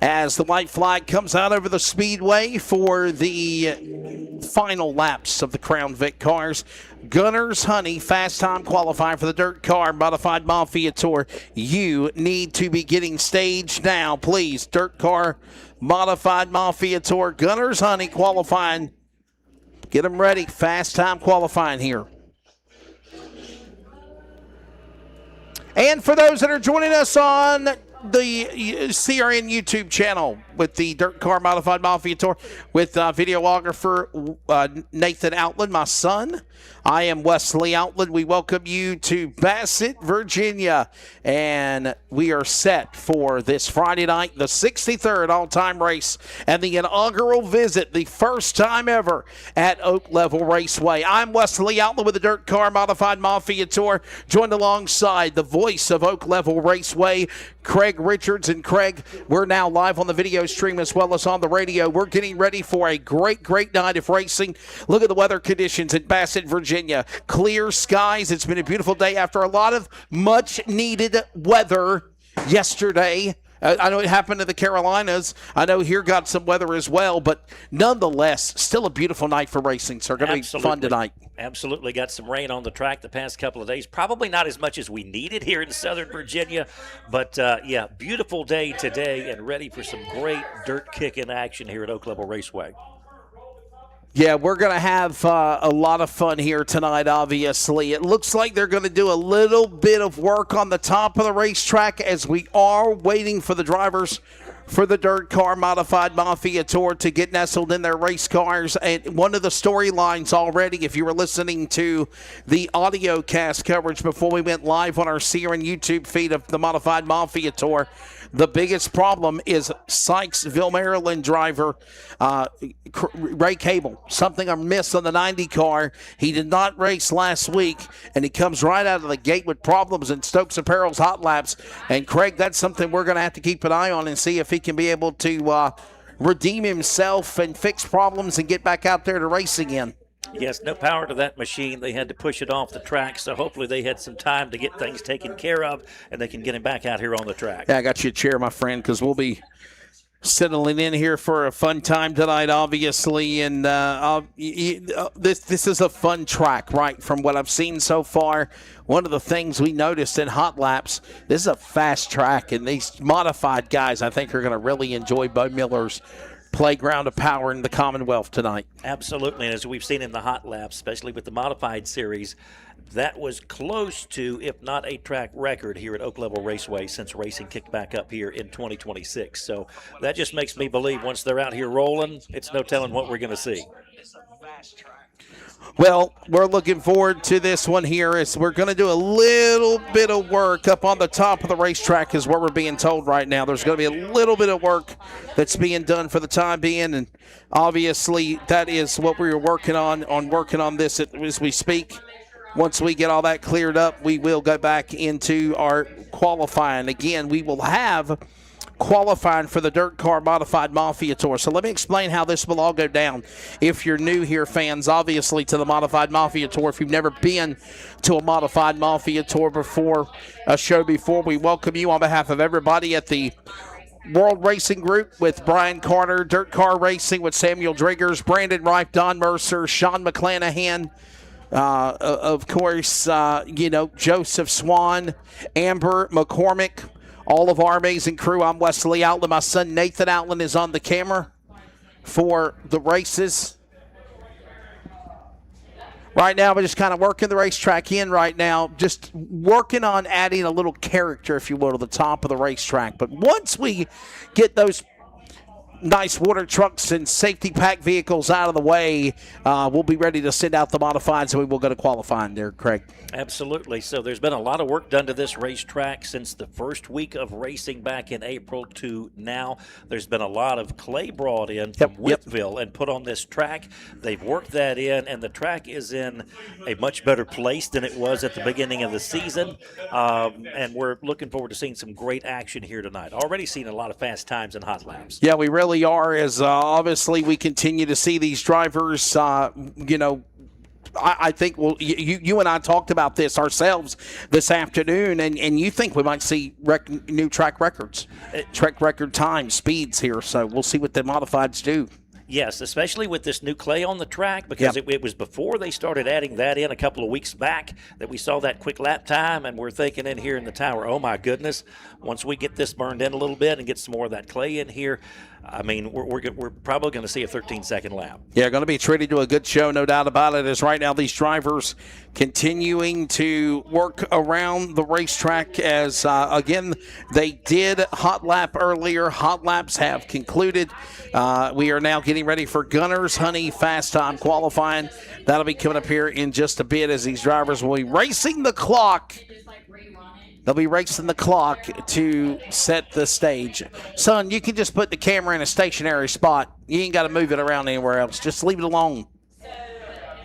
as the white flag comes out over the speedway for the final laps of the Crown Vic cars. Gunners Honey, fast time qualifying for the Dirt Car Modified Mafia Tour. You need to be getting staged now, please. Dirt Car Modified Mafia Tour. Gunners Honey qualifying. Get them ready. Fast time qualifying here. And for those that are joining us on the CRN YouTube channel with the Dirt Car Modified Mafia Tour with videographer Nathan Outland, my son. I am Wesley Outland. We welcome you to Bassett, Virginia, and we are set for this Friday night, the 63rd all-time race and the inaugural visit, the first time ever at Oak Level Raceway. I'm Wesley Outland with the Dirt Car Modified Mafia Tour, joined alongside the voice of Oak Level Raceway, Craig Richards. And Craig, we're now live on the video stream as well as on the radio. We're getting ready for a great night of racing. Look at the weather conditions in Bassett, Virginia. Clear skies. It's been a beautiful day after a lot of much-needed weather yesterday. I know it happened in the Carolinas. I know here got some weather as well, but nonetheless, still a beautiful night for racing. So it's going to be fun tonight. Absolutely. Got some rain on the track the past couple of days. Probably not as much as we needed here in Southern Virginia, but yeah, beautiful day today and ready for some great dirt kicking action here at Oak Level Raceway. Yeah, we're going to have a lot of fun here tonight, obviously. It looks like they're going to do a little bit of work on the top of the racetrack as we are waiting for the drivers for the Dirt Car Modified Mafia Tour to get nestled in their race cars. And one of the storylines already, if you were listening to the audio cast coverage before we went live on our CRN YouTube feed of the Modified Mafia Tour, the biggest problem is Sykesville, Maryland driver Ray Cable. Something amiss on the 90 car. He did not race last week, and he comes right out of the gate with problems in Stokes Apparel's hot laps. And Craig, that's something we're going to have to keep an eye on and see if he can be able to redeem himself and fix problems and get back out there to race again. Yes, no power to that machine. They had to push it off the track, so hopefully they had some time to get things taken care of, and they can get him back out here on the track. Yeah, I got you a chair, my friend, because we'll be settling in here for a fun time tonight, obviously. And this is a fun track, right, from what I've seen so far. One of the things we noticed in hot laps, this is a fast track, and these modified guys, I think, are going to really enjoy Bo Miller's playground of power in the Commonwealth tonight. Absolutely, and as we've seen in the hot laps, especially with the modified series, that was close to, if not a track record here at Oak Level Raceway since racing kicked back up here in 2026. So that just makes me believe once they're out here rolling, it's no telling what we're going to see. Well, we're looking forward to this one here as we're going to do a little bit of work up on the top of the racetrack is what we're being told right now. There's going to be a little bit of work that's being done for the time being, and obviously that is what we're working on this as we speak. Once we get all that cleared up, we will go back into our qualifying. Again, we will have qualifying for the Dirt Car Modified Mafia Tour. So let me explain how this will all go down. If you're new here, fans, obviously, to the Modified Mafia Tour, if you've never been to a Modified Mafia Tour before, a show before, we welcome you on behalf of everybody at the World Racing Group with Brian Carter, Dirt Car Racing with Samuel Driggers, Brandon Reif, Don Mercer, Sean McClanahan, of course, Joseph Swan, Amber McCormick, all of our amazing crew. I'm Wesley Outland. My son Nathan Outland is on the camera for the races. Right now, we're just kind of working the racetrack in right now, just working on adding a little character, if you will, to the top of the racetrack. But once we get those nice water trucks and safety pack vehicles out of the way, we'll be ready to send out the modifieds, and we will go to qualifying there, Craig. Absolutely. So there's been a lot of work done to this racetrack since the first week of racing back in April to now. There's been a lot of clay brought in from Whitville and put on this track. They've worked that in, and the track is in a much better place than it was at the beginning of the season. And we're looking forward to seeing some great action here tonight. Already seen a lot of fast times and hot laps. Yeah, we really are, as obviously we continue to see these drivers, I think you and I talked about this ourselves this afternoon, and you think we might see new track records, track record time, speeds here. So we'll see what the modifieds do. Yes, especially with this new clay on the track, because it was before they started adding that in a couple of weeks back that we saw that quick lap time, and we're thinking in here in the tower, oh my goodness, once we get this burned in a little bit and get some more of that clay in here, I mean, we're probably going to see a 13-second lap. Yeah, going to be treated to a good show, no doubt about it, as right now these drivers continuing to work around the racetrack as, again, they did hot lap earlier. Hot laps have concluded. We are now getting ready for Gunner's Honey Fast Time qualifying. That'll be coming up here in just a bit as these drivers will be racing the clock. They'll be racing the clock to set the stage. Son, you can just put the camera in a stationary spot. You ain't got to move it around anywhere else. Just leave it alone.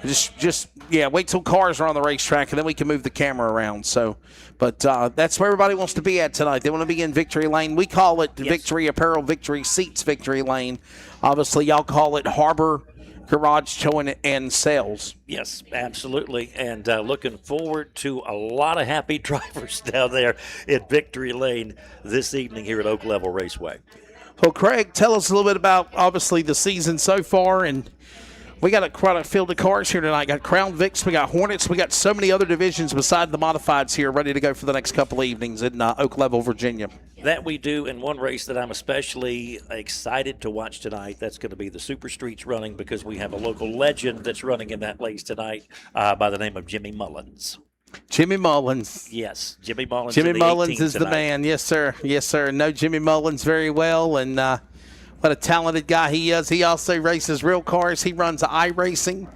Wait till cars are on the racetrack, and then we can move the camera around. So, but that's where everybody wants to be at tonight. They want to be in Victory Lane. We call it Victory Apparel, Victory Seats, Victory Lane. Obviously, y'all call it Harbor Garage Towing and Sales. Yes, absolutely. And looking forward to a lot of happy drivers down there at Victory Lane this evening here at Oak Level Raceway. Well, Craig, tell us a little bit about, obviously, the season so far. And we got quite a field of cars here tonight. Got Crown Vics, we got Hornets, we got so many other divisions beside the modifieds here ready to go for the next couple of evenings in Oak Level, Virginia. That we do, in one race that I'm especially excited to watch tonight. That's going to be the Super Streets running, because we have a local legend that's running in that race tonight by the name of Jimmy Mullins. Jimmy Mullins. Yes, Jimmy Mullins. Jimmy Mullins is tonight. The man. Yes, sir. Yes, sir. Know Jimmy Mullins very well, and what a talented guy he is. He also races real cars. He runs iRacing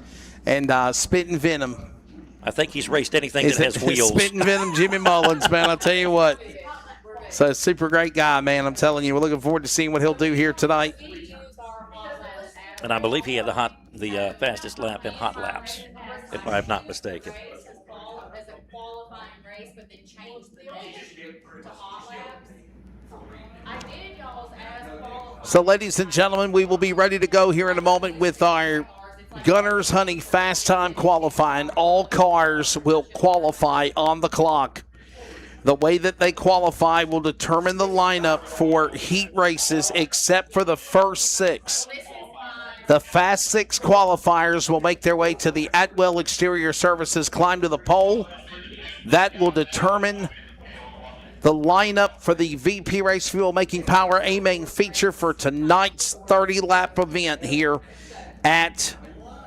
and Spittin' Venom. I think he's raced anything that has wheels. Spittin' Venom, Jimmy Mullins, man. I'll tell you what. So, super great guy, man. I'm telling you, we're looking forward to seeing what he'll do here tonight. And I believe he had the fastest lap in hot laps, if I'm not mistaken. So, ladies and gentlemen, we will be ready to go here in a moment with our Gunner's Honey Fast Time qualifying. All cars will qualify on the clock. The way that they qualify will determine the lineup for heat races, except for the first 6. The Fast 6 qualifiers will make their way to the Atwell Exterior Services climb to the pole. That will determine the lineup for the VP Race Fuel Making Power A-Main feature for tonight's 30-lap event here at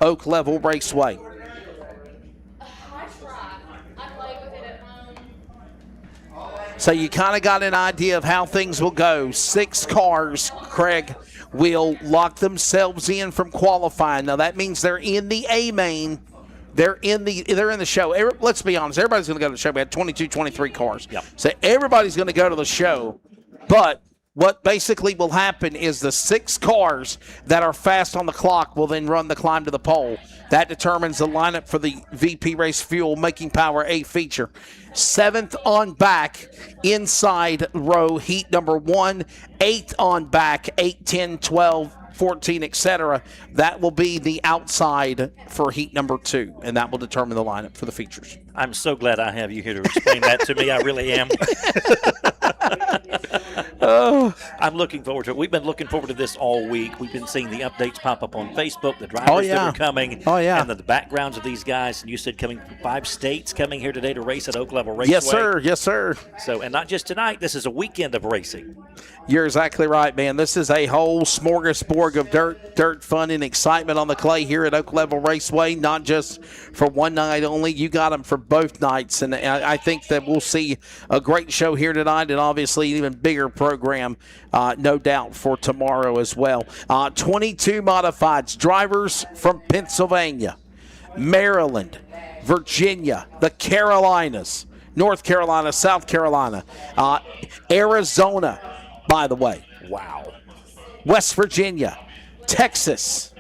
Oak Level Raceway. So you kind of got an idea of how things will go. 6 cars, Craig, will lock themselves in from qualifying. Now that means they're in the A-Main. They're in the show. Let's be honest. Everybody's going to go to the show. We had 22, 23 cars. Yep. So everybody's going to go to the show. But what basically will happen is the 6 cars that are fast on the clock will then run the climb to the pole. That determines the lineup for the VP Race Fuel Making Power A feature. 7th on back, inside row, heat number 1. 8th on back, 8, 10, 12, 14, etc. That will be the outside for heat number 2, and that will determine the lineup for the features. I'm so glad I have you here to explain that to me. I really am. I'm looking forward to it. We've been looking forward to this all week. We've been seeing the updates pop up on Facebook, the drivers that are coming, and the backgrounds of these guys. And you said coming from 5 states coming here today to race at Oak Level Raceway. Yes, sir. Yes, sir. So, and not just tonight. This is a weekend of racing. You're exactly right, man. This is a whole smorgasbord of dirt fun and excitement on the clay here at Oak Level Raceway, not just for one night only. You got them for both nights, and I think that we'll see a great show here tonight, and obviously an even bigger program, no doubt, for tomorrow as well. 22 modifieds, drivers from Pennsylvania, Maryland, Virginia, the Carolinas, North Carolina, South Carolina, Arizona, by the way. Wow. West Virginia, Texas.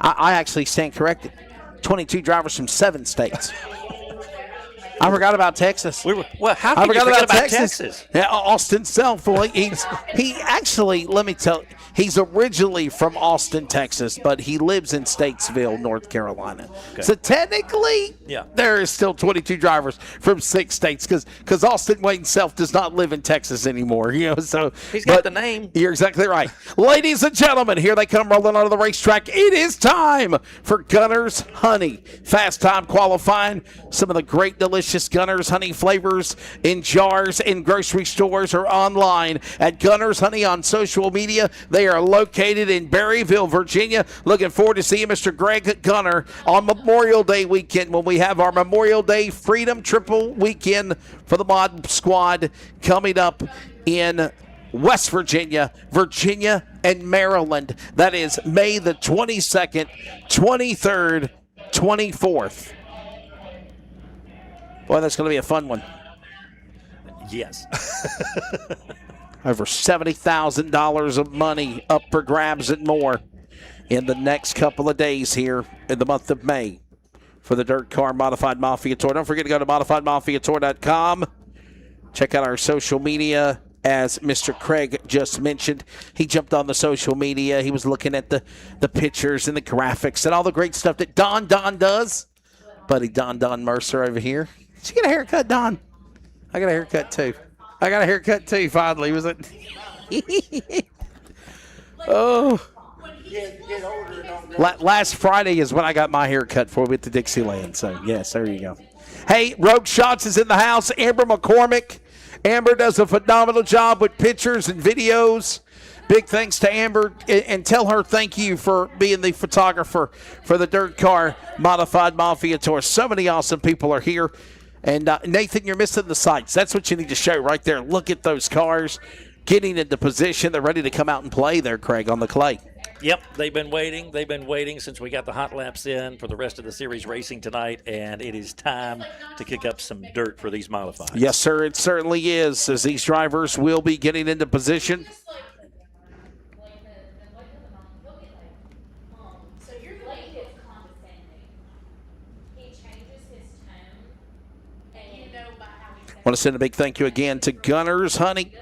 I actually stand corrected. 22 drivers from 7 states. I forgot about Texas. How I can you forgot forget about Texas. Yeah, Austin Self. Well, he actually, let me tell you, he's originally from Austin, Texas, but he lives in Statesville, North Carolina. Okay. So technically, there is still 22 drivers from 6 states because Austin Wayne Self does not live in Texas anymore. So he's got the name. You're exactly right. Ladies and gentlemen, here they come rolling onto the racetrack. It is time for Gunner's Honey. Fast time qualifying. Some of the great, delicious Gunner's Honey flavors in jars in grocery stores or online at Gunner's Honey on social media. They are located in Berryville, Virginia. Looking forward to seeing Mr. Greg Gunner on Memorial Day weekend when we have our Memorial Day Freedom Triple Weekend for the Mod Squad coming up in West Virginia, and Maryland. That is May the 22nd, 23rd, 24th. Boy, that's going to be a fun one. Yes. Over $70,000 of money up for grabs and more in the next couple of days here in the month of May for the DIRTcar Modified Mafia Tour. Don't forget to go to modifiedmafiatour.com. Check out our social media. As Mr. Craig just mentioned, he jumped on the social media. He was looking at the pictures and the graphics and all the great stuff that Don does. Buddy Don Mercer over here. Did you get a haircut, Don? I got a haircut too. Finally. Was it? Oh. Last Friday is when I got my haircut for with the Dixieland. So, yes, there you go. Hey, Rogue Shots is in the house. Amber McCormick. Amber does a phenomenal job with pictures and videos. Big thanks to Amber, and tell her thank you for being the photographer for the DIRTcar Modified Mafia Tour. So many awesome people are here. And Nathan, you're missing the sights. That's what you need to show right there. Look at those cars getting into position. They're ready to come out and play there, Craig, on the clay. Yep, they've been waiting since we got the hot laps in for the rest of the series racing tonight, and it is time to kick up some dirt for these modifieds. Yes, sir, it certainly is, as these drivers will be getting into position. I want to send a big thank you again to Gunner's Honey.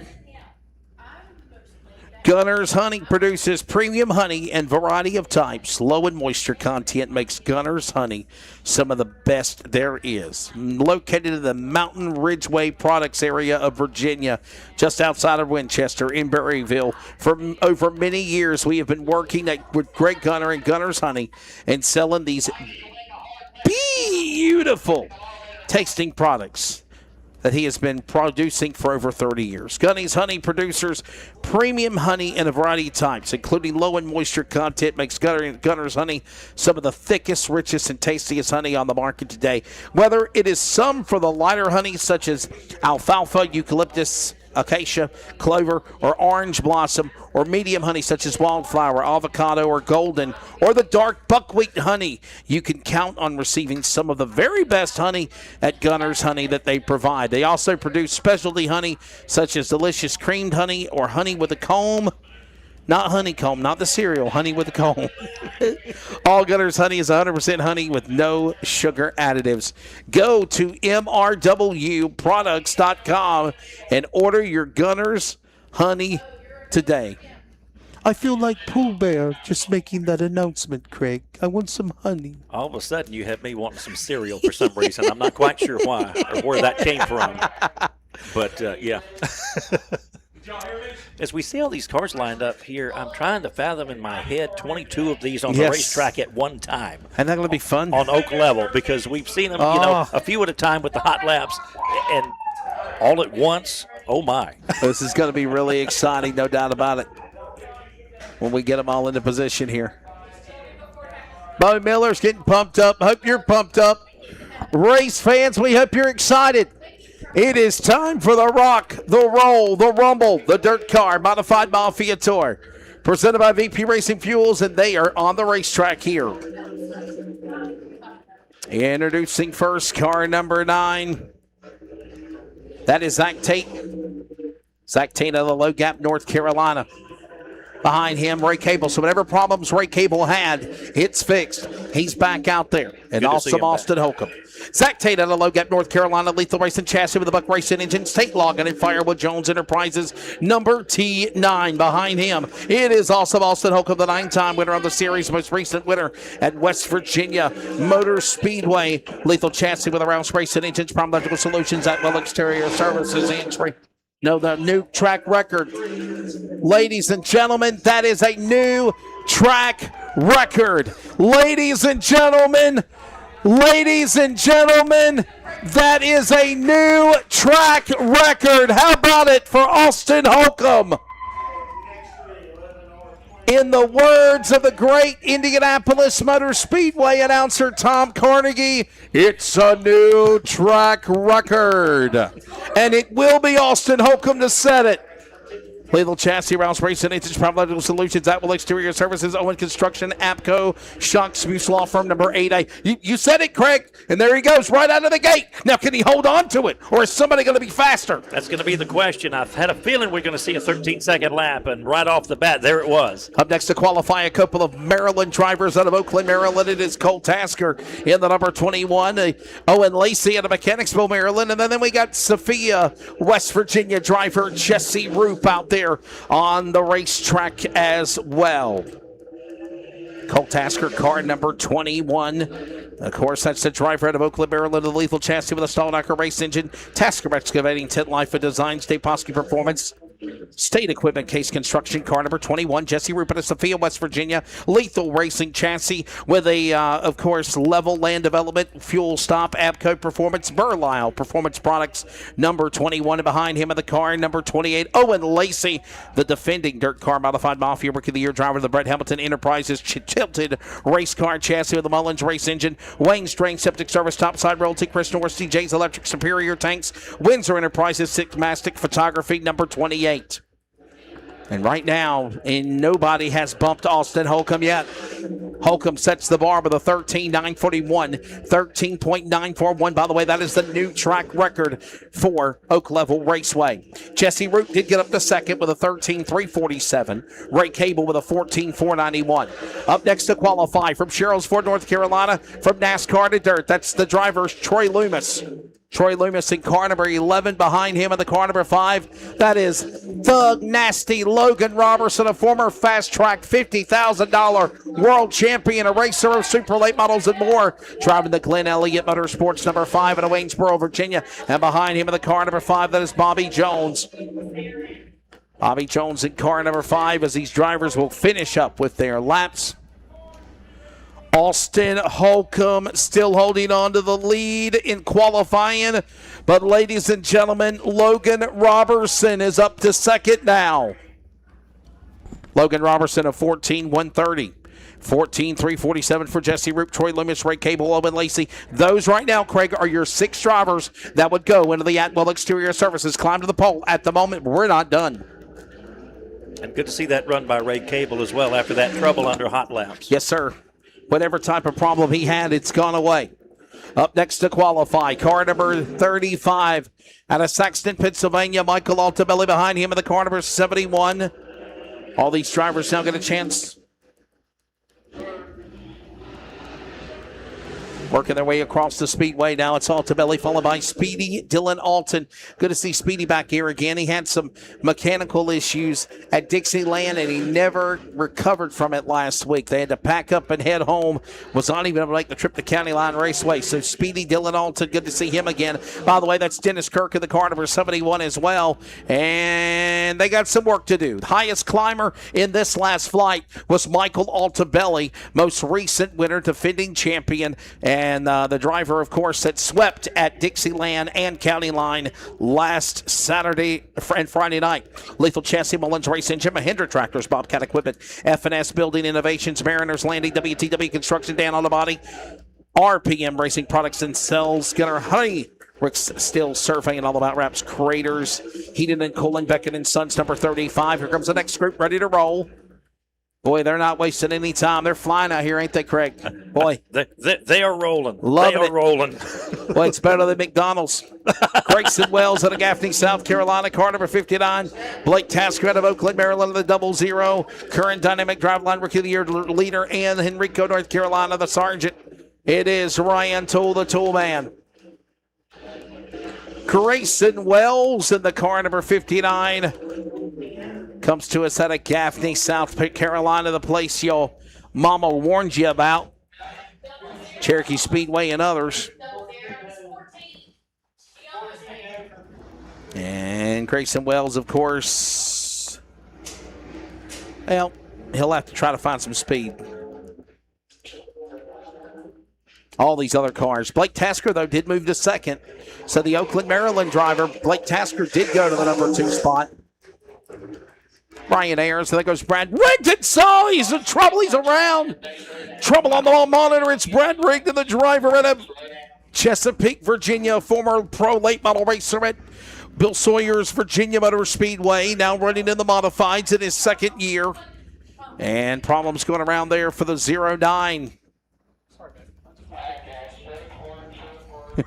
Gunner's Honey produces premium honey and variety of types. Low in moisture content makes Gunner's Honey some of the best there is. Located in the Mountain Ridgeway Products area of Virginia, just outside of Winchester in Berryville. For over many years, we have been working with Greg Gunner and Gunner's Honey and selling these beautiful tasting products that he has been producing for over 30 years. Gunny's Honey producers premium honey in a variety of types, including low in moisture content, makes Gunner's Honey some of the thickest, richest, and tastiest honey on the market today. Whether it is some for the lighter honey, such as alfalfa, eucalyptus, acacia, clover, or orange blossom, or medium honey such as wildflower, avocado, or golden, or the dark buckwheat honey, you can count on receiving some of the very best honey at Gunner's Honey that they provide. They also produce specialty honey such as delicious creamed honey or honey with a comb. Not honeycomb, not the cereal, honey with a comb. All Gunner's Honey is 100% honey with no sugar additives. Go to mrwproducts.com and order your Gunner's Honey today. I feel like Pooh Bear just making that announcement, Craig. I want some honey. All of a sudden, you have me wanting some cereal for some reason. I'm not quite sure why or where that came from. But, yeah. As we see all these cars lined up here, I'm trying to fathom in my head 22 of these on the racetrack at one time. And that's going to be fun. On Oak Level, because we've seen them, a few at a time with the hot laps, and all at once, oh my. This is going to be really exciting, no doubt about it, when we get them all into position here. Bo Miller's getting pumped up. Hope you're pumped up. Race fans, we hope you're excited. It is time for the rock, the roll, the rumble, the DIRTcar Modified Mafia Tour. Presented by VP Racing Fuels, and they are on the racetrack here. Introducing first, car number 9. That is Zach Tate. Zach Tate out of the Low Gap, North Carolina. Behind him, Ray Cable. So whatever problems Ray Cable had, it's fixed. He's back out there. And also Austin Holcomb. Zach Tate out of Low Gap, North Carolina. Lethal Racing Chassis with the Buck Racing engines. Tate logging in Firewood Jones Enterprises, number T9. Behind him, it is also Austin Holcomb, the 9-time winner of the series, most recent winner at West Virginia Motor Speedway. Lethal Chassis with the Rouse Racing engines. Prime Electrical Solutions at Will Exterior Services entry. No, the new track record. Ladies and gentlemen, that is a new track record. Ladies and gentlemen, that is a new track record. How about it for Austin Holcomb? In the words of the great Indianapolis Motor Speedway announcer Tom Carnegie, it's a new track record. And it will be Austin Holcomb to set it. Lethal Chassis, Rouse Racing, Engines, Prime Electrical Solutions, Atwell Exterior Services, Owen Construction, APCO, Shock Spuse Law Firm, number 8A. You said it, Craig, and there he goes right out of the gate. Now, can he hold on to it, or is somebody going to be faster? That's going to be the question. I've had a feeling we're going to see a 13-second lap, and right off the bat, there it was. Up next to qualify a couple of Maryland drivers out of Oakland, Maryland. It is Cole Tasker in the number 21, Owen Lacey out of Mechanicsville, Maryland, and then we got Sophia, West Virginia driver Jesse Roop out there on the racetrack as well. Cole Tasker, car number 21. Of course, that's the driver out of Oakland, Maryland, the Lethal Chassis with a Stalnaker race engine. Tasker Excavating, Tent Life of Design, State Posky Performance. State Equipment Case Construction, car number 21, Jesse Rupert of Sophia, West Virginia. Lethal Racing Chassis with a, of course, Level Land Development, Fuel Stop, Abco Performance, Burlisle Performance Products, number 21. And behind him in the car, number 28, Owen Lacey, the defending Dirt Car Modified Mafia Rookie of the Year driver of the Brett Hamilton Enterprises Tilted Race Car Chassis with the Mullins Race Engine. Wayne's Drain Septic Service, Topside Realty, Chris Norris, CJ's Electric Superior Tanks, Windsor Enterprises, Six Mastic Photography, number 28. And right now, nobody has bumped Austin Holcomb yet. Holcomb sets the bar with a 13.941, 13.941. By the way, that is the new track record for Oak Level Raceway. Jesse Root did get up to second with a 13.347. Ray Cable with a 14.491. Up next to qualify from Sherrills Ford, North Carolina, from NASCAR to Dirt. That's the driver, Troy Loomis. Troy Loomis in car number 11. Behind him in the car number 5, that is Thug Nasty Logan Robertson, a former Fast Track $50,000 world champion, a racer of super late models and more, driving the Glenn Elliott Motorsports number 5 out of Waynesboro, Virginia. And behind him in the car number 5, that is Bobby Jones. Bobby Jones in car number 5 as these drivers will finish up with their laps. Austin Holcomb still holding on to the lead in qualifying. But ladies and gentlemen, Logan Robertson is up to second now. Logan Robertson of 14.130. 14.347 for Jesse Roop, Troy Loomis, Ray Cable, Owen Lacey. Those right now, Craig, are your 6 drivers that would go into the Atwell Exterior Services. Climb to the pole. At the moment, we're not done. And good to see that run by Ray Cable as well after that trouble under hot laps. Yes, sir. Whatever type of problem he had, it's gone away. Up next to qualify, car number 35 out of Saxton, Pennsylvania, Michael Altabelli. Behind him in the car number 71. All these drivers now get a chance. Working their way across the speedway. Now it's Altabelli followed by Speedy Dylan Alton. Good to see Speedy back here again. He had some mechanical issues at Dixieland, and he never recovered from it last week. They had to pack up and head home. Was not even able to make the trip to County Line Raceway. So Speedy Dylan Alton, good to see him again. By the way, that's Dennis Kirk in the car number 71 as well. And they got some work to do. The highest climber in this last flight was Michael Altabelli, most recent winner, defending champion. And the driver, of course, that swept at Dixieland and County Line last Saturday and Friday night. Lethal Chassis, Mullins Race Engine, Mahindra Tractors, Bobcat Equipment, F&S Building Innovations, Mariners Landing, WTW Construction, Dan on the Body, RPM Racing Products and Cells, Gunner Honey, Rick's Still Surveying, All About Wraps, Craters, Heaton and Cooling, Beckett and Sons, number 35. Here comes the next group, ready to roll. Boy, they're not wasting any time. They're flying out here, ain't they, Craig? Boy. They are rolling. Loving they are rolling. Boy, it's better than McDonald's. Grayson Wells out of Gaffney, South Carolina, car number 59. Blake Tasker out of Oakland, Maryland, the 00. Current Dynamic Driveline Rookie of the Year leader, and Henrico, North Carolina, the sergeant. It is Ryan Tool, the Tool Man. Grayson Wells in the car, number 59. Comes to us out of Gaffney, South Carolina, the place your mama warned you about. Cherokee Speedway and others. And Grayson Wells, of course, well, he'll have to try to find some speed. All these other cars. Blake Tasker, though, did move to second. So the Oakland, Maryland driver, Blake Tasker, did go to the number 2 spot. Ryan Ayers, there goes Brad Rigdon. So he's in trouble. He's around. Trouble on the wall monitor. It's Brad Rigdon, the driver out of Chesapeake, Virginia, former pro late model racer at Bill Sawyer's Virginia Motor Speedway, now running in the modifieds in his second year. And problems going around there for the 09.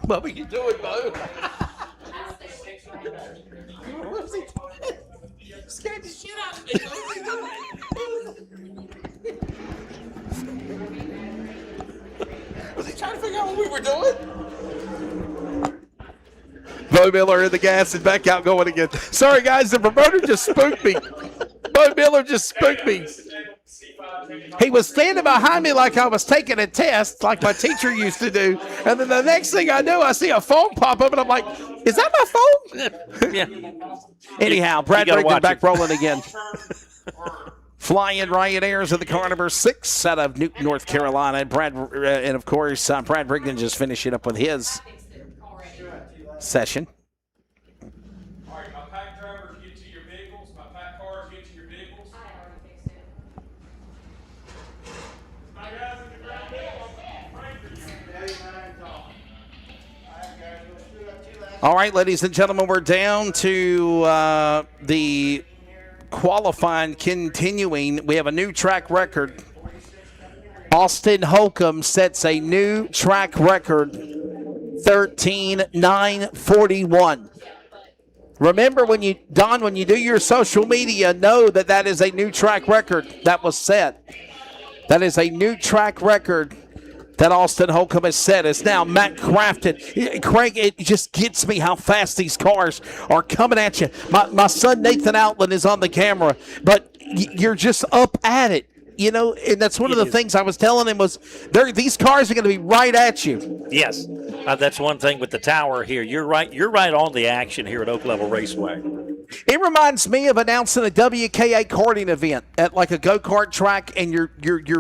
What are you doing, Bo? What was he doing? Scared the shit out of me. Was he trying to figure out what we were doing? Bo Miller in the gas and back out going again. Sorry, guys, the promoter just spooked me. Bo Miller just spooked me. He was standing behind me like I was taking a test, like my teacher used to do. And then the next thing I know, I see a phone pop up, and I'm like, is that my phone? Yeah. Anyhow, Brad Rigdon back rolling again. Flying Ryan Ayers of the car number 6 out of Newton, North Carolina. And of course, Brad Rigdon just finishing up with his session. All right, my pack drivers get to your vehicles. My pack cars get to your vehicles. My guys in the ground, pray for you. All right, ladies and gentlemen, we're down to the qualifying continuing. We have a new track record. Austin Holcomb sets a new track record, 13,941. Remember, when you do your social media, know that is a new track record that was set. That is a new track record that Austin Holcomb has set. It's now Matt Crafton. Craig, it just gets me how fast these cars are coming at you. My son Nathan Outland is on the camera, but you're just up at it. You know, and that's one of the things I was telling him was these cars are going to be right at you. Yes, that's one thing with the tower here. You're right on the action here at Oak Level Raceway. It reminds me of announcing a WKA karting event at like a go-kart track, and you're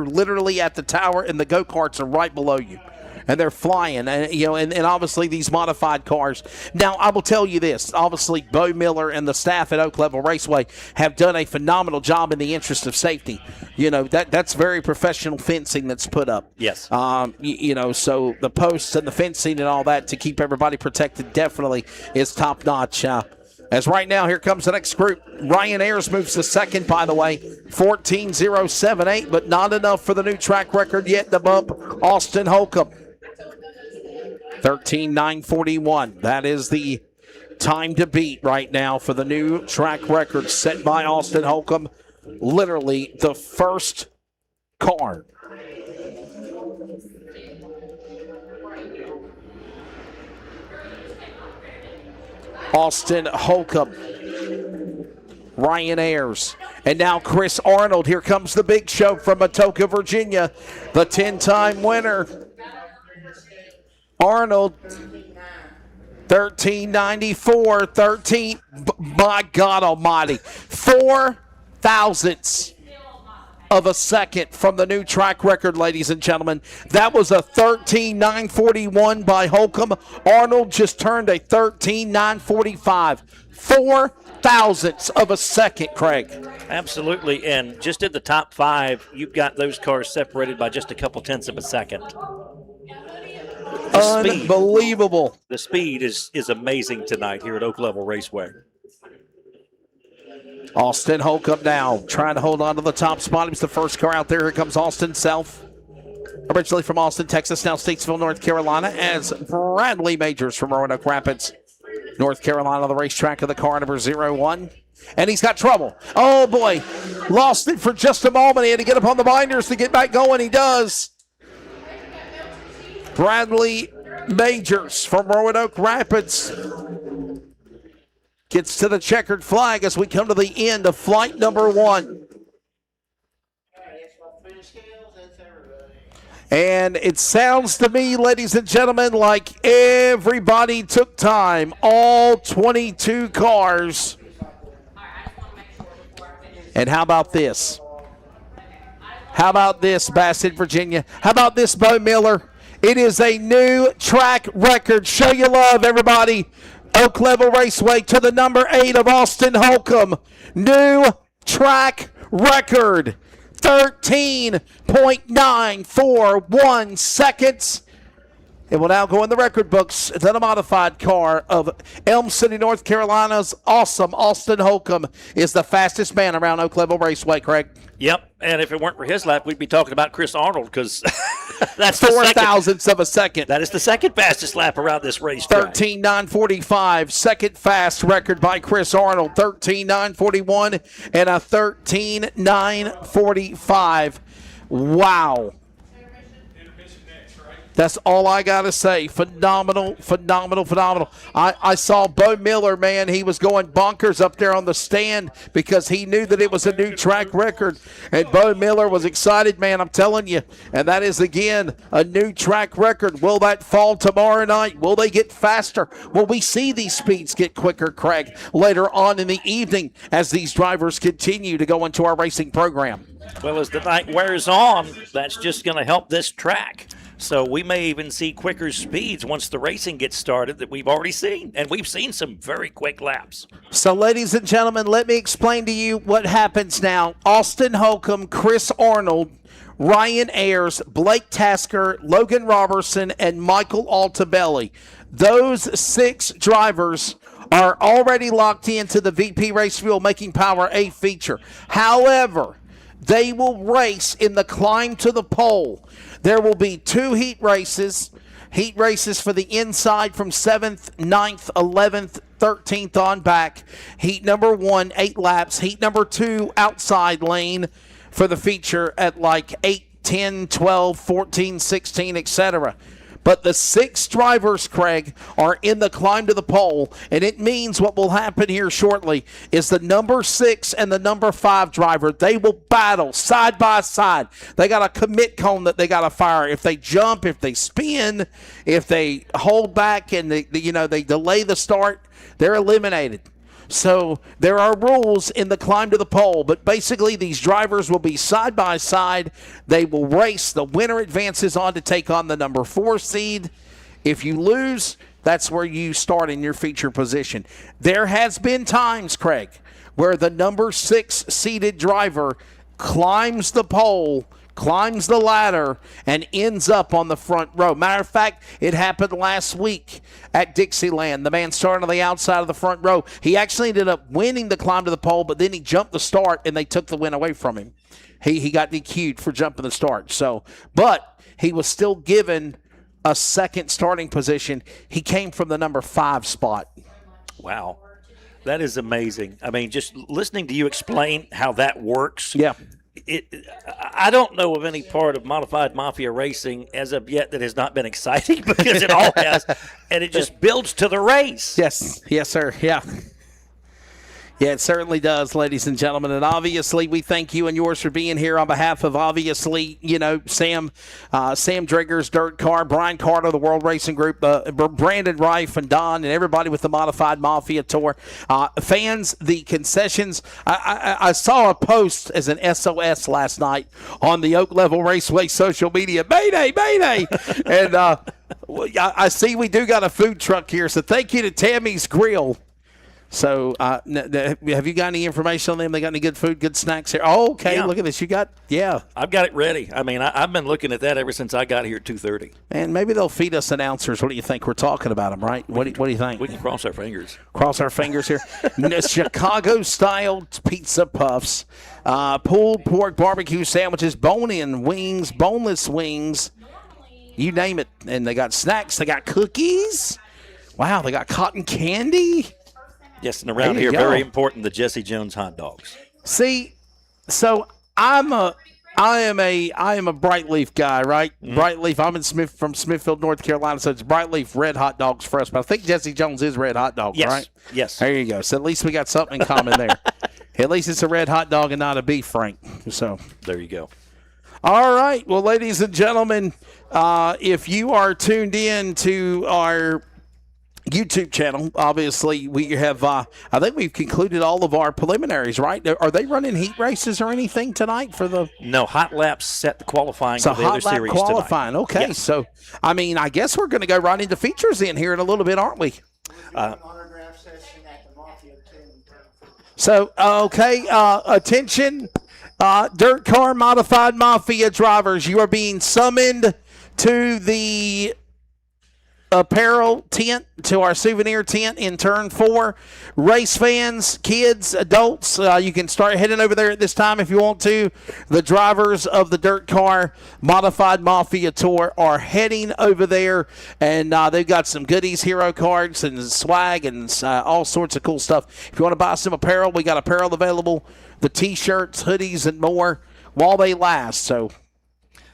literally at the tower, and the go-karts are right below you. And they're flying, and obviously these modified cars. Now, I will tell you this. Obviously, Bo Miller and the staff at Oak Level Raceway have done a phenomenal job in the interest of safety. You know, that's very professional fencing that's put up. Yes. So the posts and the fencing and all that to keep everybody protected definitely is top-notch. As right now, here comes the next group. Ryan Ayers moves to second, by the way, 14.078, but not enough for the new track record yet to bump Austin Holcomb. 13.941. That is the time to beat right now for the new track record set by Austin Holcomb. Literally the first car. Austin Holcomb. Ryan Ayers. And now Chris Arnold. Here comes the big show from Atoka, Virginia. The 10-time winner. Arnold, 13.94, my God almighty, 4 thousandths of a second from the new track record, ladies and gentlemen. That was a 13.941 by Holcomb. Arnold just turned a 13.945, 4 thousandths of a second, Craig. Absolutely, and just in the top 5, you've got those cars separated by just a couple tenths of a second. Unbelievable. The speed is amazing tonight here at Oak Level Raceway. Austin Holcomb now trying to hold on to the top spot. He was the first car out there. Here comes Austin Self. Originally from Austin, Texas, now Statesville, North Carolina, as Bradley Majors from Roanoke Rapids, North Carolina, the racetrack of the car number 01. And he's got trouble. Oh, boy. Lost it for just a moment. He had to get up on the binders to get back going. He does. Bradley Majors from Roanoke Rapids gets to the checkered flag as we come to the end of flight number 1. And it sounds to me, ladies and gentlemen, like everybody took time, all 22 cars. And how about this? How about this, Bassett, Virginia? How about this, Bo Miller? It is a new track record. Show your love, everybody. Oak Level Raceway to the number 8 of Austin Holcomb. New track record. 13.941 seconds. It will now go in the record books. The modified car of Elm City, North Carolina's awesome Austin Holcomb is the fastest man around Oak Level Raceway, Craig. Yep, and if it weren't for his lap, we'd be talking about Chris Arnold because that's 4 thousandths of a second. That is the second fastest lap around this racetrack. 13.945, second fast record by Chris Arnold. 13.941 and a 13.945. Wow. That's all I got to say. Phenomenal, phenomenal, phenomenal. I saw Bo Miller, man. He was going bonkers up there on the stand because he knew that it was a new track record. And Bo Miller was excited, man, I'm telling you. And that is, again, a new track record. Will that fall tomorrow night? Will they get faster? Will we see these speeds get quicker, Craig, later on in the evening as these drivers continue to go into our racing program? Well, as the night wears on, that's just going to help this track. So we may even see quicker speeds once the racing gets started that we've already seen. And we've seen some very quick laps. So, ladies and gentlemen, let me explain to you what happens now. Austin Holcomb, Chris Arnold, Ryan Ayers, Blake Tasker, Logan Robertson, and Michael Altabelli. Those 6 drivers are already locked into the VP Race Fuel Making Power A feature. However, they will race in the climb to the pole. There will be 2 heat races for the inside from 7th, 9th, 11th, 13th on back. Heat number 1, 8 laps. Heat number 2, outside lane for the feature at like 8, 10, 12, 14, 16, etc. But the 6 drivers, Craig, are in the climb to the pole, and it means what will happen here shortly is the number 6 and the number 5 driver, they will battle side by side. They got a commit cone that they got to fire. If they jump, if they spin, if they hold back and they delay the start, they're eliminated. So there are rules in the climb to the pole, but basically these drivers will be side by side. They will race. The winner advances on to take on the number 4 seed. If you lose, that's where you start in your feature position. There has been times, Craig, where the number 6 seeded driver climbs the pole, climbs the ladder, and ends up on the front row. Matter of fact, it happened last week at Dixieland. The man started on the outside of the front row. He actually ended up winning the climb to the pole, but then he jumped the start, and they took the win away from him. He got DQ'd for jumping the start. But he was still given a second starting position. He came from the number 5 spot. Wow. That is amazing. I mean, just listening to you explain how that works. Yeah. I don't know of any part of modified Mafia racing as of yet that has not been exciting because it all has, and it just builds to the race. Yes, sir. Yeah. Yeah, it certainly does, ladies and gentlemen. And obviously, we thank you and yours for being here on behalf of, obviously, Sam Drigger's DIRTcar, Brian Carter, the World Racing Group, Brandon Rife and Don, and everybody with the Modified Mafia Tour. Fans, the concessions. I saw a post as an SOS last night on the Oak Level Raceway social media. Mayday, mayday! And I see we do got a food truck here, so thank you to Tammy's Grill. So, have you got any information on them? They got any good food, good snacks here? Oh, okay. Yeah. Look at this. I've got it ready. I mean, I've been looking at that ever since I got here at 2:30. And maybe they'll feed us announcers. What do you think? We're talking about them, right? What do you think? We can cross our fingers. Cross our fingers here. Chicago-style pizza puffs, pulled pork barbecue sandwiches, bone-in wings, boneless wings, you name it. And they got snacks. They got cookies. Wow, they got cotton candy. Yes, and around here, very important, the Jesse Jones hot dogs. See, so I'm a I am a Brightleaf guy, right? Brightleaf. I'm from Smithfield, North Carolina, so it's Brightleaf red hot dogs for us. But I think Jesse Jones is red hot dog, right? Yes. There you go. So at least we got something in common there. At least it's a red hot dog and not a beef frank. So there you go. All right. Well, ladies and gentlemen, if you are tuned in to our YouTube channel, obviously we have, I think we've concluded all of our preliminaries, right? Are they running heat races or anything tonight for the? No, hot laps set the qualifying So for the other hot lap series qualifying. tonight. Okay. Yes. So, I mean, I guess we're going to go right into features in here in a little bit, aren't we? Autograph session at the Mafia too. So, okay, attention, DIRTcar Modified Mafia drivers. You are being summoned to the apparel tent, to our souvenir tent in turn 4. Race fans, kids, adults, you can start heading over there at this time if you want to. The drivers of the DIRTcar Modified Mafia Tour are heading over there, and they've got some goodies, hero cards and swag and all sorts of cool stuff. If you want to buy some apparel, we got apparel available, the t-shirts, hoodies, and more while they last. So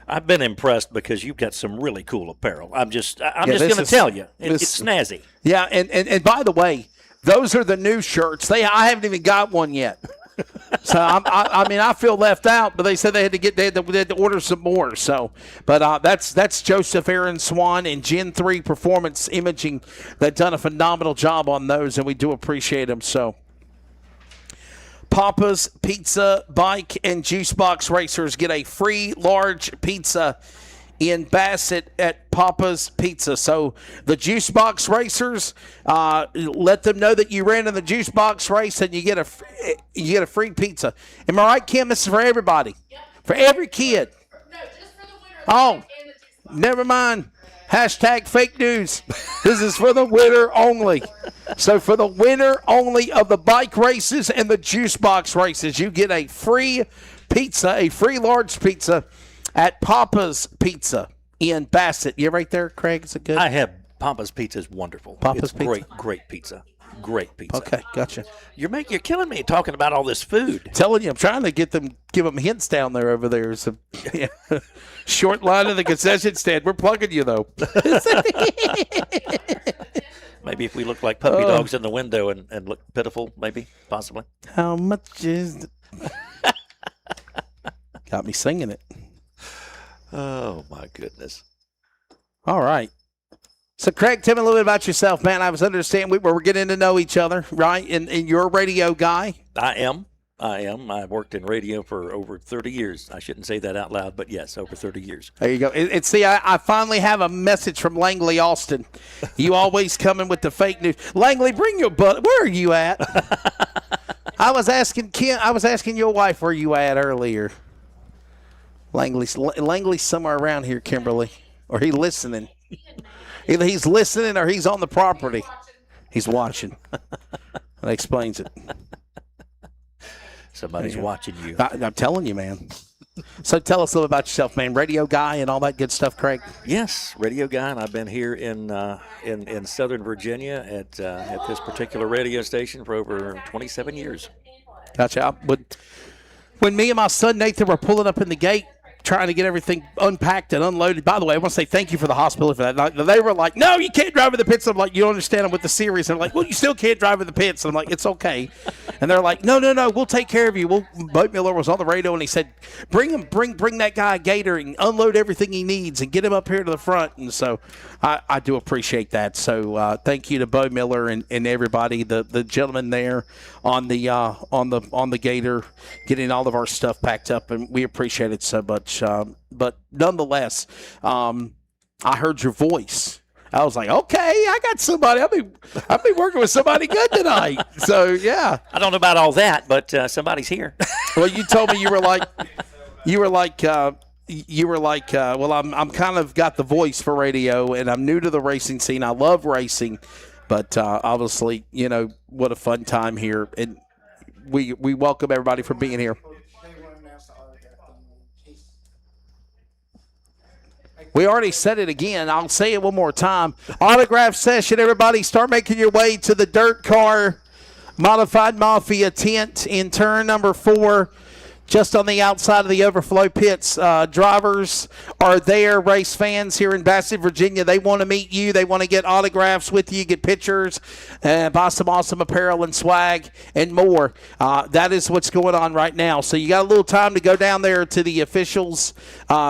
I've been impressed because you've got some really cool apparel. I'm just going to tell you, it's snazzy. Yeah, and by the way, those are the new shirts. I haven't even got one yet. So I mean I feel left out, but they said they had to order some more. So, but that's Joseph Aaron Swan and Gen 3 Performance Imaging that done a phenomenal job on those, and we do appreciate them. So, Papa's Pizza, Bike, and Juice Box Racers get a free large pizza in Bassett at Papa's Pizza. So the Juice Box Racers, let them know that you ran in the Juice Box race and you get a free pizza. Am I right, Kim? This is for everybody, for every kid. No, just for the winner. Oh, And the juice box. never mind. Hashtag fake news. This is for the winner only. So for the winner only of the bike races and the juice box races, you get a free pizza, a free large pizza at Papa's Pizza in Bassett. You right there, Craig? Is it good? I have Papa's Pizza is wonderful. Papa's it's Pizza? great pizza. Great pizza. Okay, gotcha. You're killing me talking about all this food. Telling you, I'm trying to give them hints down there over there. So, yeah. Short line of the concession stand. We're plugging you though. Maybe if we look like puppy dogs in the window and look pitiful, maybe, possibly. How much is? Got me singing it. Oh my goodness. All right. So, Craig, tell me a little bit about yourself, man. I was understanding we're getting to know each other, right? And you're a radio guy. I am. I've worked in radio for over 30 years. I shouldn't say that out loud, but yes, over 30 years. There you go. See, I finally have a message from Langley Austin. You always coming with the fake news. Langley, bring your butt. Where are you at? I was asking your wife where you at earlier. Langley's somewhere around here, Kimberly. Or he listening. Either he's listening or he's on the property. He's watching. That explains it. Somebody's watching you. I'm telling you, man. So tell us a little about yourself, man. Radio guy and all that good stuff, Craig. Yes, radio guy, and I've been here in Southern Virginia at this particular radio station for over 27 years. Gotcha. When me and my son Nathan were pulling up in the gate, trying to get everything unpacked and unloaded. By the way, I want to say thank you for the hospital for that. They were like, no, you can't drive in the pits. I'm like, you don't understand. I'm with the series. And I'm like, well, you still can't drive in the pits. And I'm like, it's okay. And they're like, no, we'll take care of you. Boat Miller was on the radio and he said, bring that guy a gator and unload everything he needs and get him up here to the front. And so I do appreciate that. So thank you to Bo Miller and everybody, the gentleman there on the gator, getting all of our stuff packed up, and we appreciate it so much. But nonetheless, I heard your voice. I was like, okay, I got somebody. I'll be working with somebody good tonight. So yeah. I don't know about all that, but somebody's here. Well, you told me you were like, well, I'm kind of got the voice for radio, and I'm new to the racing scene. I love racing, but obviously, what a fun time here, and we welcome everybody for being here. We already said it again. I'll say it one more time. Autograph session, everybody. Start making your way to the DIRTcar Modified Mafia tent in turn number 4. just on the outside of the overflow pits. Drivers are there, race fans here in Bassett, Virginia. They want to meet you. They want to get autographs with you, get pictures, buy some awesome apparel and swag and more. That is what's going on right now. So you got a little time to go down there to the officials'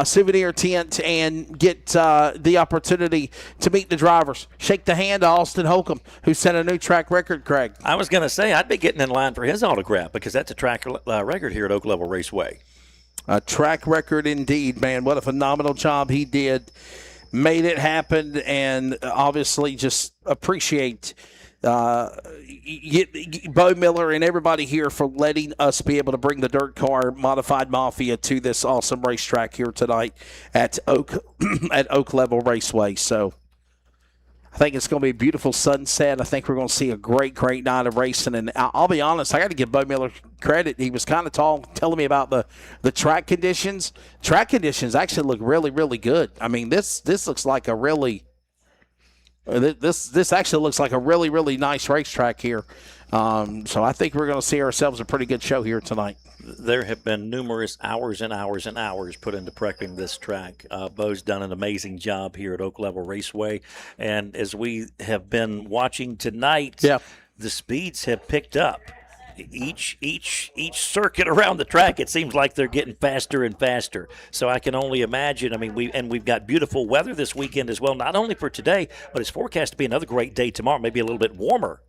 souvenir tent and get the opportunity to meet the drivers. Shake the hand of Austin Holcomb, who set a new track record, Craig. I was going to say, I'd be getting in line for his autograph because that's a track record here at Oak Level Raceway. A track record indeed, man. What a phenomenal job he did. Made it happen, and obviously just appreciate Bo Miller and everybody here for letting us be able to bring the DIRTcar Modified Mafia to this awesome racetrack here tonight at Oak Level Raceway. So I think it's going to be a beautiful sunset. I think we're going to see a great, great night of racing. And I'll be honest, I got to give Bo Miller credit. He was kind of telling me about the track conditions. Track conditions actually look really, really good. I mean, this looks like a really this actually looks like a really, really nice racetrack here. So I think we're going to see ourselves a pretty good show here tonight. There have been numerous hours and hours and hours put into prepping this track. Bo's done an amazing job here at Oak Level Raceway. And as we have been watching tonight, the speeds have picked up. Each circuit around the track, it seems like they're getting faster and faster. So I can only imagine. I mean, we've got beautiful weather this weekend as well, not only for today, but it's forecast to be another great day tomorrow, maybe a little bit warmer.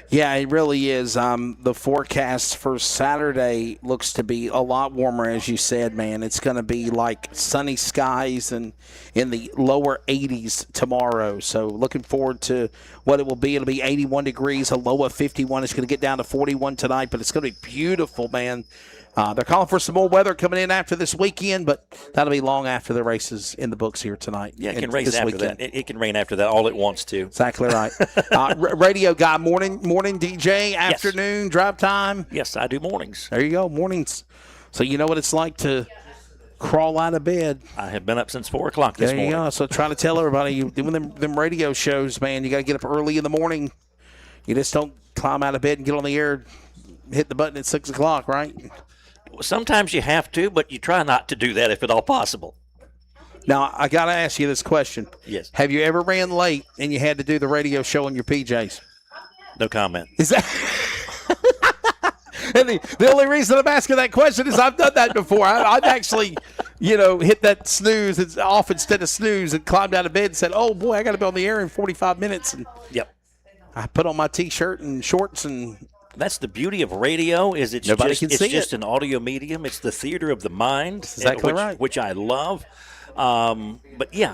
Yeah, it really is. The forecast for Saturday looks to be a lot warmer, as you said, man. It's going to be like sunny skies and in the lower 80s tomorrow. So looking forward to what it will be. It'll be 81 degrees, a low of 51. It's going to get down to 41 tonight, but it's going to be beautiful, man. They're calling for some more weather coming in after this weekend, but that'll be long after the races in the books here tonight. Yeah, it can rain after that. It can rain after that all it wants to. Exactly right. Radio guy, morning DJ, afternoon, drive time. Yes, I do mornings. There you go, mornings. So you know what it's like to crawl out of bed. I have been up since 4 o'clock this morning. There you go. So try to tell everybody, you doing them radio shows, man, you got to get up early in the morning. You just don't climb out of bed and get on the air, hit the button at 6 o'clock, right? Sometimes you have to, but you try not to do that if at all possible. Now, I got to ask you this question. Yes. Have you ever ran late and you had to do the radio show in your PJs? No comment. Is that and the only reason I'm asking that question is I've done that before. I've actually, hit that snooze. It's off instead of snooze and climbed out of bed and said, oh, boy, I got to be on the air in 45 minutes. And yep. I put on my T-shirt and shorts and – that's the beauty of radio. Is it's just an audio medium. It's the theater of the mind, exactly right, which I love. But yeah,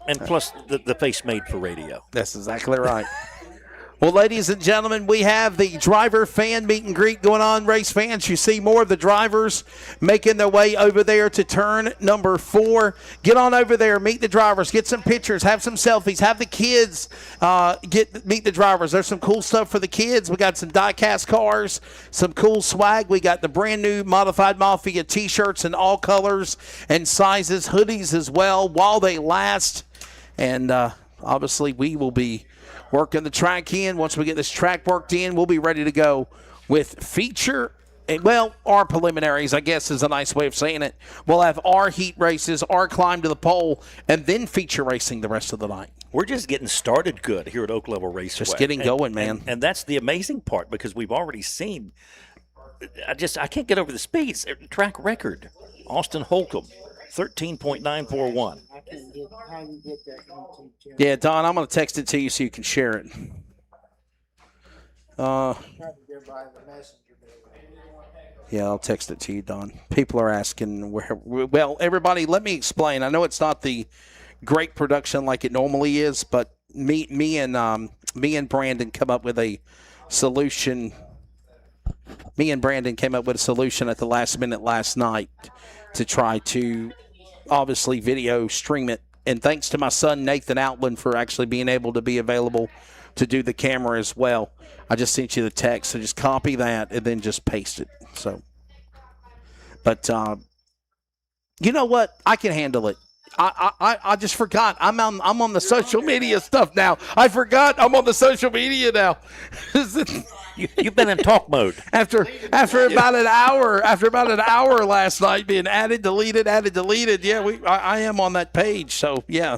and plus the face made for radio. That's exactly right. Well, ladies and gentlemen, we have the driver fan meet and greet going on. Race fans, you see more of the drivers making their way over there to turn number 4. Get on over there, meet the drivers, get some pictures, have some selfies, have the kids meet the drivers. There's some cool stuff for the kids. We got some die-cast cars, some cool swag. We got the brand new Modified Mafia T-shirts in all colors and sizes, hoodies as well while they last. And obviously we will be working the track in. Once we get this track worked in, we'll be ready to go with feature, our preliminaries, I guess is a nice way of saying it. We'll have our heat races, our climb to the pole, and then feature racing the rest of the night. We're just getting started good here at Oak Level Raceway. Just getting going, man. And that's the amazing part because we've already seen, I can't get over the speeds. Track record, Austin Holcomb. 13.941. I can get how you get that YouTube channel. Yeah, Don, I'm going to text it to you so you can share it. Try to go by the messenger. Yeah, I'll text it to you, Don. People are asking where. Well, everybody, let me explain. I know it's not the great production like it normally is, but me and Brandon come up with a solution. Me and Brandon came up with a solution at the last minute last night to try to obviously video stream it. And thanks to my son, Nathan Outland, for actually being able to be available to do the camera as well. I just sent you the text, so just copy that and then just paste it. So, but you know what? I can handle it. I just forgot. I'm on the social media stuff now. I forgot I'm on the social media now. You've been in talk mode. After about an hour last night being added, deleted. Yeah, I am on that page. So yeah.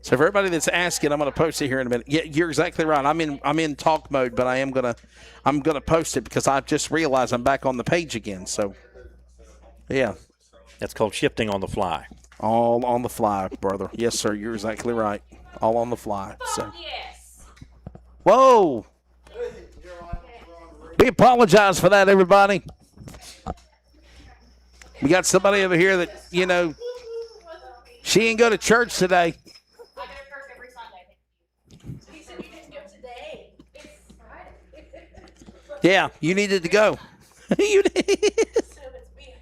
So for everybody that's asking, I'm going to post it here in a minute. Yeah, you're exactly right. I'm in talk mode, but I'm gonna post it because I just realized I'm back on the page again. So yeah. That's called shifting on the fly. All on the fly, brother. Yes, sir. You're exactly right. All on the fly. So. Yes. Whoa. We apologize for that, everybody. We got somebody over here that, she ain't go to church today. I go to church every Sunday. He said you didn't go today. It's Friday. Yeah, you needed to go. You did. So it's me.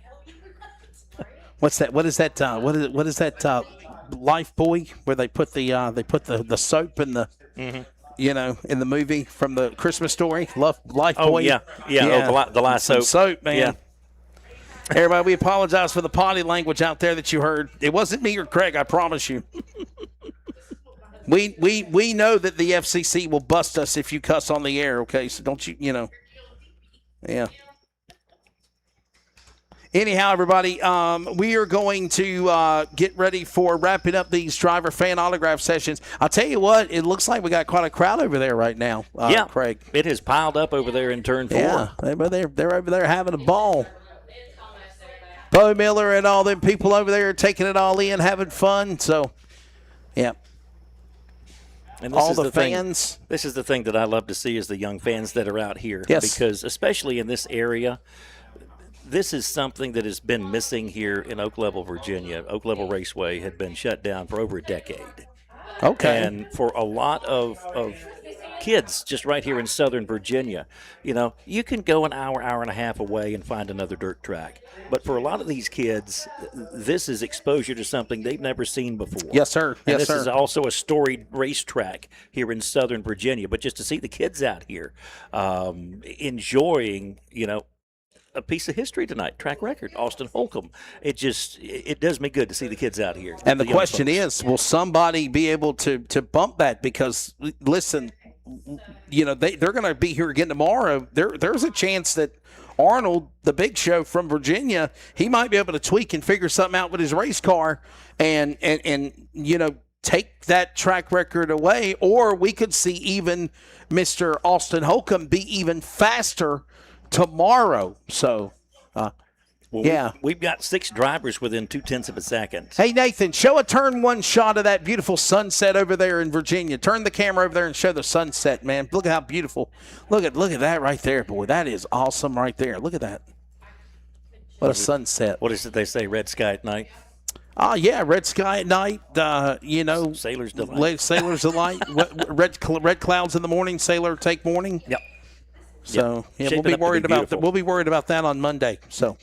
What's that? What is that? What is that? Life Boy, where they put the soap in the in the movie from the Christmas Story. Life Boy. Oh yeah. Oh, the last soap. Soap, man. Yeah. Everybody, we apologize for the potty language out there that you heard. It wasn't me or Craig, I promise you. We know that the FCC will bust us if you cuss on the air. Okay, so don't you yeah. Anyhow, everybody, we are going to get ready for wrapping up these driver fan autograph sessions. I'll tell you what, it looks like we got quite a crowd over there right now, Craig. It has piled up over there in turn 4. Yeah, they're over there having a ball. Bo Miller and all them people over there are taking it all in, having fun. So, yeah. And all the fans. This is the thing that I love to see is the young fans that are out here. Yes. Because especially in this area, this is something that has been missing here in Oak Level, Virginia. Oak Level Raceway had been shut down for over a decade. Okay. And for a lot of kids just right here in Southern Virginia, you can go an hour and a half away and find another dirt track. But for a lot of these kids, this is exposure to something they've never seen before. Yes, sir. And this is also a storied racetrack here in Southern Virginia. But just to see the kids out here enjoying, a piece of history tonight, track record, Austin Holcomb. It does me good to see the kids out here. And the question is, will somebody be able to bump that? Because, listen, they're going to be here again tomorrow. There's a chance that Arnold, the big show from Virginia, he might be able to tweak and figure something out with his race car and take that track record away. Or we could see even Mr. Austin Holcomb be even faster tomorrow. So, yeah. We've got 6 drivers within 0.2 of a second. Hey, Nathan, show a turn 1 shot of that beautiful sunset over there in Virginia. Turn the camera over there and show the sunset, man. Look at how beautiful. Look at that right there, boy. That is awesome right there. Look at that. What a sunset. What is it they say, red sky at night? Oh, yeah, red sky at night, Sailor's delight. Sailor's delight. red clouds in the morning, sailor take morning. Yep. So, yeah, we'll be worried about that on Monday. So,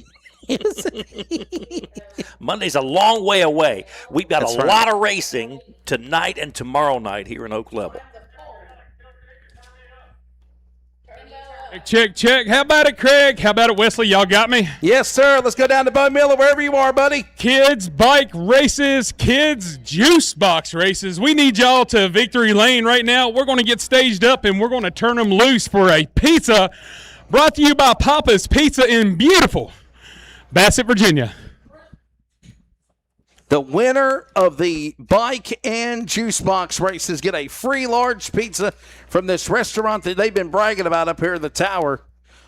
Monday's a long way away. We've got a lot of racing tonight and tomorrow night here in Oak Level. Check. How about it, Craig? How about it, Wesley? Y'all got me? Yes, sir. Let's go down to Bo Miller, wherever you are, buddy. Kids bike races, kids juice box races. We need y'all to Victory Lane right now. We're going to get staged up, and we're going to turn them loose for a pizza brought to you by Papa's Pizza in beautiful Bassett, Virginia. The winner of the bike and juice box races get a free large pizza from this restaurant that they've been bragging about up here in the tower,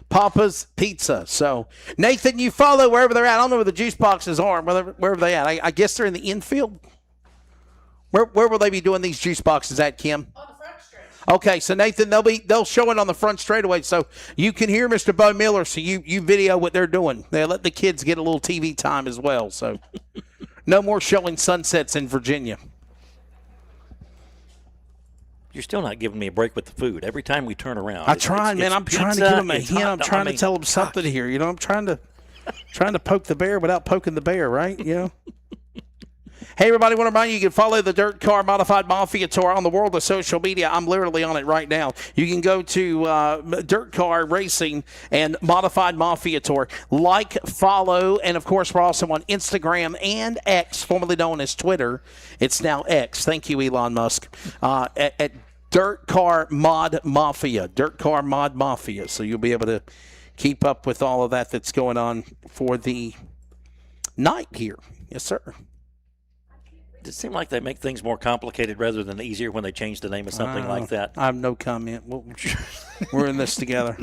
Papa's Pizza. So, Nathan, you follow wherever they're at. I don't know where the juice boxes are, wherever they're at. I guess they're in the infield. Where will they be doing these juice boxes at, Kim? On the front stretch. Okay, so Nathan, they'll show it on the front straightaway, so you can hear Mr. Bo Miller. So you video what they're doing. They let the kids get a little TV time as well. So. No more showing sunsets in Virginia. You're still not giving me a break with the food. Every time we turn around. I'm trying to give them a hint. I'm trying to tell them something here. I'm trying to poke the bear without poking the bear, right? Hey, everybody, I want to remind you can follow the DIRTcar Modified Mafia Tour on the world of social media. I'm literally on it right now. You can go to DIRTcar Racing and Modified Mafia Tour. Like, follow, and, of course, we're also on Instagram and X, formerly known as Twitter. It's now X. Thank you, Elon Musk. At DIRTcar Mod Mafia. DIRTcar Mod Mafia. So you'll be able to keep up with all of that that's going on for the night here. Yes, sir. Does it seem like they make things more complicated rather than easier when they change the name of something like that? I have no comment. We're in this together.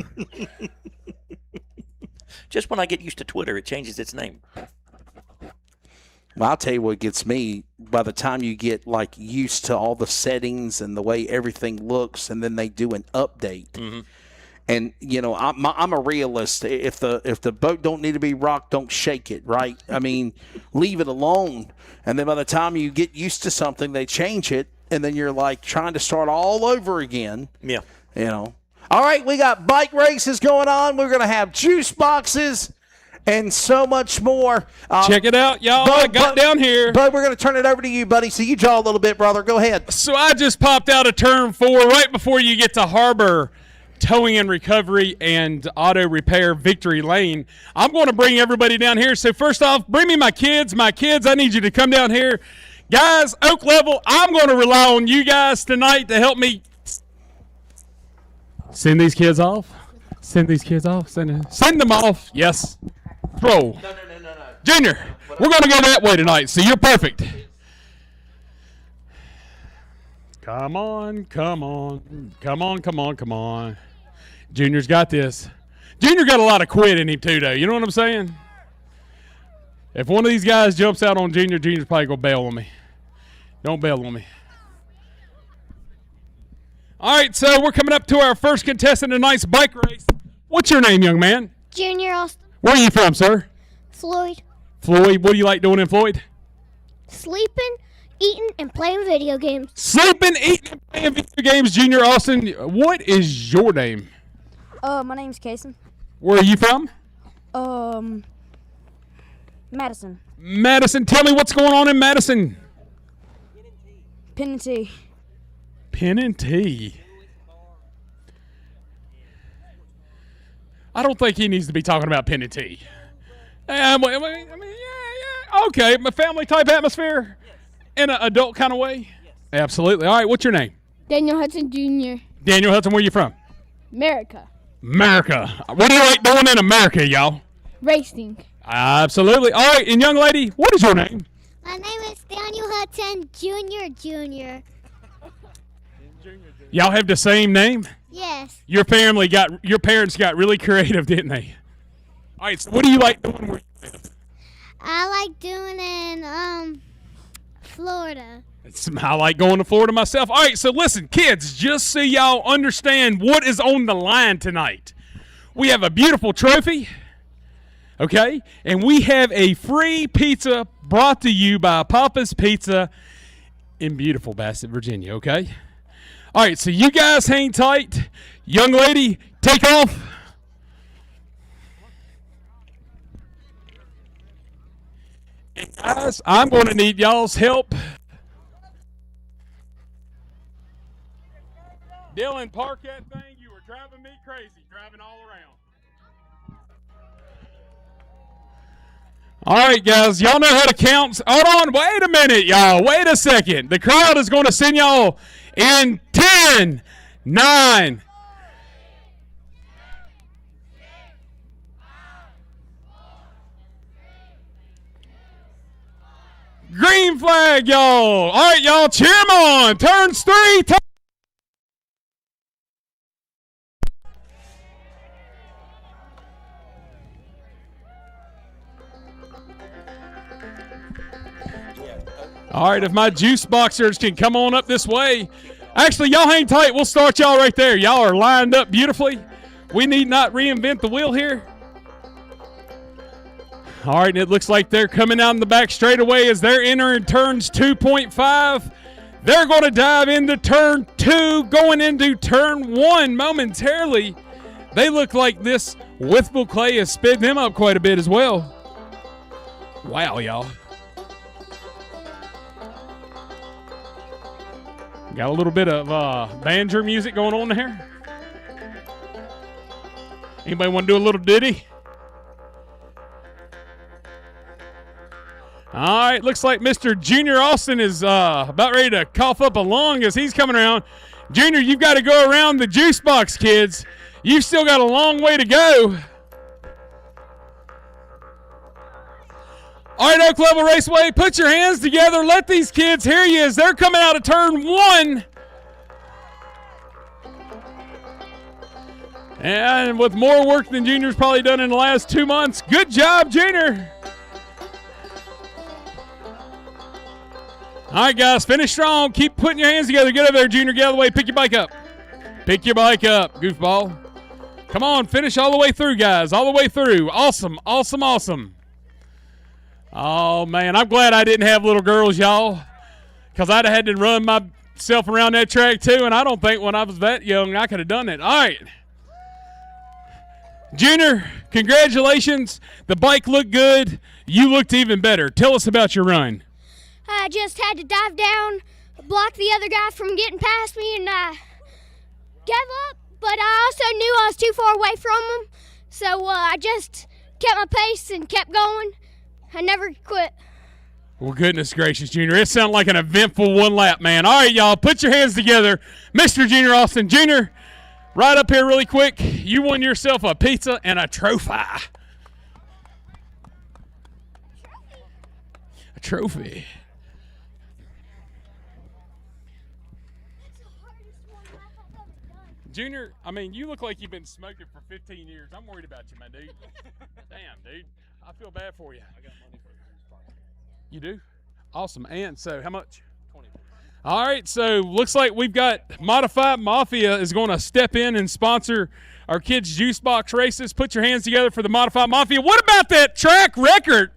Just when I get used to Twitter, it changes its name. Well, I'll tell you what gets me. By the time you get like used to all the settings and the way everything looks, and then they do an update. And you know, I'm a realist. If the boat don't need to be rocked, don't shake it, right? I mean, leave it alone. And then by the time you get used to something, they change it, and then you're like trying to start all over again. Yeah. You know. All right, we got bike races going on. We're gonna have juice boxes and so much more. Check it out, y'all. I got down here. Bud, we're going to turn it over to you, buddy. So you draw a little bit, brother. Go ahead. So I just popped out of turn 4 right before you get to Harbor Towing and Recovery and Auto Repair Victory Lane. I'm going to bring everybody down here. So first off, bring me my kids. My kids, I need you to come down here. Guys, Oak Level, I'm going to rely on you guys tonight to help me send these kids off. Send these kids off. Send them off. Yes. Throw. No. Junior, we're going to go that way tonight, so you're perfect. Come on. Junior's got this. Junior got a lot of quit in him, too, though. You know what I'm saying? If one of these guys jumps out on Junior, Junior's probably going to bail on me. Don't bail on me. All right, so we're coming up to our first contestant in tonight's bike race. What's your name, young man? Junior Austin. Where are you from, sir? Floyd. Floyd, what do you like doing in Floyd? Sleeping, eating, and playing video games. Sleeping, eating, and playing video games, Junior Austin. What is your name? My name's Kason. Where are you from? Madison. Madison. Tell me what's going on in Madison. Pen and tea. Pen and tea. I don't think he needs to be talking about pen and tea. I mean, yeah. Okay, my family type atmosphere in an adult kind of way? Yes. Absolutely. All right, what's your name? Daniel Hudson Jr. Daniel Hudson, where you from? America. What do you like doing in America, y'all? Racing. Absolutely. All right, and young lady, what is your name? My name is Daniel Hudson Jr. Y'all have the same name? Yes. Your parents got really creative, didn't they? All right, so what do you like doing where you live? I like doing in Florida. I like going to Florida myself. All right, so listen, kids, just so y'all understand what is on the line tonight. We have a beautiful trophy, okay? And we have a free pizza brought to you by Papa's Pizza in beautiful Bassett, Virginia, okay? All right, so you guys hang tight. Young lady, take off. And guys, I'm going to need y'all's help. Dylan, park that thing. You were driving me crazy, driving all around. All right, guys, y'all know how to count. Hold on, wait a minute, y'all. Wait a second. The crowd is going to send y'all in 10, 9. Green flag, y'all. All right, y'all, cheer them on. Turns 3. All right, if my juice boxers can come on up this way. Actually, y'all hang tight. We'll start y'all right there. Y'all are lined up beautifully. We need not reinvent the wheel here. All right, and it looks like they're coming out in the back straightaway as they're entering turns 2.5. They're going to dive into turn 2, going into turn 1 momentarily. They look like this Withville clay has sped them up quite a bit as well. Wow, y'all. Got a little bit of banjo music going on there. Anybody want to do a little ditty? All right, looks like Mr. Junior Austin is about ready to cough up a lung as he's coming around. Junior, you've got to go around the juice box, kids. You've still got a long way to go. All right, Oak Level Raceway, put your hands together. Let these kids hear you as they're coming out of turn 1. And with more work than Junior's probably done in the last 2 months. Good job, Junior. All right, guys, finish strong. Keep putting your hands together. Get over there, Junior. Get out of the way. Pick your bike up. Pick your bike up, goofball. Come on, finish all the way through, guys. All the way through. Awesome, awesome, awesome. Oh, man, I'm glad I didn't have little girls, y'all, because I'd have had to run myself around that track, too, and I don't think when I was that young I could have done it. All right. Junior, congratulations. The bike looked good. You looked even better. Tell us about your run. I just had to dive down, block the other guy from getting past me, and I gave up, but I also knew I was too far away from him, so I just kept my pace and kept going. I never quit. Well, goodness gracious, Junior. It sounded like an eventful one lap, man. All right, y'all, put your hands together. Mr. Junior Austin. Junior, right up here really quick. You won yourself a pizza and a trophy. A trophy. Junior, I mean, you look like you've been smoking for 15 years. I'm worried about you, my dude. Damn, dude. I feel bad for you. I got money for you. You do? Awesome. And so how much? 20. All right, so looks like we've got Modified Mafia is going to step in and sponsor our kids' juice box races. Put your hands together for the Modified Mafia. What about that track record?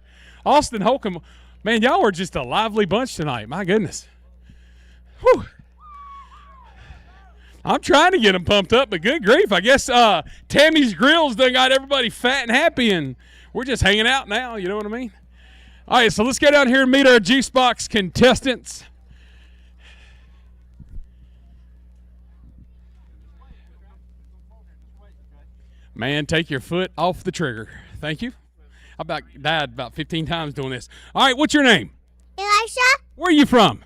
Austin Holcomb. Man, y'all are just a lively bunch tonight. My goodness. Whew. I'm trying to get them pumped up, but good grief. I guess Tammy's Grills done got everybody fat and happy, and we're just hanging out now. You know what I mean? All right, so let's go down here and meet our juice box contestants. Man, take your foot off the trigger. Thank you. I died about 15 times doing this. All right, what's your name? Elisha? Where are you from?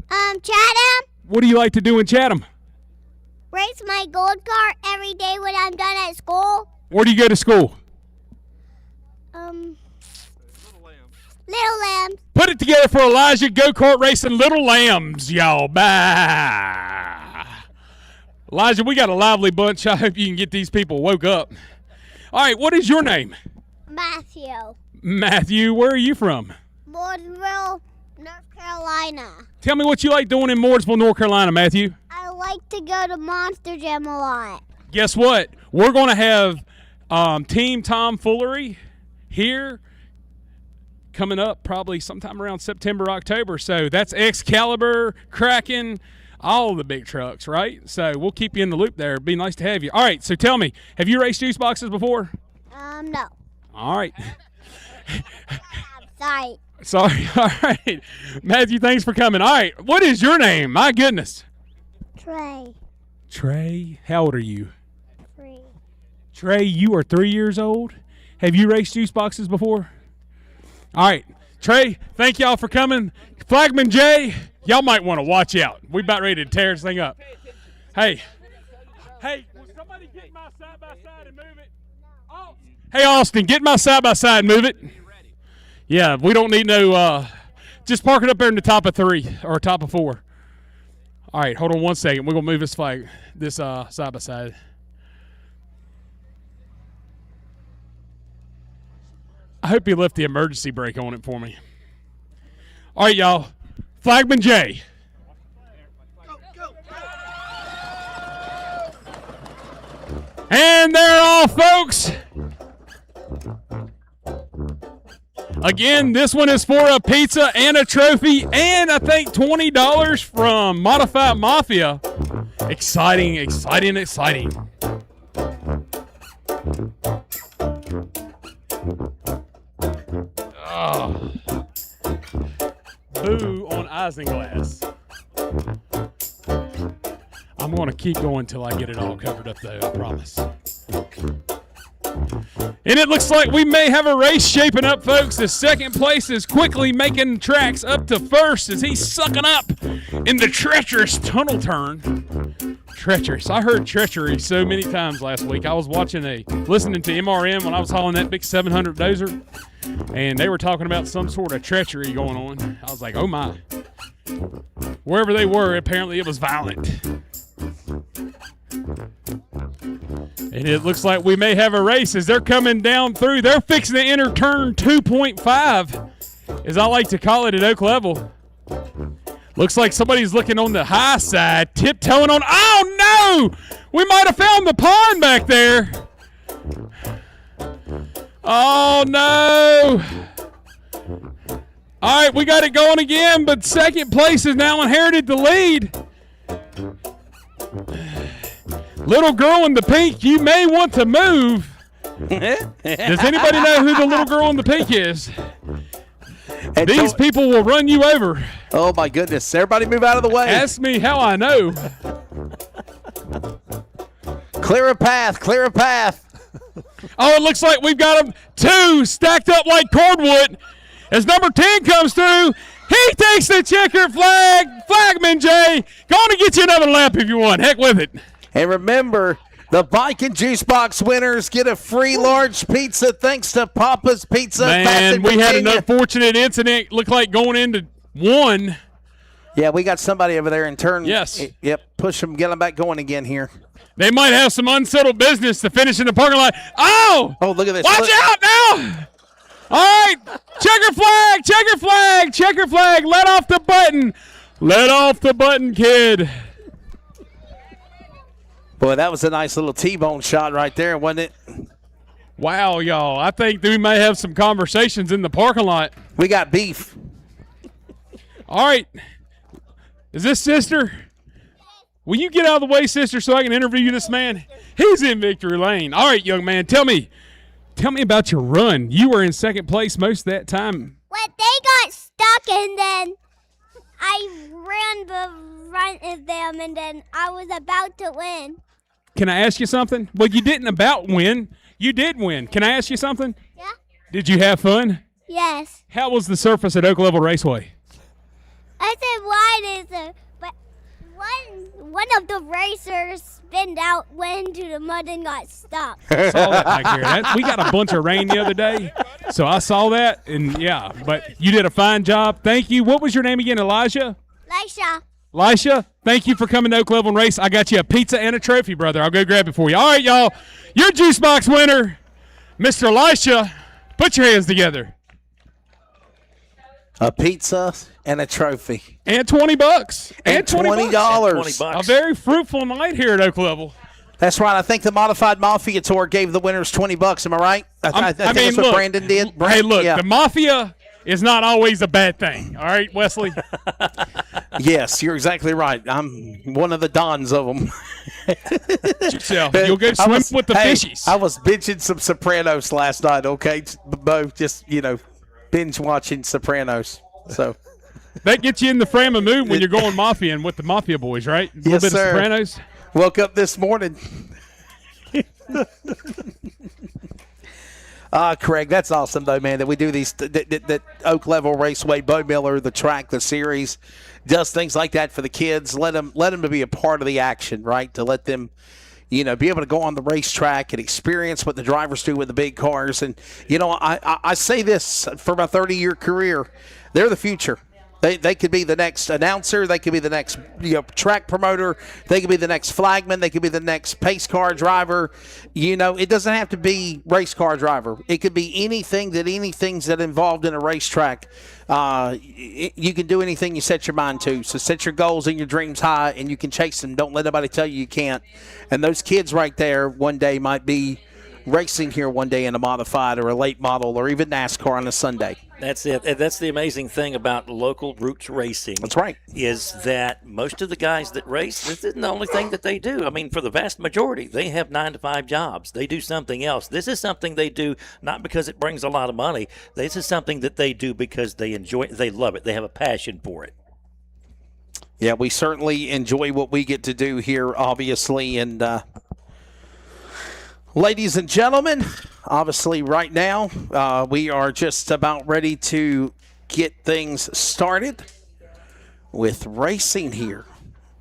Chatham? What do you like to do in Chatham? Race my gold car every day when I'm done at school. Where do you go to school? Little Lambs. Put it together for Elijah Go-Kart Racing Little Lambs, y'all. Bah. Elijah, we got a lively bunch. I hope you can get these people woke up. All right, what is your name? Matthew. Matthew, where are you from? Mooresville, North Carolina. Tell me what you like doing in Mooresville, North Carolina, Matthew. I like to go to Monster Jam a lot. Guess what? We're going to have Team Tomfoolery here coming up probably sometime around September, October. So that's Excalibur, Kraken, all the big trucks, right? So we'll keep you in the loop there. It'd be nice to have you. All right, so tell me, have you raced juice boxes before? No. All right. Sorry. Sorry. All right. Matthew, thanks for coming. All right, what is your name? My goodness. Trey. Trey, how old are you? 3. Trey, you are 3 years old. Have you raced juice boxes before? All right. Trey, thank y'all for coming. Flagman Jay, y'all might want to watch out. We about ready to tear this thing up. Hey, will somebody get my side-by-side and move it? Oh. Hey, Austin, get my side-by-side and move it. Yeah, we don't need no, just park it up there in the top of 3 or top of 4. All right, hold on 1 second. We're going to move this flag, this side-by-side. I hope you left the emergency brake on it for me. All right, y'all. Flagman J. And they're off, folks. Again, this one is for a pizza and a trophy and I think $20 from Modified Mafia. Exciting, exciting, exciting. Oh. Boo on Isinglass. I'm going to keep going until I get it all covered up, though, I promise. And it looks like we may have a race shaping up, folks. The second place is quickly making tracks up to first as he's sucking up in the treacherous tunnel turn. Treacherous. I heard treachery so many times last week. I was listening to MRM when I was hauling that big 700 dozer, and they were talking about some sort of treachery going on. I was like, oh my. Wherever they were, apparently it was violent. And it looks like we may have a race as they're coming down through. They're fixing to enter turn 2.5, as I like to call it at Oak Level. Looks like somebody's looking on the high side, tiptoeing on. Oh, no! We might have found the pond back there. Oh, no. All right, we got it going again, but second place has now inherited the lead. Little girl in the pink, you may want to move. Does anybody know who the little girl in the pink is? And these people will run you over. Oh, my goodness. Everybody move out of the way. Ask me how I know. Clear a path. Clear a path. Oh, it looks like we've got them two stacked up like cordwood. As number 10 comes through, he takes the checker flag. Flagman Jay, going to get you another lap if you want. Heck with it. And remember, the Bike and Juice Box winners get a free large pizza thanks to Papa's Pizza. Man, we had an unfortunate incident. Looked like going into one. Yeah, we got somebody over there in turn. Yes. Yep, push them, get them back going again here. They might have some unsettled business to finish in the parking lot. Oh! Oh, look at this. Watch out now! All right, checker flag, checker flag, checker flag. Let off the button. Let off the button, kid. Boy, that was a nice little T-bone shot right there, wasn't it? Wow, y'all. I think we may have some conversations in the parking lot. We got beef. All right. Is this sister? Will you get out of the way, sister, so I can interview this man? He's in victory lane. All right, young man, tell me about your run. You were in second place most of that time. Well, they got stuck, and then I ran the front of them, and then I was about to win. Can I ask you something? Well, you didn't about win. You did win. Can I ask you something? Yeah? Did you have fun? Yes. How was the surface at Oak Level Raceway? I said, why is it? But one of the racers spinned out, went into the mud, and got stuck. I saw that back here. We got a bunch of rain the other day, so I saw that, and yeah, but you did a fine job. Thank you. What was your name again, Elijah? Elisha, thank you for coming to Oak Level and Race. I got you a pizza and a trophy, brother. I'll go grab it for you. All right, y'all. Your juice box winner, Mr. Elisha. Put your hands together. A pizza and a trophy. And $20. And $20. A very fruitful night here at Oak Level. That's right. I think the Modified Mafia Tour gave the winners $20. Am I right? I think that's what Brandon did. Hey, look, the Mafia is not always a bad thing. All right, Wesley? Yes, you're exactly right. I'm one of the dons of them. Yourself. You'll go swim with the fishies. I was binging some Sopranos last night, okay? Both just, binge watching Sopranos. So that gets you in the frame of mood when you're going Mafia and with the Mafia boys, right? A little bit sir. of Sopranos. Woke up this morning. Craig, that's awesome, though, man, that we do these, that Oak Level Raceway, Bo Miller, the track, the series, does things like that for the kids. Let them to be a part of the action, right? To let them, be able to go on the racetrack and experience what the drivers do with the big cars. And, I say this for my 30-year career, they're the future. They could be the next announcer. They could be the next track promoter. They could be the next flagman. They could be the next pace car driver. It doesn't have to be race car driver. It could be anything's that involved in a racetrack. You can do anything you set your mind to. So set your goals and your dreams high, and you can chase them. Don't let nobody tell you can't. And those kids right there one day might be racing here one day in a modified or a late model or even NASCAR on a Sunday. That's it. And that's the amazing thing about local roots racing. That's right. Is that most of the guys that race, this isn't the only thing that they do. I mean, for the vast majority, they have 9-to-5 jobs. They do something else. This is something they do not because it brings a lot of money. This is something that they do because they enjoy it. They love it. They have a passion for it. Yeah, we certainly enjoy what we get to do here, obviously, and Ladies and gentlemen, obviously right now we are just about ready to get things started with racing here.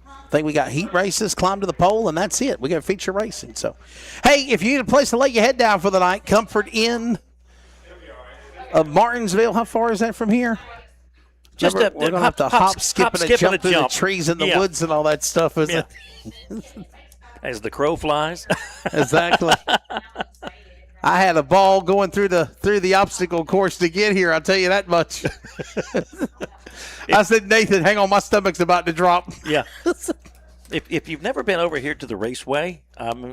I think we got heat races, climb to the pole, and that's it. We got feature racing. So, hey, if you need a place to lay your head down for the night, Comfort Inn of Martinsville. How far is that from here? Just Remember, we're going to have to hop, skip, and jump through the trees and the woods and all that stuff, isn't it? As the crow flies. Exactly. I had a ball going through the obstacle course to get here. I'll tell you that much. I said, Nathan, hang on, my stomach's about to drop. Yeah. If you've never been over here to the Raceway,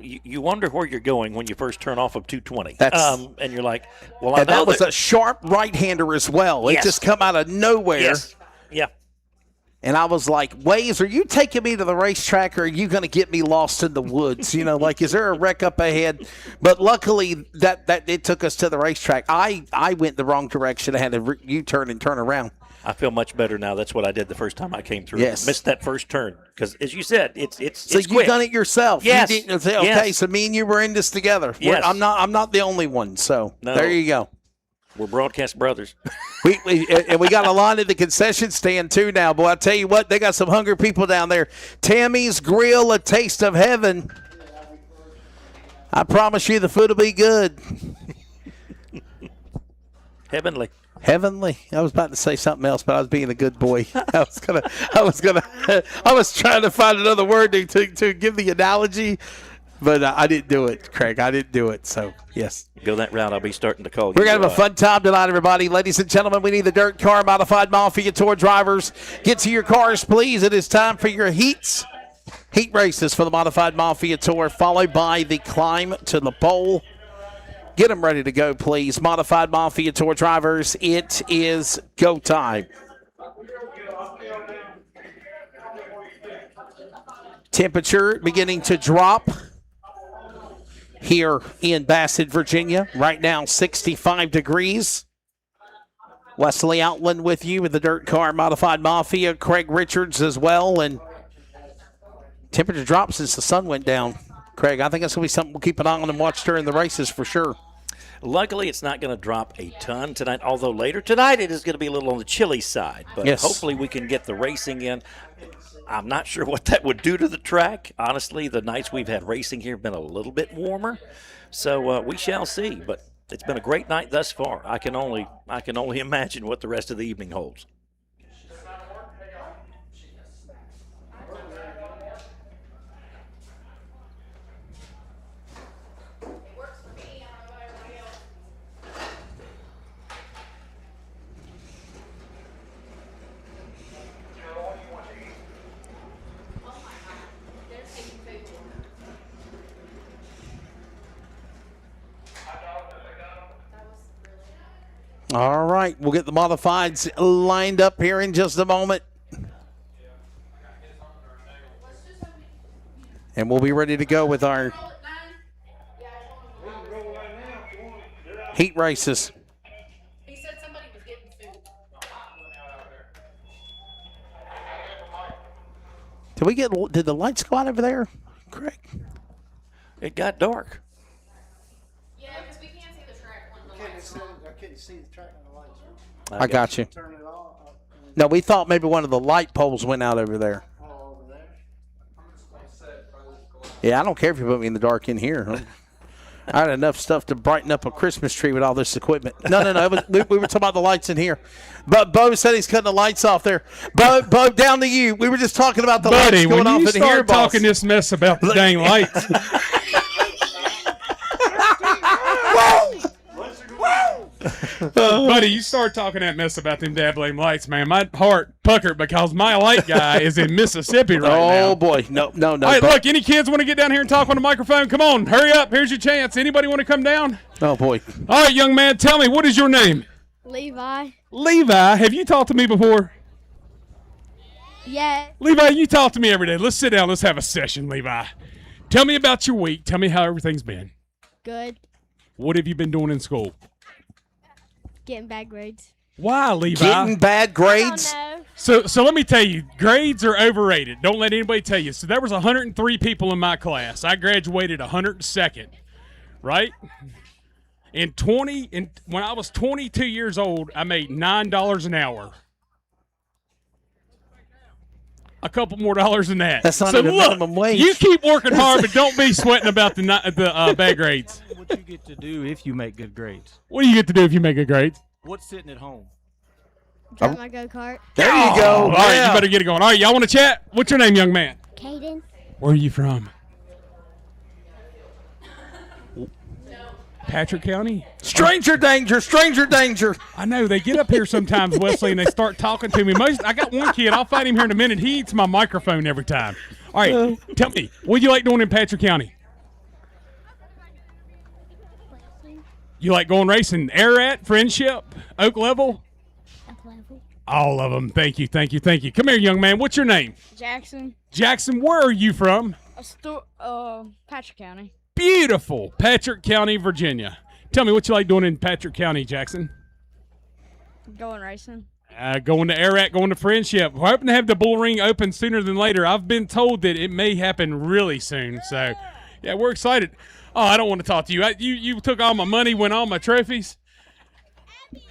you wonder where you're going when you first turn off of 220. And you're like, well, I know that was a sharp right-hander as well. Yes. It just come out of nowhere. Yes. Yeah. And I was like, Waze, are you taking me to the racetrack or are you going to get me lost in the woods? You know, like, is there a wreck up ahead? But luckily, that it took us to the racetrack. I went the wrong direction. I had to U-turn and turn around. I feel much better now. That's what I did the first time I came through. Yes. Missed that first turn because, as you said, it's so it's you've done it yourself. Yes. You didn't say, okay, Yes. so me and you were in this together. Yes. I'm not the only one. So No. there you go. We're broadcast brothers. And we got a line at the concession stand, too, now. Boy, I tell you what, they got some hungry people down there. Tammy's Grill, a taste of heaven. I promise you the food will be good. Heavenly. Heavenly. I was about to say something else, but I was being a good boy. I was trying to find another word to give the analogy, but I didn't do it, Craig. I didn't do it. So, yes. Go that route, I'll be starting to call you. We're going to have a fun time tonight, everybody. Ladies and gentlemen, we need the Dirt Car Modified Mafia Tour drivers. Get to your cars, please. It is time for your heat races for the Modified Mafia Tour, followed by the climb to the pole. Get them ready to go, please. Modified Mafia Tour drivers, it is go time. Temperature beginning to drop here in Bassett, Virginia. Right now, 65 degrees. Wesley Outland with you with the Dirt Car Modified Mafia. Craig Richards as well. And temperature drops since the sun went down. Craig, I think that's going to be something we'll keep an eye on and watch during the races for sure. Luckily, it's not going to drop a ton tonight, although later tonight it is going to be a little on the chilly side. But yes, hopefully we can get the racing in. I'm not sure what that would do to the track. Honestly, the nights we've had racing here have been a little bit warmer. So we shall see. But it's been a great night thus far. I can only imagine what the rest of the evening holds. All right, we'll get the modifieds lined up here in just a moment. And we'll be ready to go with our heat races. He said somebody was getting food. Did the lights go out over there, Craig? It got dark. Yeah, because we can't see the track when the lights are on. I couldn't see the track on the lights. I got you. Turn it off. No, we thought maybe one of the light poles went out over there. Over there. Yeah, I don't care if you put me in the dark in here. Huh? I had enough stuff to brighten up a Christmas tree with all this equipment. No. We were talking about the lights in here. But Bo said he's cutting the lights off there. Bo, down to you. We were just talking about the lights going off in here, Buddy, when you start talking this mess about the dang lights. Buddy, you start talking that mess about them dad blame lights, man. My heart puckered because my light guy is in Mississippi right now. Oh, boy. No. All right, look, any kids want to get down here and talk on the microphone? Come on, hurry up. Here's your chance. Anybody want to come down? Oh, boy. All right, young man, tell me, what is your name? Levi. Levi. Have you talked to me before? Yeah. Levi, you talk to me every day. Let's sit down. Let's have a session, Levi. Tell me about your week. Tell me how everything's been. Good. What have you been doing in school? Getting bad grades. Why, Levi? Getting bad grades? I don't know. So let me tell you, grades are overrated. Don't let anybody tell you. So there was 103 people in my class. I graduated 102nd. right? When I was 22 years old, I made $9 an hour. A couple more dollars than that. That's not so even look, minimum wage. You keep working hard, but don't be sweating about the bad grades. What you get to do if you make good grades? What do you get to do if you make good grades? What's sitting at home? Drive my go-kart. There you go. All right, Yeah. you better get it going. All right, y'all want to chat? What's your name, young man? Caden. Where are you from? Patrick County? Stranger danger, stranger danger. I know. They get up here sometimes, Wesley, and they start talking to me. I got one kid. I'll fight him here in a minute. He eats my microphone every time. All right, tell me, what do you like doing in Patrick County? You like going racing? Air Friendship, Oak Level? Up level. All of them. Thank you, thank you, thank you. Come here, young man. What's your name? Jackson. Jackson, where are you from? Patrick County. Beautiful. Patrick County, Virginia. Tell me what you like doing in Patrick County, Jackson. Going racing. Going to Air going to Friendship. We're hoping to have the bull ring open sooner than later. I've been told that it may happen really soon. So, yeah, we're excited. Oh, I don't want to talk to you. You took all my money, won all my trophies.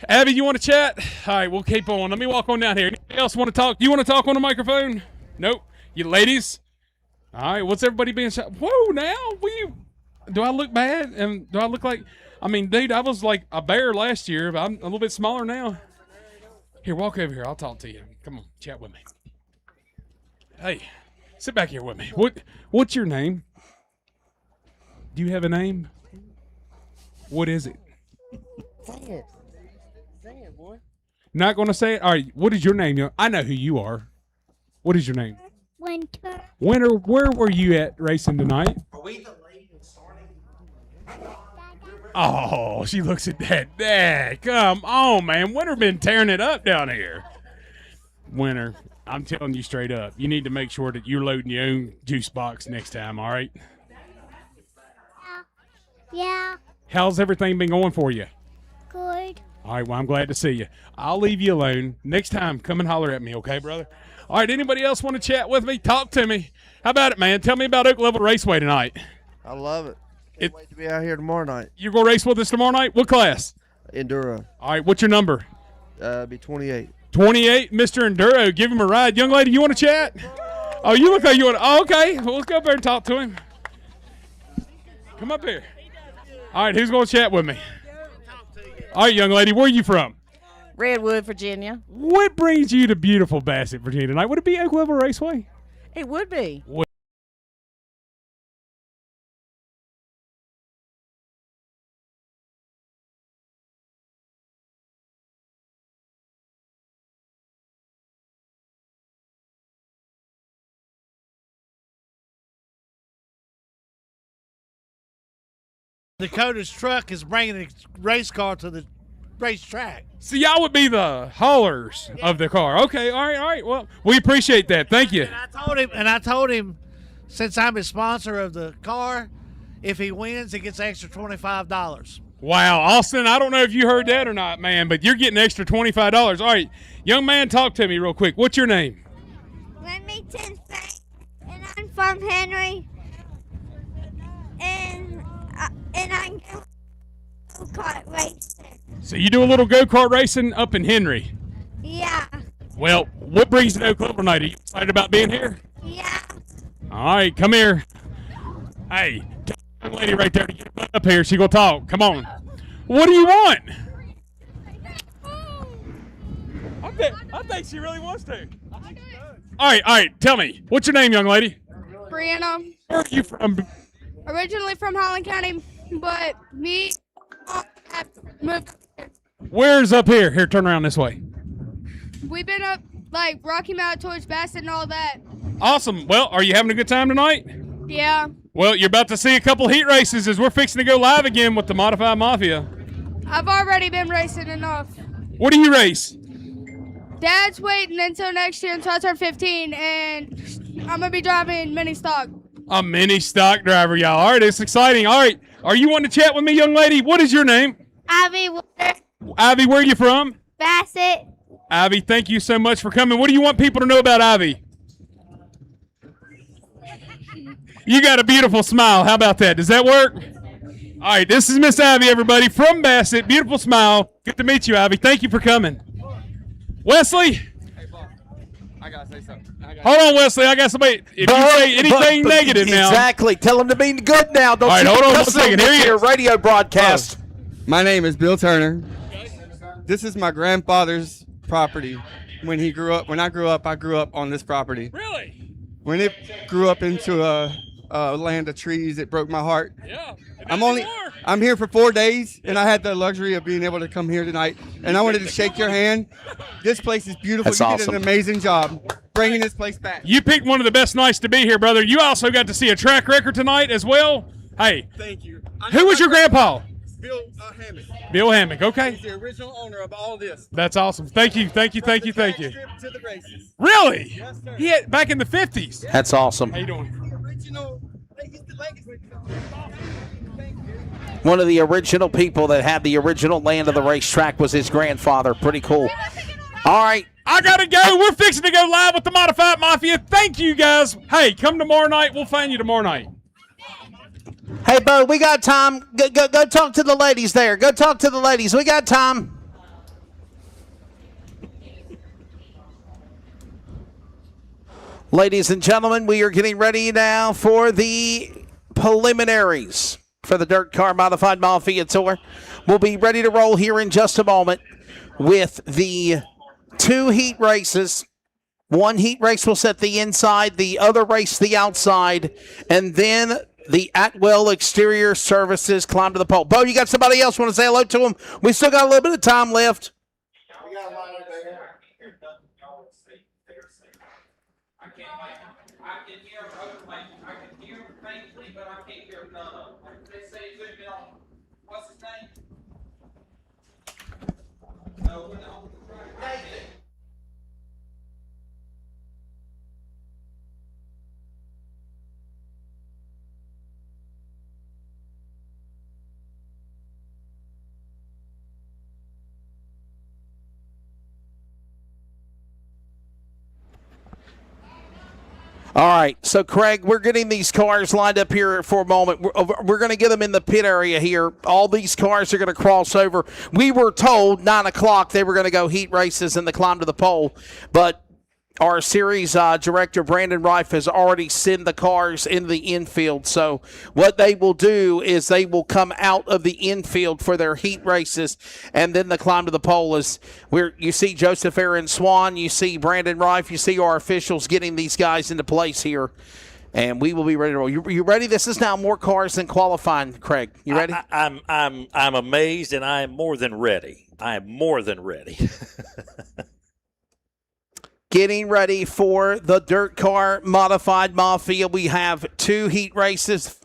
Abby, you want to chat? All right, we'll keep on. Let me walk on down here. Anybody else want to talk? You want to talk on the microphone? Nope. You ladies? All right, what's everybody being shot? Whoa, now? Do I look bad? And do I look like, dude, I was like a bear last year, but I'm a little bit smaller now. Here, walk over here. I'll talk to you. Come on, chat with me. Hey, sit back here with me. What's your name? Do you have a name? What is it? Say it. Say it, boy. Not going to say it? All right, what is your name? I know who you are. What is your name? Winter. Winter, where were you at racing tonight? Are we the late and starting? Oh, she looks at that. Dad, come on, man. Winter been tearing it up down here. Winter, I'm telling you straight up, you need to make sure that you're loading your own juice box next time, all right? Yeah. How's everything been going for you? Good. All right, well, I'm glad to see you. I'll leave you alone. Next time, come and holler at me, okay, brother? All right, anybody else want to chat with me? Talk to me. How about it, man? Tell me about Oak Level Raceway tonight. I love it. Can't wait to be out here tomorrow night. You're going to race with us tomorrow night? What class? Enduro. All right, what's your number? Be 28. 28, Mr. Enduro. Give him a ride. Young lady, you want to chat? Oh, you look like you want to. Oh, okay. Well, let's go up there and talk to him. Come up here. All right, who's going to chat with me? All right, young lady, where are you from? Redwood, Virginia. What brings you to beautiful Bassett, Virginia tonight? Would it be Oak Level Raceway? It would be. Dakota's truck is bringing a race car to the racetrack. So y'all would be the haulers of the car. Okay, all right. Well, we appreciate that. Thank you. And I told him, since I'm a sponsor of the car, if he wins, he gets extra $25. Wow, Austin, I don't know if you heard that or not, man, but you're getting extra $25. All right, young man, talk to me real quick. What's your name? Remington Faye, and I'm from Henry, and I'm go-kart racing. So you do a little go-kart racing up in Henry? Yeah. Well, what brings you to Oak Level tonight? Are you excited about being here? Yeah. All right, come here. Hey, tell the young lady right there to get up here. She gonna talk. Come on. What do you want? I think she really wants to. All right. Tell me, what's your name, young lady? Brianna. Where are you from? Originally from Holland County, but me have moved. Where's up here? Here, turn around this way. We've been up like Rocky Mountain towards Bassett and all that. Awesome. Well, are you having a good time tonight? Yeah. Well, you're about to see a couple heat races as we're fixing to go live again with the Modified Mafia. I've already been racing enough. What do you race? Dad's waiting until next year until I turn 15, and I'm going to be driving mini stock. A mini stock driver, y'all. All right, it's exciting. All right, are you wanting to chat with me, young lady? What is your name? Abby Water. Ivy, where are you from? Bassett. Ivy, thank you so much for coming. What do you want people to know about Ivy? You got a beautiful smile. How about that? Does that work? All right, this is Miss Ivy, everybody, from Bassett. Beautiful smile. Good to meet you, Ivy. Thank you for coming. Wesley. Hey, boss. I got to say something. Hold on, Wesley. I got somebody. If you say anything negative now. Exactly. Tell them to be good now. Don't all right, hold on 1 second. Here your radio broadcast. My name is Bill Turner. This is my grandfather's property. When I grew up, I grew up on this property. Really? When it grew up into a land of trees, it broke my heart. Yeah. I'm here for 4 days, and I had the luxury of being able to come here tonight. And I wanted to shake your hand. This place is beautiful. That's you awesome. did an amazing job bringing this place back. You picked one of the best nights to be here, brother. You also got to see a track record tonight as well. Hey. Thank you. Who was your grandpa? Bill Hammock. Bill Hammock, okay. He's the original owner of all this. That's awesome. Thank you. To the races. Really? Yes, sir. He had back in the 50s. That's awesome. How you doing? The original. One of the original people that had the original land of the racetrack was his grandfather. Pretty cool. All right. I got to go. We're fixing to go live with the Modified Mafia. Thank you, guys. Hey, come tomorrow night. We'll find you tomorrow night. Hey, Bo, we got time. Go talk to the ladies there. Go talk to the ladies. We got time. Ladies and gentlemen, we are getting ready now for the preliminaries for the Dirt Car Modified Mafia Tour. We'll be ready to roll here in just a moment with the 2 heat races. One heat race will set the inside, the other race the outside, and then the Atwell Exterior Services climb to the pole. Bo, you got somebody else want to say hello to them? We still got a little bit of time left. We got a lot of there. I can hear them faintly, but I can't hear none of them. They say it's been on, what's his name? No, Nathan. All right, so Craig, we're getting these cars lined up here for a moment. We're going to get them in the pit area here. All these cars are going to cross over. We were told 9 o'clock they were going to go heat races and the climb to the pole, but our series director, Brandon Reif, has already sent the cars in the infield. So what they will do is they will come out of the infield for their heat races, and then the climb to the pole is where you see Joseph Aaron Swan, you see Brandon Reif, you see our officials getting these guys into place here. And we will be ready to roll. You ready? This is now more cars than qualifying, Craig. You ready? I'm amazed, and I am more than ready. I am more than ready. Getting ready for the Dirt Car Modified Mafia. We have 2 heat races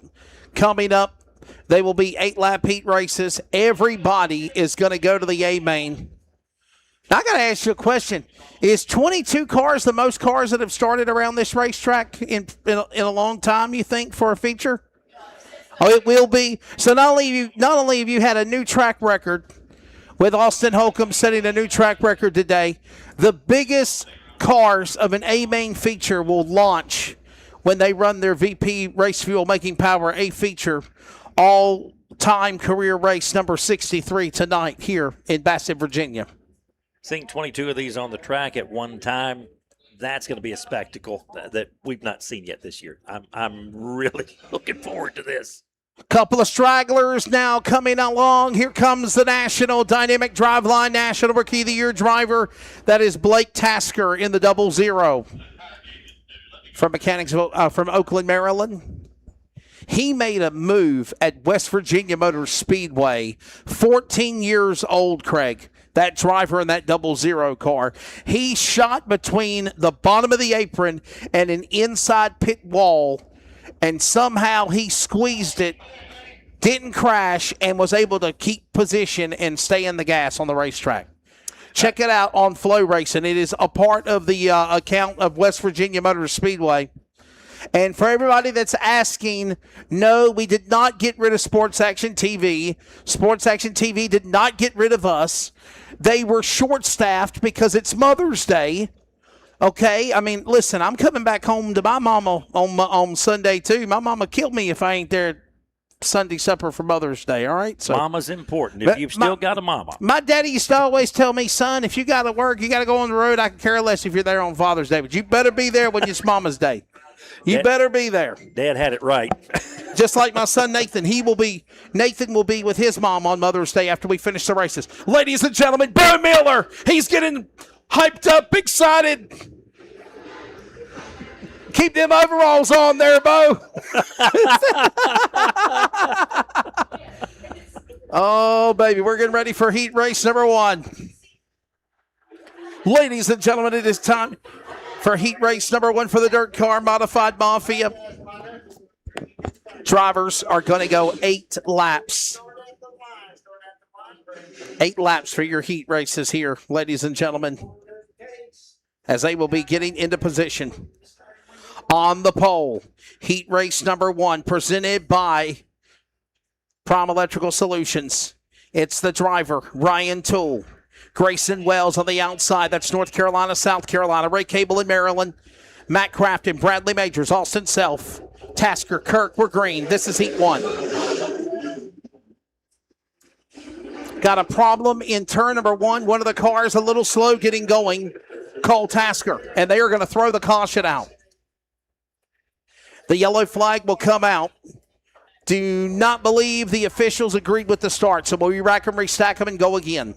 coming up. They will be 8-lap heat races. Everybody is going to go to the A main. Now, I got to ask you a question. Is 22 cars the most cars that have started around this racetrack in a long time, you think, for a feature? Oh, it will be. So not only have you had a new track record with Austin Holcomb setting a new track record today, the biggest cars of an A-main feature will launch when they run their VP Race Fuel Making Power A feature all-time career race number 63 tonight here in Bassett, Virginia. Seeing 22 of these on the track at one time, that's going to be a spectacle that we've not seen yet this year. I'm really looking forward to this. Couple of stragglers now coming along. Here comes the National Dynamic Driveline National Rookie of the Year driver. That is Blake Tasker in the 00 from Mechanicsville, from Oakland, Maryland. He made a move at West Virginia Motor Speedway. 14 years old, Craig. That driver in that 00 car. He shot between the bottom of the apron and an inside pit wall, and somehow he squeezed it, didn't crash, and was able to keep position and stay in the gas on the racetrack. Check it out on Flow Racing. It is a part of the account of West Virginia Motor Speedway. And for everybody that's asking, no, we did not get rid of Sports Action TV. Sports Action TV did not get rid of us. They were short-staffed because it's Mother's Day. Okay, I mean, listen, I'm coming back home to my mama on Sunday, too. My mama killed me if I ain't there Sunday supper for Mother's Day, all right? So Mama's important if you've still got a mama. My daddy used to always tell me, son, if you got to work, you got to go on the road. I can care less if you're there on Father's Day, but you better be there when it's Mama's Day. You better be there. Dad had it right. Just like my son Nathan, Nathan will be with his mom on Mother's Day after we finish the races. Ladies and gentlemen, Bo Miller, he's getting hyped up, excited. Keep them overalls on there, Bo. Oh, baby, we're getting ready for heat race number 1. Ladies and gentlemen, it is time for heat race number 1 for the dirt car modified Mafia. Drivers are going to go 8 laps. 8 laps for your heat races here, ladies and gentlemen, as they will be getting into position. On the pole, heat race number 1, presented by Prime Electrical Solutions. It's the driver, Ryan Toole. Grayson Wells on the outside. That's North Carolina, South Carolina. Ray Cable in Maryland. Matt Crafton, Bradley Majors, Austin Self. Tasker, Kirk, we're green. This is heat 1. Got a problem in turn number 1. One of the cars a little slow getting going. Cole Tasker. And they are going to throw the caution out. The yellow flag will come out. Do not believe the officials agreed with the start, so we'll rack them, restack them, and go again.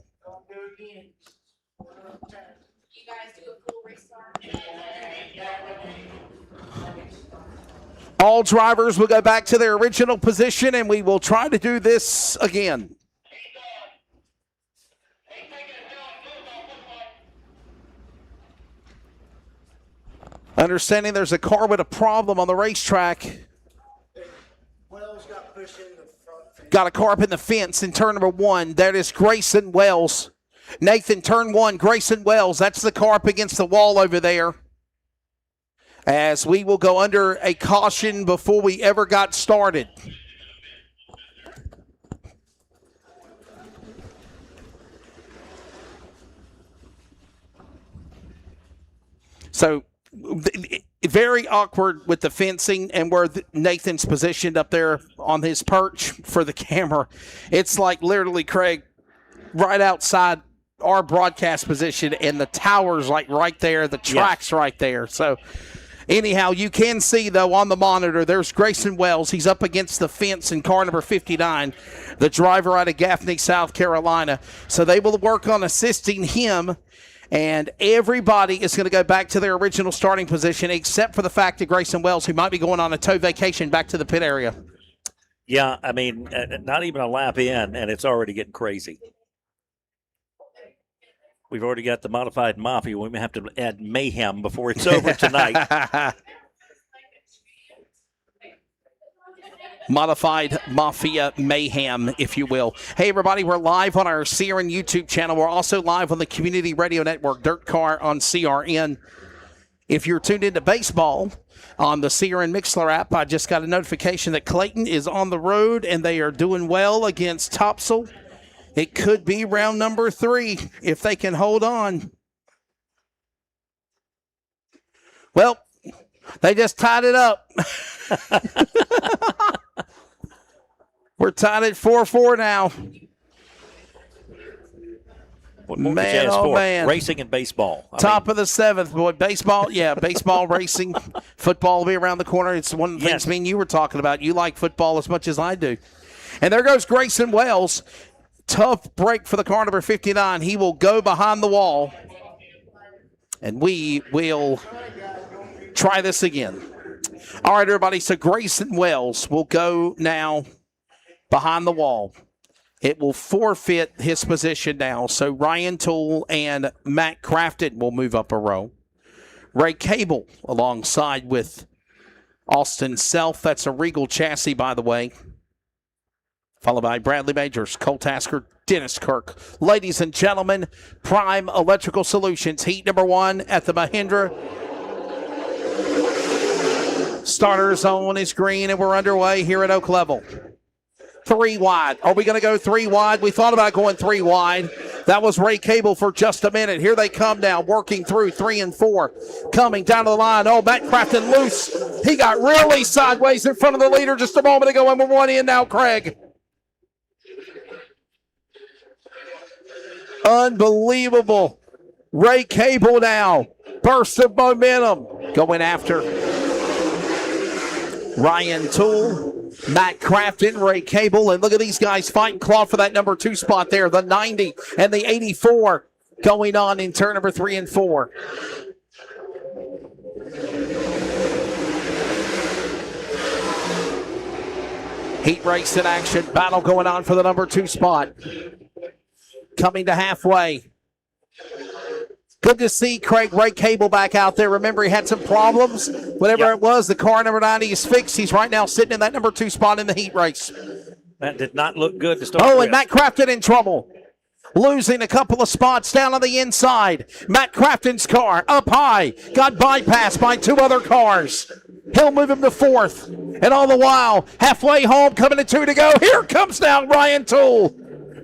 All drivers will go back to their original position, and we will try to do this again. Understanding there's a car with a problem on the racetrack. Wells got pushed in the front fence. Got a car up in the fence in turn number 1. That is Grayson Wells. Nathan, turn 1, Grayson Wells. That's the car up against the wall over there. As we will go under a caution before we ever got started. So, very awkward with the fencing and where Nathan's positioned up there on his perch for the camera. It's like literally, Craig, right outside our broadcast position, and the tower's like right there, the track's right there. So, anyhow, you can see, though, on the monitor, there's Grayson Wells. He's up against the fence in car number 59, the driver out of Gaffney, South Carolina. So they will work on assisting him. And everybody is going to go back to their original starting position, except for the fact that Grayson Wells, who might be going on a tow vacation back to the pit area. Yeah, I mean, not even a lap in, and it's already getting crazy. We've already got the modified Mafia. We may have to add mayhem before it's over tonight. Modified Mafia mayhem, if you will. Hey, everybody, we're live on our CRN YouTube channel. We're also live on the Community Radio Network, DIRTcar on CRN. If you're tuned into baseball on the CRN Mixler app, I just got a notification that Clayton is on the road and they are doing well against Topsail. It could be round number 3 if they can hold on. Well, they just tied it up. We're tied at 4-4 now. What more could you ask for? Racing and baseball. Top of the 7th, boy. Baseball, baseball, racing. Football will be around the corner. It's one of the things me and you were talking about. You like football as much as I do. And there goes Grayson Wells. Tough break for the car number 59. He will go behind the wall. And we will try this again. All right, everybody. So Grayson Wells will go now behind the wall. It will forfeit his position now. So Ryan Toole and Matt Crafton will move up a row. Ray Cable alongside with Austin Self. That's a Regal chassis, by the way. Followed by Bradley Majors, Cole Tasker, Dennis Kirk. Ladies and gentlemen, Prime Electrical Solutions, heat number 1 at the Mahindra. Starter zone is green, and we're underway here at Oak Level. 3 wide. Are we going to go 3 wide? We thought about going 3 wide. That was Ray Cable for just a minute. Here they come now, working through 3 and 4. Coming down to the line. Oh, Matt Crafton loose. He got really sideways in front of the leader just a moment ago, and we're one in now, Craig. Unbelievable. Ray Cable now. Burst of momentum. Going after Ryan Toole, Matt Crafton, Ray Cable, and look at these guys fighting claw for that number 2 spot there. The 90 and the 84 going on in turn number 3 and 4. Heat race in action. Battle going on for the number 2 spot. Coming to halfway. Good to see Craig Ray Cable back out there. Remember, he had some problems. Whatever it was, the car number 90 is fixed. He's right now sitting in that number 2 spot in the heat race. That did not look good to start with. And Matt Crafton in trouble. Losing a couple of spots down on the inside. Matt Crafton's car up high. Got bypassed by 2 other cars. He'll move him to 4th. And all the while, halfway home, coming to 2 to go. Here comes now Ryan Toole.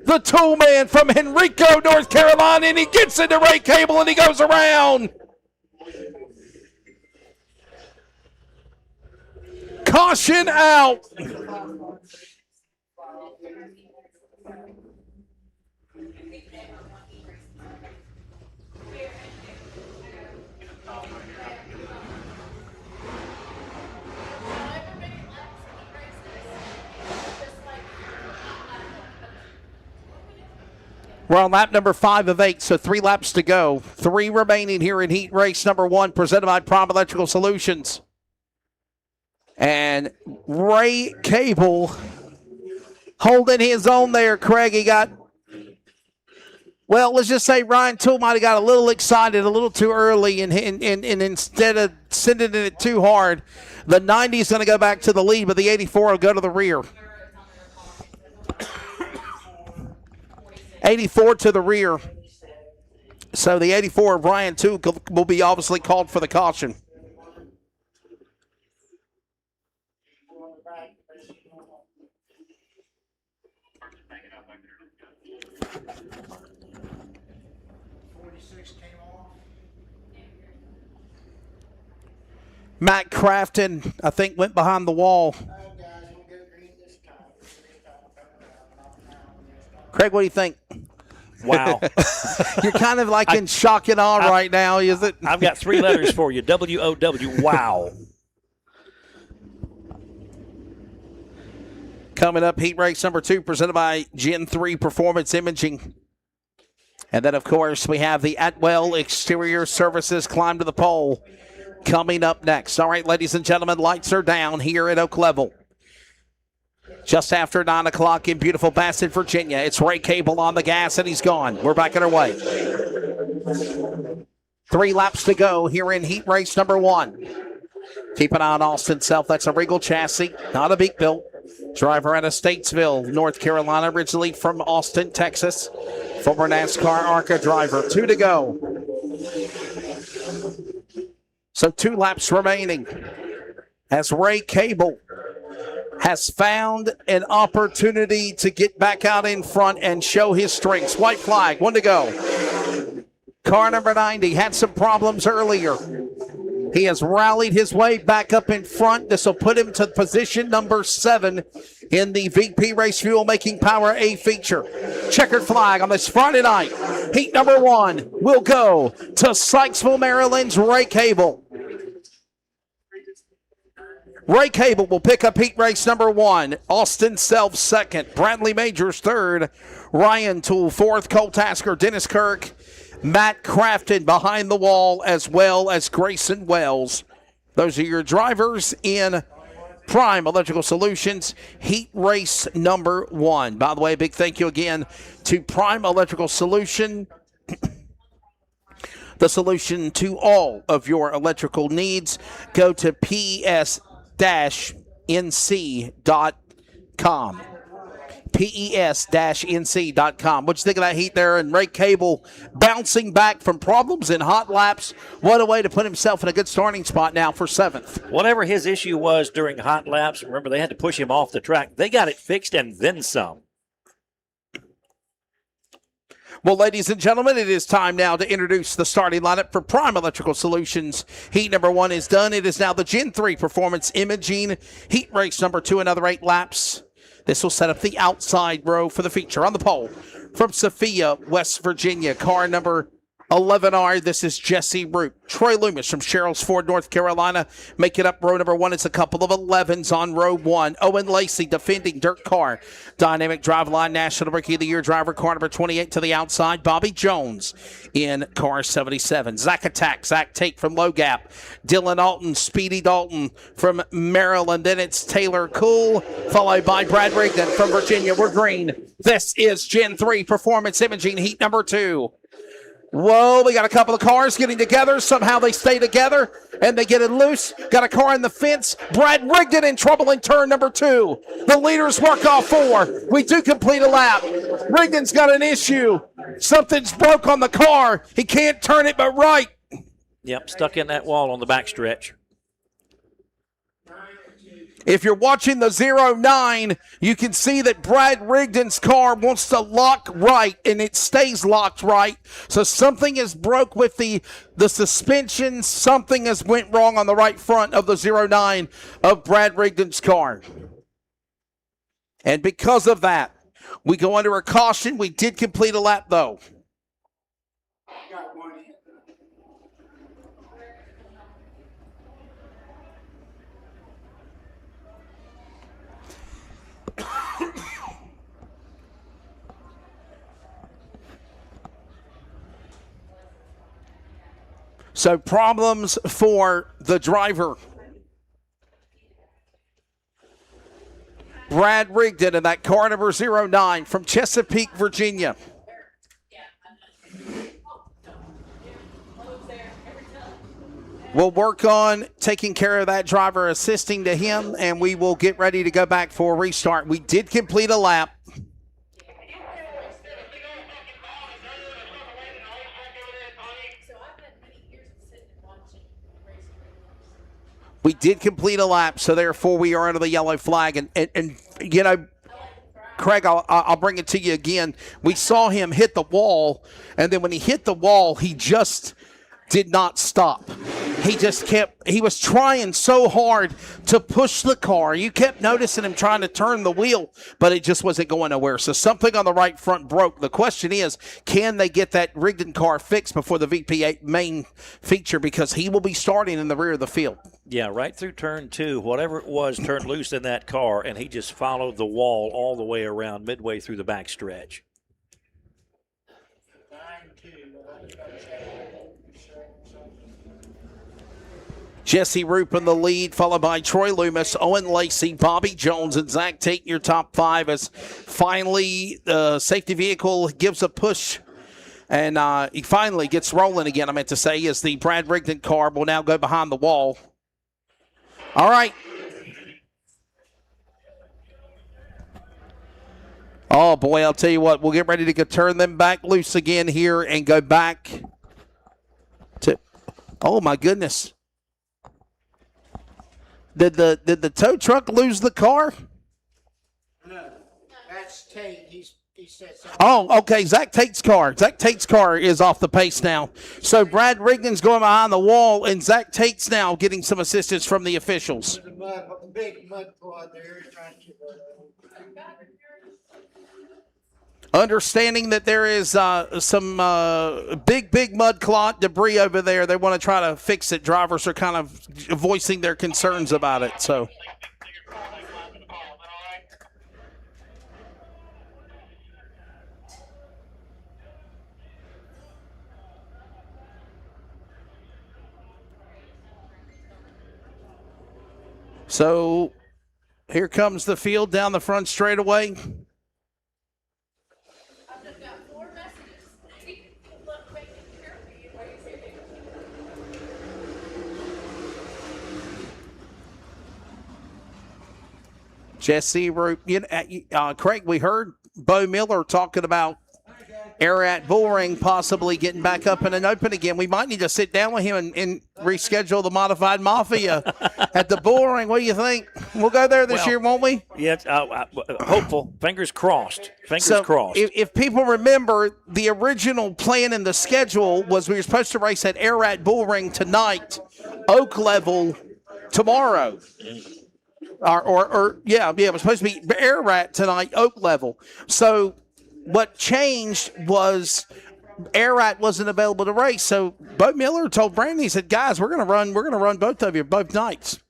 The Tool Man from Henrico, North Carolina, and he gets into Ray Cable and he goes around. Caution out. We're on lap number 5 of 8, so 3 laps to go. 3 remaining here in heat race number 1, presented by Prime Electrical Solutions. And Ray Cable holding his own there, Craig. He got, well, let's just say Ryan Toole might have got a little excited a little too early, and instead of sending it too hard, the 90 is going to go back to the lead, but the 84 will go to the rear. 84 to the rear. So the 84 of Ryan Toole will be obviously called for the caution. Matt Crafton, I think, went behind the wall. Craig, what do you think? Wow. You're kind of like in shock and awe right now, is it? I've got 3 letters for you. W-O-W. Wow. Coming up, heat race number 2, presented by Gen 3 Performance Imaging. And then, of course, we have the Atwell Exterior Services Climb to the Pole coming up next. All right, ladies and gentlemen, lights are down here at Oak Level. Just after 9 o'clock in beautiful Bassett, Virginia. It's Ray Cable on the gas, and he's gone. We're back underway. 3 laps to go here in heat race number 1. Keep an eye on Austin Self. That's a Regal chassis, not a big build. Driver out of Statesville, North Carolina, originally from Austin, Texas. Former NASCAR ARCA driver. 2 to go. So 2 laps remaining as Ray Cable has found an opportunity to get back out in front and show his strengths. White flag, 1 to go. Car number 90 had some problems earlier. He has rallied his way back up in front. This will put him to position number 7 in the VP Race Fuel Making Power A feature. Checkered flag on this Friday night. Heat number 1 will go to Sykesville, Maryland's Ray Cable. Ray Cable will pick up heat race number 1. Austin Self 2nd. Bradley Majors 3rd. Ryan Toole 4th. Cole Tasker, Dennis Kirk, Matt Crafton behind the wall, as well as Grayson Wells. Those are your drivers in Prime Electrical Solutions heat race number 1. By the way, a big thank you again to Prime Electrical Solution, the solution to all of your electrical needs. Go to PES-NC.com. PES-NC.com. What you think of that heat there? And Ray Cable bouncing back from problems in hot laps. What a way to put himself in a good starting spot now for 7th. Whatever his issue was during hot laps, remember they had to push him off the track. They got it fixed and then some. Well, ladies and gentlemen, it is time now to introduce the starting lineup for Prime Electrical Solutions. Heat number 1 is done. It is now the Gen 3 Performance Imaging Heat Race number 2, another 8 laps. This will set up the outside row for the feature. On the pole from Sophia, West Virginia, car number 11R. This is Jesse Root. Troy Loomis from Sherrills Ford, North Carolina. Make it up row number 1. It's a couple of 11s on row 1. Owen Lacey defending DIRTcar. Dynamic Driveline National Rookie of the Year driver, car number 28 to the outside. Bobby Jones in car 77. Zach Attack, Zach Tate from Low Gap. Dylan Alton, Speedy Dalton from Maryland. Then it's Taylor Cool, followed by Brad Rigdon from Virginia. We're green. This is Gen 3 Performance Imaging Heat number 2. Whoa, we got a couple of cars getting together. Somehow they stay together and they get it loose. Got a car in the fence. Brad Rigdon in trouble in turn number 2. The leaders work off 4. We do complete a lap. Rigdon's got an issue. Something's broke on the car. He can't turn it but right. Yep, stuck in that wall on the backstretch. If you're watching the 09, you can see that Brad Rigdon's car wants to lock right, and it stays locked right. So something is broke with the suspension. Something has went wrong on the right front of the 09 of Brad Rigdon's car. And because of that, we go under a caution. We did complete a lap, though. So problems for the driver. Brad Rigdon in that car number 09 from Chesapeake, Virginia. We'll work on taking care of that driver, assisting to him, and we will get ready to go back for a restart. We did complete a lap. We did complete a lap, so therefore we are under the yellow flag. And you know, Craig, I'll bring it to you again. We saw him hit the wall, and then when he hit the wall, he just did not stop. He was trying so hard to push the car. You kept noticing him trying to turn the wheel, but it just wasn't going nowhere. So something on the right front broke. The question is, can they get that Rigdon car fixed before the VP8 main feature? Because he will be starting in the rear of the field. Yeah, right through turn 2, whatever it was turned loose in that car, and he just followed the wall all the way around midway through the backstretch. Jesse Roop in the lead, followed by Troy Loomis, Owen Lacey, Bobby Jones, and Zach Tate, your top 5, as finally the safety vehicle gives a push, and he finally gets rolling again, I meant to say, as the Brad Rigdon car will now go behind the wall. All right. Oh, boy, I'll tell you what, we'll get ready to turn them back loose again here and go back to, oh, my goodness. Did the tow truck lose the car? No, that's Tate. He said something. Oh, okay. Zach Tate's car. Zach Tate's car is off the pace now. So Brad Rigdon's going behind the wall, and Zach Tate's now getting some assistance from the officials. There's a big mud quad there trying to Understanding that there is some big mud clot debris over there. They want to try to fix it. Drivers are kind of voicing their concerns about it. So. So here comes the field down the front straightaway. Jesse Roop, Craig, we heard Bo Miller talking about Ararat Bullring possibly getting back up in an open again. We might need to sit down with him and reschedule the Modified Mafia at the bull ring. What do you think? We'll go there this year, won't we? Yeah, hopeful. Fingers crossed. Fingers crossed. If people remember, the original plan in the schedule was we were supposed to race at Ararat Bull Ring tonight, Oak Level tomorrow. It was supposed to be Ararat tonight, Oak Level. So what changed was Ararat wasn't available to race. So Bo Miller told Brandon, he said, guys, we're gonna run both of you both nights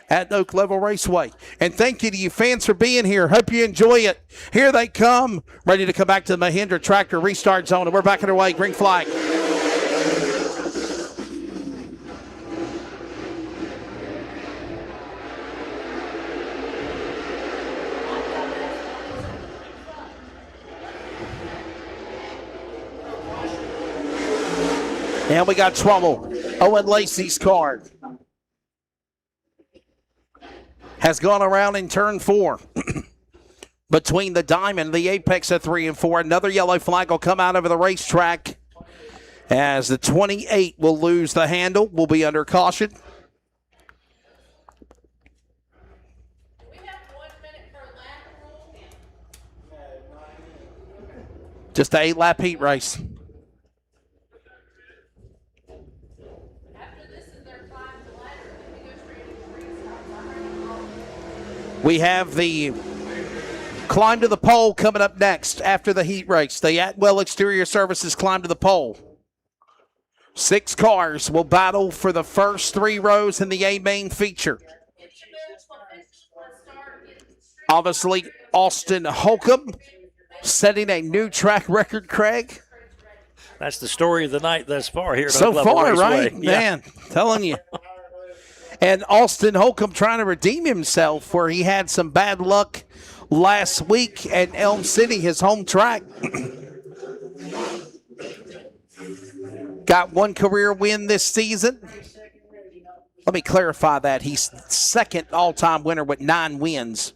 at Oak Level Raceway. And thank you to you fans for being here. Hope you enjoy it. Here they come, ready to come back to the Mahindra Tractor restart zone, and we're back underway. Green flag. And we got trouble. Owen Lacey's card has gone around in turn 4. Between the diamond and the apex of 3 and 4. Another yellow flag will come out over the racetrack as the 28 will lose the handle. Will be under caution. Just an 8-lap heat race. We have the climb to the pole coming up next after the heat race. The Atwell Exterior Services climb to the pole. 6 cars will battle for the first 3 rows in the A main feature. Obviously, Austin Holcomb setting a new track record, Craig. That's the story of the night thus far here at So Oak Level far, Raceway. right? Yeah. Man, telling you. And Austin Holcomb trying to redeem himself where he had some bad luck last week at Elm City, his home track. Got 1 career win this season. Let me clarify that. He's second all-time winner with 9 wins.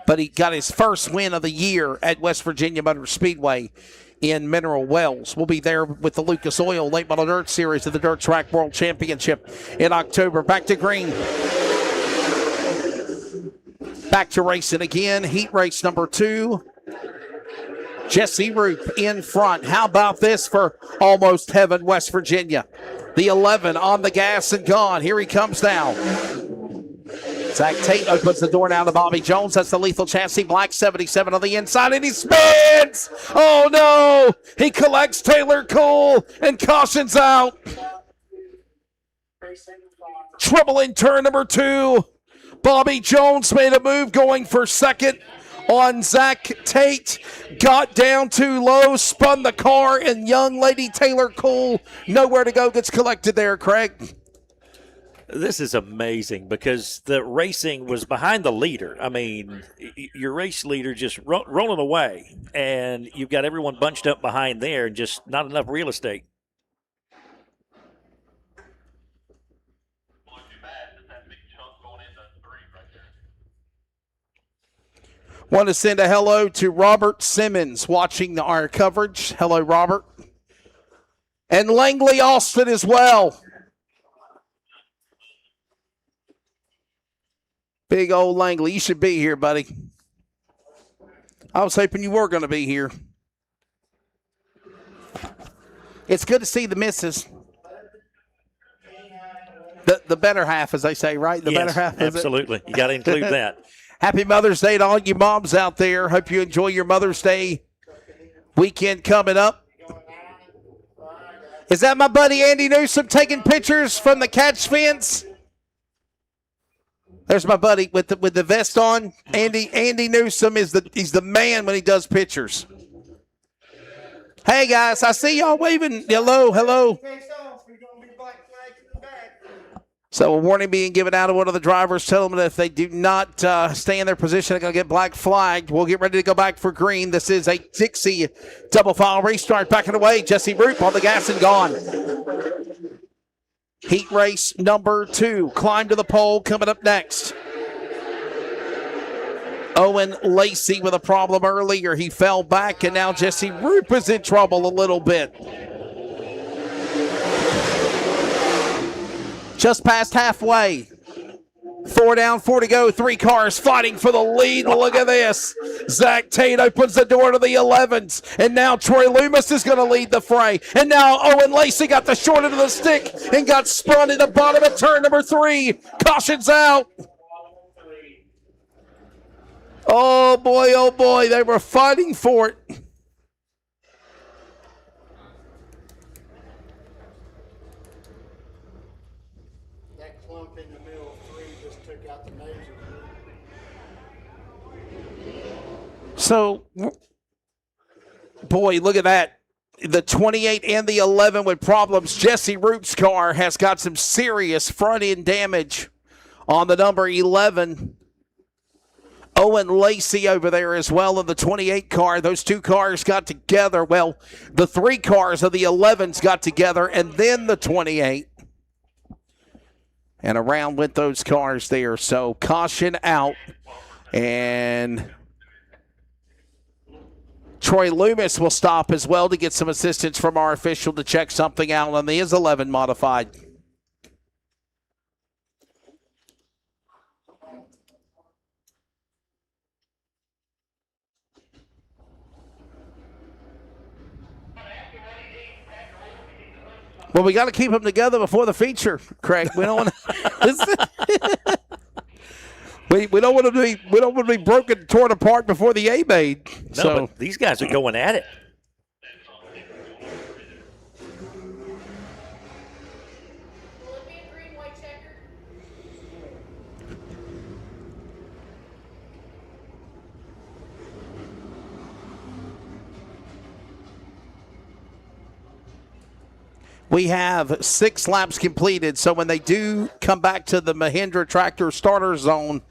But he got his first win of the year at West Virginia Motor Speedway in Mineral Wells. We'll be there with the Lucas Oil Late Model Dirt Series of the Dirt Track World Championship in October. Back to green. Back to racing again. Heat race number 2. Jesse Roop in front. How about this for Almost Heaven, West Virginia? The 11 on the gas and gone. Here he comes now. Zach Tate opens the door now to Bobby Jones. That's the Lethal Chassis. Black 77 on the inside, and he spins! Oh, no! He collects Taylor Cole, and cautions out. Trouble in turn number 2. Bobby Jones made a move going for second on Zach Tate. Got down too low, spun the car, and young lady Taylor Cole, nowhere to go, gets collected there, Craig. This is amazing because the racing was behind the leader. I mean, your race leader just rolling away, and you've got everyone bunched up behind there and just not enough real estate. Want to send a hello to Robert Simmons watching our coverage. Hello, Robert. And Langley Austin as well. Big old Langley. You should be here, buddy. I was hoping you were going to be here. It's good to see the missus. The better half, as they say, right? The better half. Absolutely. You got to include that. Happy Mother's Day to all you moms out there. Hope you enjoy your Mother's Day weekend coming up. Is that my buddy Andy Newsom taking pictures from the catch fence? There's my buddy with the vest on. Andy Newsom he's the man when he does pictures. Hey guys, I see y'all waving. Hello. So a warning being given out of one of the drivers. Tell them that if they do not stay in their position, they're going to get black flagged. We'll get ready to go back for green. This is a Dixie double file restart. Back and away. Jesse Roop on the gas and gone. Heat race number 2. Climb to the pole coming up next. Owen Lacey with a problem earlier. He fell back, and now Jesse Roop is in trouble a little bit. Just past halfway. 4 down, 4 to go. 3 cars fighting for the lead. Look at this. Zach Tate opens the door to the 11s. And now Troy Loomis is going to lead the fray. And now Owen Lacey got the short end of the stick and got spun in the bottom of turn number 3. Caution's out. Oh, boy. They were fighting for it. That clump in the middle of 3 just took out the major. So, boy, look at that. The 28 and the 11 with problems. Jesse Roop's car has got some serious front-end damage on the number 11. Owen Lacey over there as well in the 28 car. Those 2 cars got together. Well, the 3 cars of the 11s got together, and then the 28. And around with those cars there. So caution out. And Troy Loomis will stop as well to get some assistance from our official to check something out on the 11 modified. Well, we got to keep them together before the feature, Craig. We don't want to. we don't want to be broken, torn apart before the A made. No, but these guys are going at it. We have 6 laps completed, so when they do come back to the Mahindra Tractor starter zone,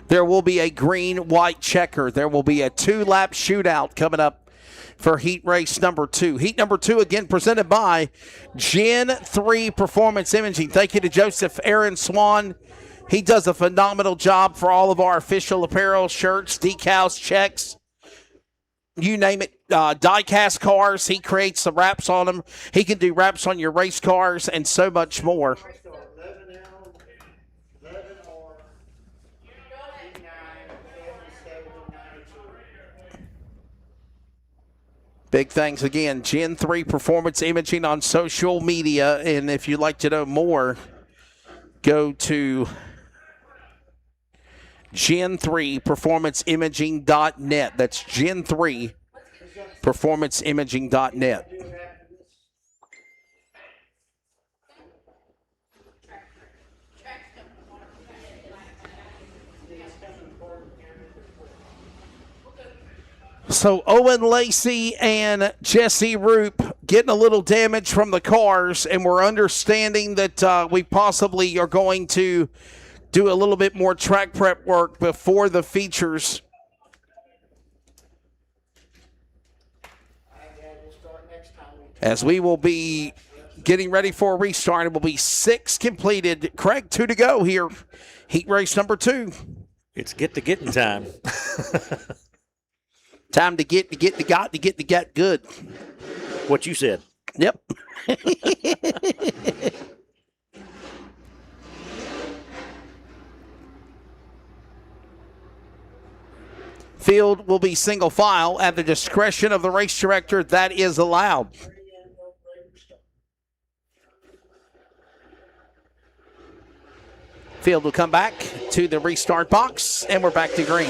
there will be a green-white checker. There will be a 2-lap shootout coming up for heat race number 2. Heat number 2, again, presented by Gen 3 Performance Imaging. Thank you to Joseph Aaron Swan. He does a phenomenal job for all of our official apparel, shirts, decals, checks. You name it, die-cast cars. He creates the wraps on them. He can do wraps on your race cars and so much more. Big thanks again, Gen 3 Performance Imaging on social media. And if you'd like to know more, go to Gen3PerformanceImaging.net. That's Gen3PerformanceImaging.net. So Owen Lacey and Jesse Roop getting a little damage from the cars, and we're understanding that we possibly are going to do a little bit more track prep work before the features. As we will be getting ready for a restart, it will be 6 completed. Craig, 2 to go here. Heat race number 2. It's getting time. Time to get good. What you said. Yep. Field will be single file at the discretion of the race director. That is allowed. Field will come back to the restart box, and we're back to green.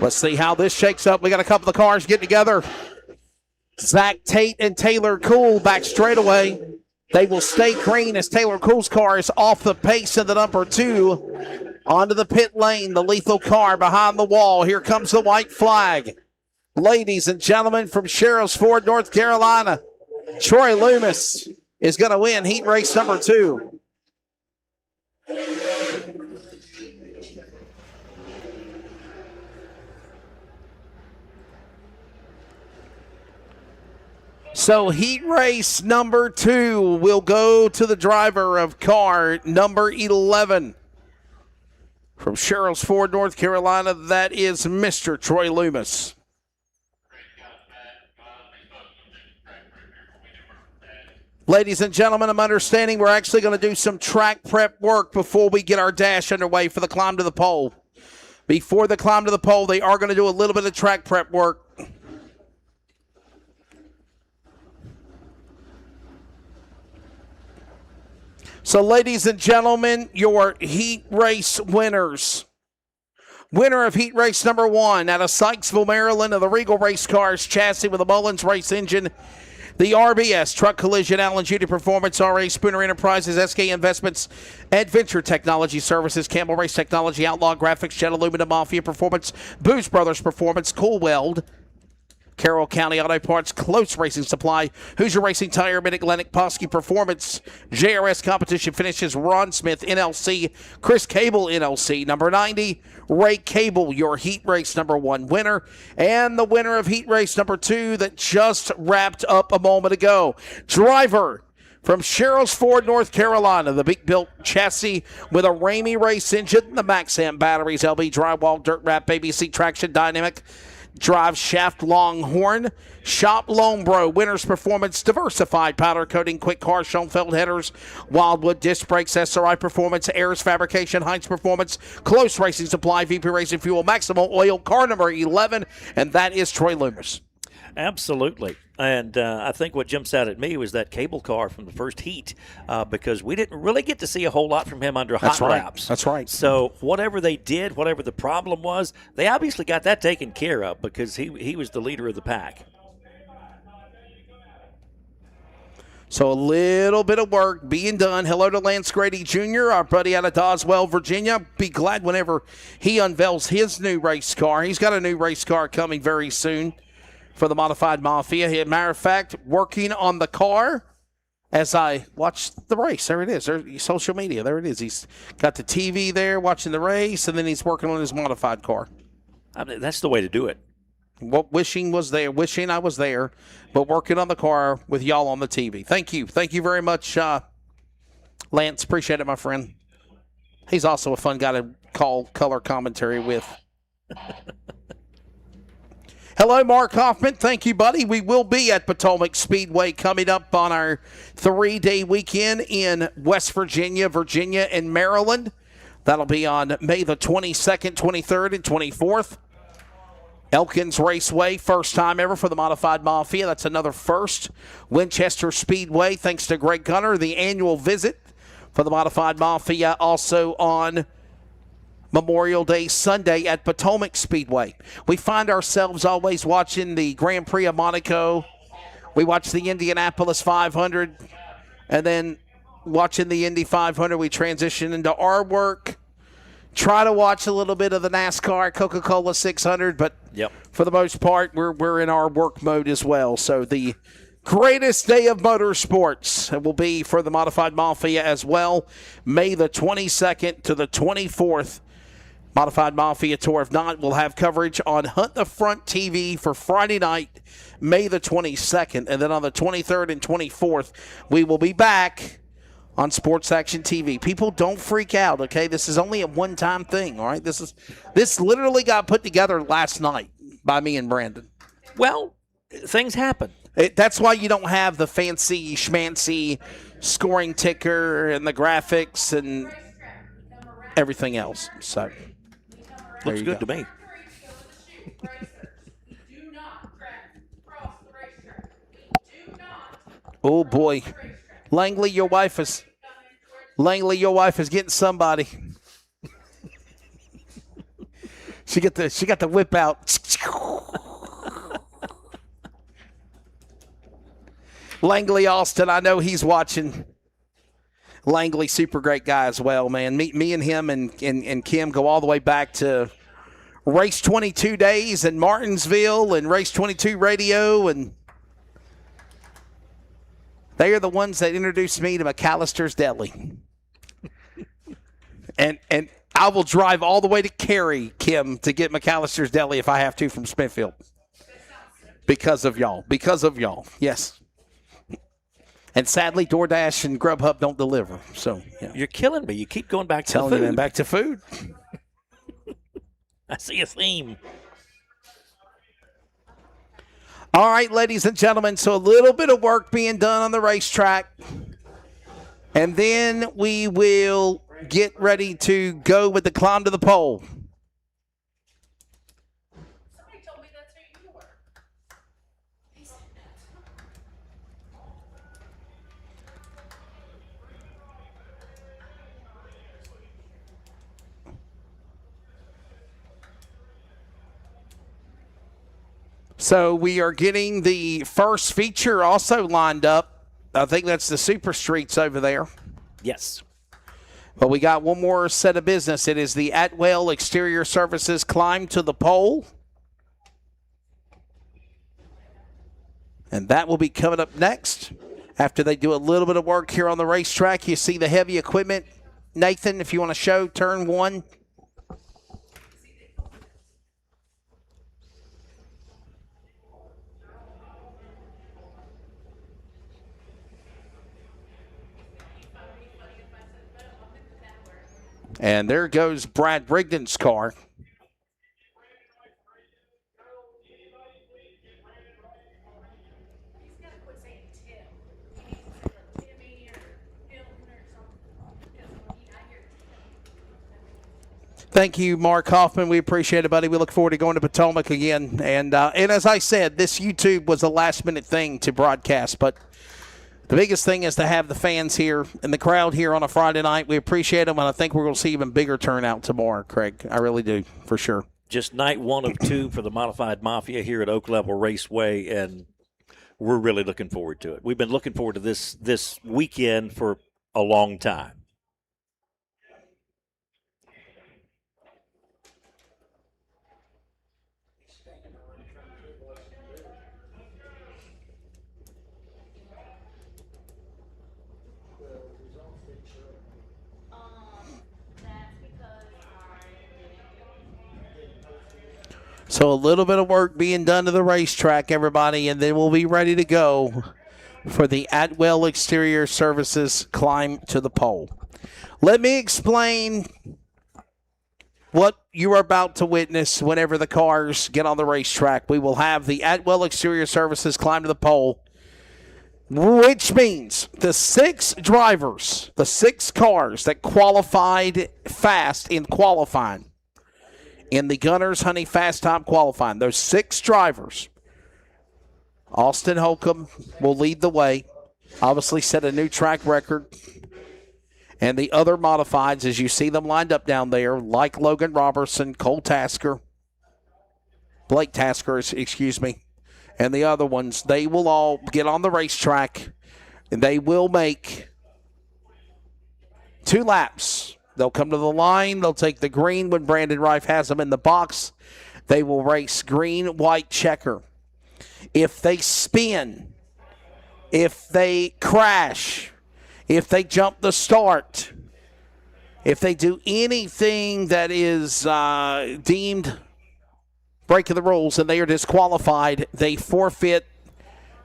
Let's see how this shakes up. We got a couple of cars getting together. Zach Tate and Taylor Cool back straight away. They will stay green as Taylor Cool's car is off the pace of the number 2 onto the pit lane. The lethal car behind the wall. Here comes the white flag. Ladies and gentlemen, from Sherrills Ford, North Carolina, Troy Loomis is going to win heat race number 2. So heat race number 2 will go to the driver of car number 11. From Sherrills Ford, North Carolina, that is Mr. Troy Loomis. Ladies and gentlemen, I'm understanding we're actually going to do some track prep work before we get our dash underway for the climb to the pole. Before the climb to the pole, they are going to do a little bit of track prep work. So, ladies and gentlemen, your heat race winners. Winner of heat race number 1 out of Sykesville, Maryland, of the Regal Race Cars chassis with a Mullins race engine. The RBS, Truck Collision, Allen Judy Performance, RA Spooner Enterprises, SK Investments, Adventure Technology Services, Campbell Race Technology, Outlaw Graphics, Jet Aluminum, Mafia Performance, Booz Brothers Performance, Cool Weld, Carroll County Auto Parts, Close Racing Supply, Hoosier Racing Tire, Mid-Atlantic, Posky Performance, JRS Competition Finishes, Ron Smith, NLC, Chris Cable, NLC, number 90, Ray Cable, your heat race number 1 winner, and the winner of heat race number 2 that just wrapped up a moment ago. Driver from Sherrills Ford, North Carolina, the big built chassis with a Ramey race engine, the Maxam batteries, LB drywall, dirt wrap, ABC traction, dynamic drive shaft, Longhorn, Shop Lonebro, Winners Performance, Diversified Powder Coating, Quick Car, Schoenfeld Headers, Wildwood Disc Brakes, SRI Performance, Ayers Fabrication, Heinz Performance, Close Racing Supply, VP Racing Fuel, Maximal Oil, car number 11, and that is Troy Loomis. Absolutely. And I think what jumps out at me was that cable car from the first heat because we didn't really get to see a whole lot from him under hot laps. That's right. So whatever they did, whatever the problem was, they obviously got that taken care of because he was the leader of the pack. So a little bit of work being done. Hello to Lance Grady Jr., our buddy out of Doswell, Virginia. Be glad whenever he unveils his new race car. He's got a new race car coming very soon for the Modified Mafia. As a matter of fact, working on the car as I watch the race. There it is. There's social media. There it is. He's got the TV there watching the race, and then he's working on his modified car. I mean, that's the way to do it. Wishing I was there, but working on the car with y'all on the TV. Thank you. Thank you very much, Lance. Appreciate it, my friend. He's also a fun guy to call color commentary with. Hello, Mark Hoffman. Thank you, buddy. We will be at Potomac Speedway coming up on our 3-day weekend in West Virginia, and Maryland. That'll be on May the 22nd, 23rd, and 24th. Elkins Raceway, first time ever for the Modified Mafia. That's another first. Winchester Speedway, thanks to Greg Gunner, the annual visit for the Modified Mafia, also on Memorial Day Sunday at Potomac Speedway. We find ourselves always watching the Grand Prix of Monaco. We watch the Indianapolis 500, and then watching the Indy 500, we transition into our work. Try to watch a little bit of the NASCAR Coca-Cola 600, but for the most part, we're in our work mode as well. So the greatest day of motorsports will be for the Modified Mafia as well, May the 22nd to the 24th. Modified Mafia Tour. If not, we'll have coverage on Hunt the Front TV for Friday night, May the 22nd. And then on the 23rd and 24th, we will be back on Sports Action TV. People, don't freak out, okay? This is only a one-time thing, all right? This literally got put together last night by me and Brandon. Well, things happen. That's why you don't have the fancy schmancy scoring ticker and the graphics and everything else. So looks good to me. Oh boy, Langley, your wife is getting somebody. She got the whip out. Langley Austin, I know he's watching. Langley, super great guy as well, man. Me and him and Kim go all the way back to Race 22 days in Martinsville and Race 22 radio, and they are the ones that introduced me to McAllister's Deli. and I will drive all the way to Cary, Kim, to get McAllister's Deli if I have to from Smithfield. Because of y'all. Yes. And sadly, DoorDash and Grubhub don't deliver. So You're killing me. You keep going back to the food. Telling you, man, back to food. I see a theme. All right, ladies and gentlemen, so a little bit of work being done on the racetrack. And then we will get ready to go with the climb to the pole. Somebody told me that's who you were. He said So we are getting the first feature also lined up. I think that's the Super Streets over there. Yes. But we got one more set of business. It is the Atwell Exterior Services Climb to the Pole. And that will be coming up next after they do a little bit of work here on the racetrack. You see the heavy equipment. Nathan, if you want to show turn one. And there goes Brad Brigden's car. Thank you, Mark Hoffman. We appreciate it, buddy. We look forward to going to Potomac again. And as I said, this YouTube was a last-minute thing to broadcast, but the biggest thing is to have the fans here and the crowd here on a Friday night. We appreciate them, and I think we're going to see even bigger turnout tomorrow, Craig. I really do, for sure. Just night 1 of 2 for the Modified Mafia here at Oak Level Raceway, and we're really looking forward to it. We've been looking forward to this weekend for a long time. So a little bit of work being done to the racetrack, everybody, and then we'll be ready to go for the Atwell Exterior Services Climb to the Pole. Let me explain what you are about to witness whenever the cars get on the racetrack. We will have the Atwell Exterior Services Climb to the Pole, which means the 6 drivers, the 6 cars that qualified fast in qualifying, in the Gunners Honey Fast Top qualifying, those 6 drivers, Austin Holcomb will lead the way, obviously set a new track record. And the other modifieds, as you see them lined up down there, like Logan Robertson, Cole Tasker, Blake Tasker, excuse me, and the other ones, they will all get on the racetrack, and they will make 2 laps. They'll come to the line. They'll take the green when Brandon Rife has them in the box. They will race green, white, checker. If they spin, if they crash, if they jump the start, if they do anything that is deemed breaking the rules and they are disqualified, they forfeit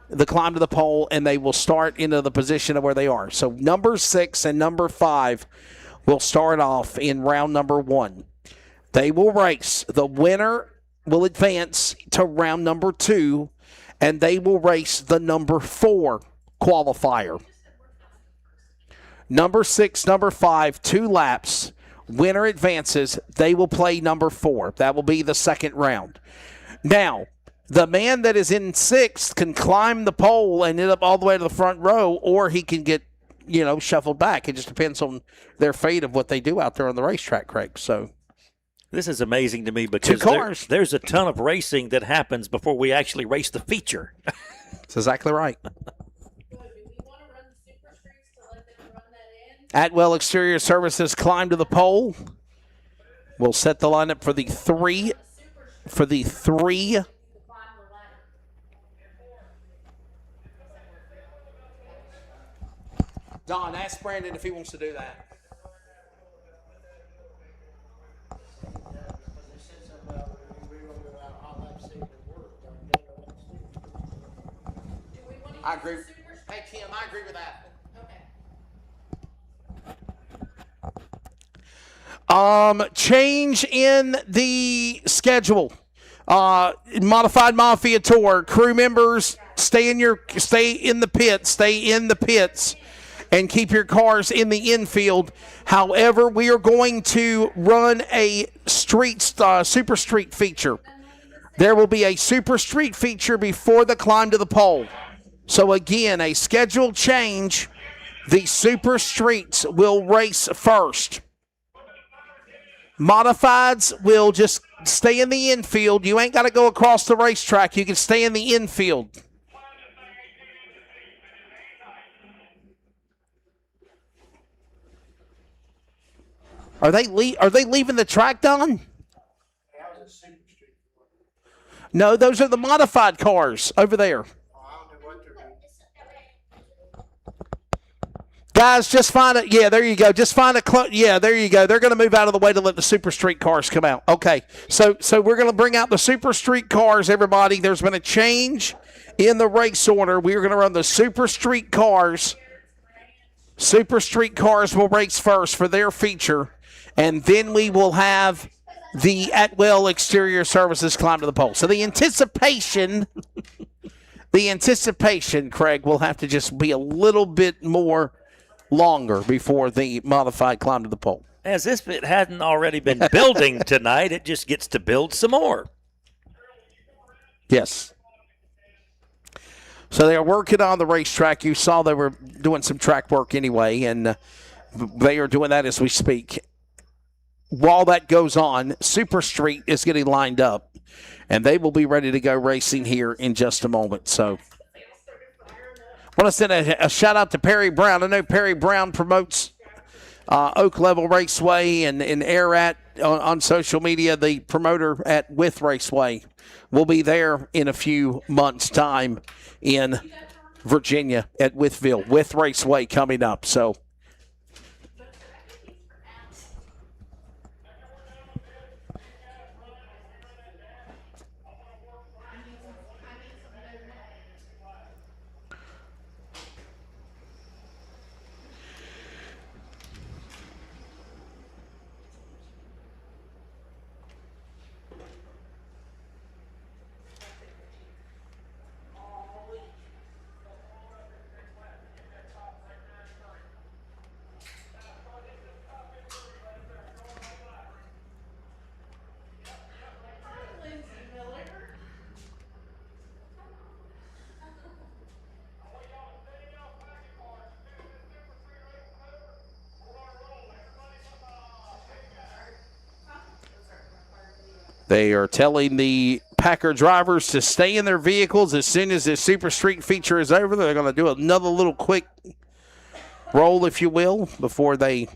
the climb to the pole and they will start into the position of where they are. So number 6 and number 5 will start off in round number 1. They will race. The winner will advance to round number 2, and they will race the number 4 qualifier. Number 6, number 5, 2 laps. Winner advances. They will play number 4. That will be the second round. Now, the man that is in 6th can climb the pole and end up all the way to the front row, or he can get shuffled back. It just depends on their fate of what they do out there on the racetrack, Craig. So this is amazing to me because there's a ton of racing that happens before we actually race the feature. That's exactly right. Atwell Exterior Services Climb to the Pole. We'll set the lineup for the 3. Don, ask Brandon if he wants to do that. I agree. Hey, Kim, I agree with that. Change in the schedule. Modified Mafia Tour crew members, stay in the pits, and keep your cars in the infield. However, we are going to run a super street feature. There will be a super street feature before the climb to the pole. So again, a scheduled change. The super streets will race first. Modifieds will just stay in the infield. You ain't got to go across the racetrack. You can stay in the infield. Are they leaving the track, Don? No, those are the modified cars over there. Guys, just find it. Yeah, there you go. Just find a yeah, there you go. They're going to move out of the way to let the Super Street cars come out. Okay, so we're going to bring out the Super Street cars, everybody. There's been a change in the race order. We are going to run the Super Street cars. Super Street cars will race first for their feature, and then we will have the Atwell Exterior Services climb to the pole. So the anticipation, Craig, will have to just be a little bit more longer before the modified climb to the pole. As if it hadn't already been building tonight, it just gets to build some more. Yes. So they are working on the racetrack. You saw they were doing some track work anyway, and they are doing that as we speak. While that goes on, Super Street is getting lined up, and they will be ready to go racing here in just a moment. So I want to send a shout-out to Perry Brown. I know Perry Brown promotes Oak Level Raceway and Air on social media. The promoter with Raceway will be there in a few months' time in Virginia at Withville with Raceway coming up. So they are telling the Packer drivers to stay in their vehicles as soon as this Super Street feature is over. They're going to do another little quick roll, if you will, before they put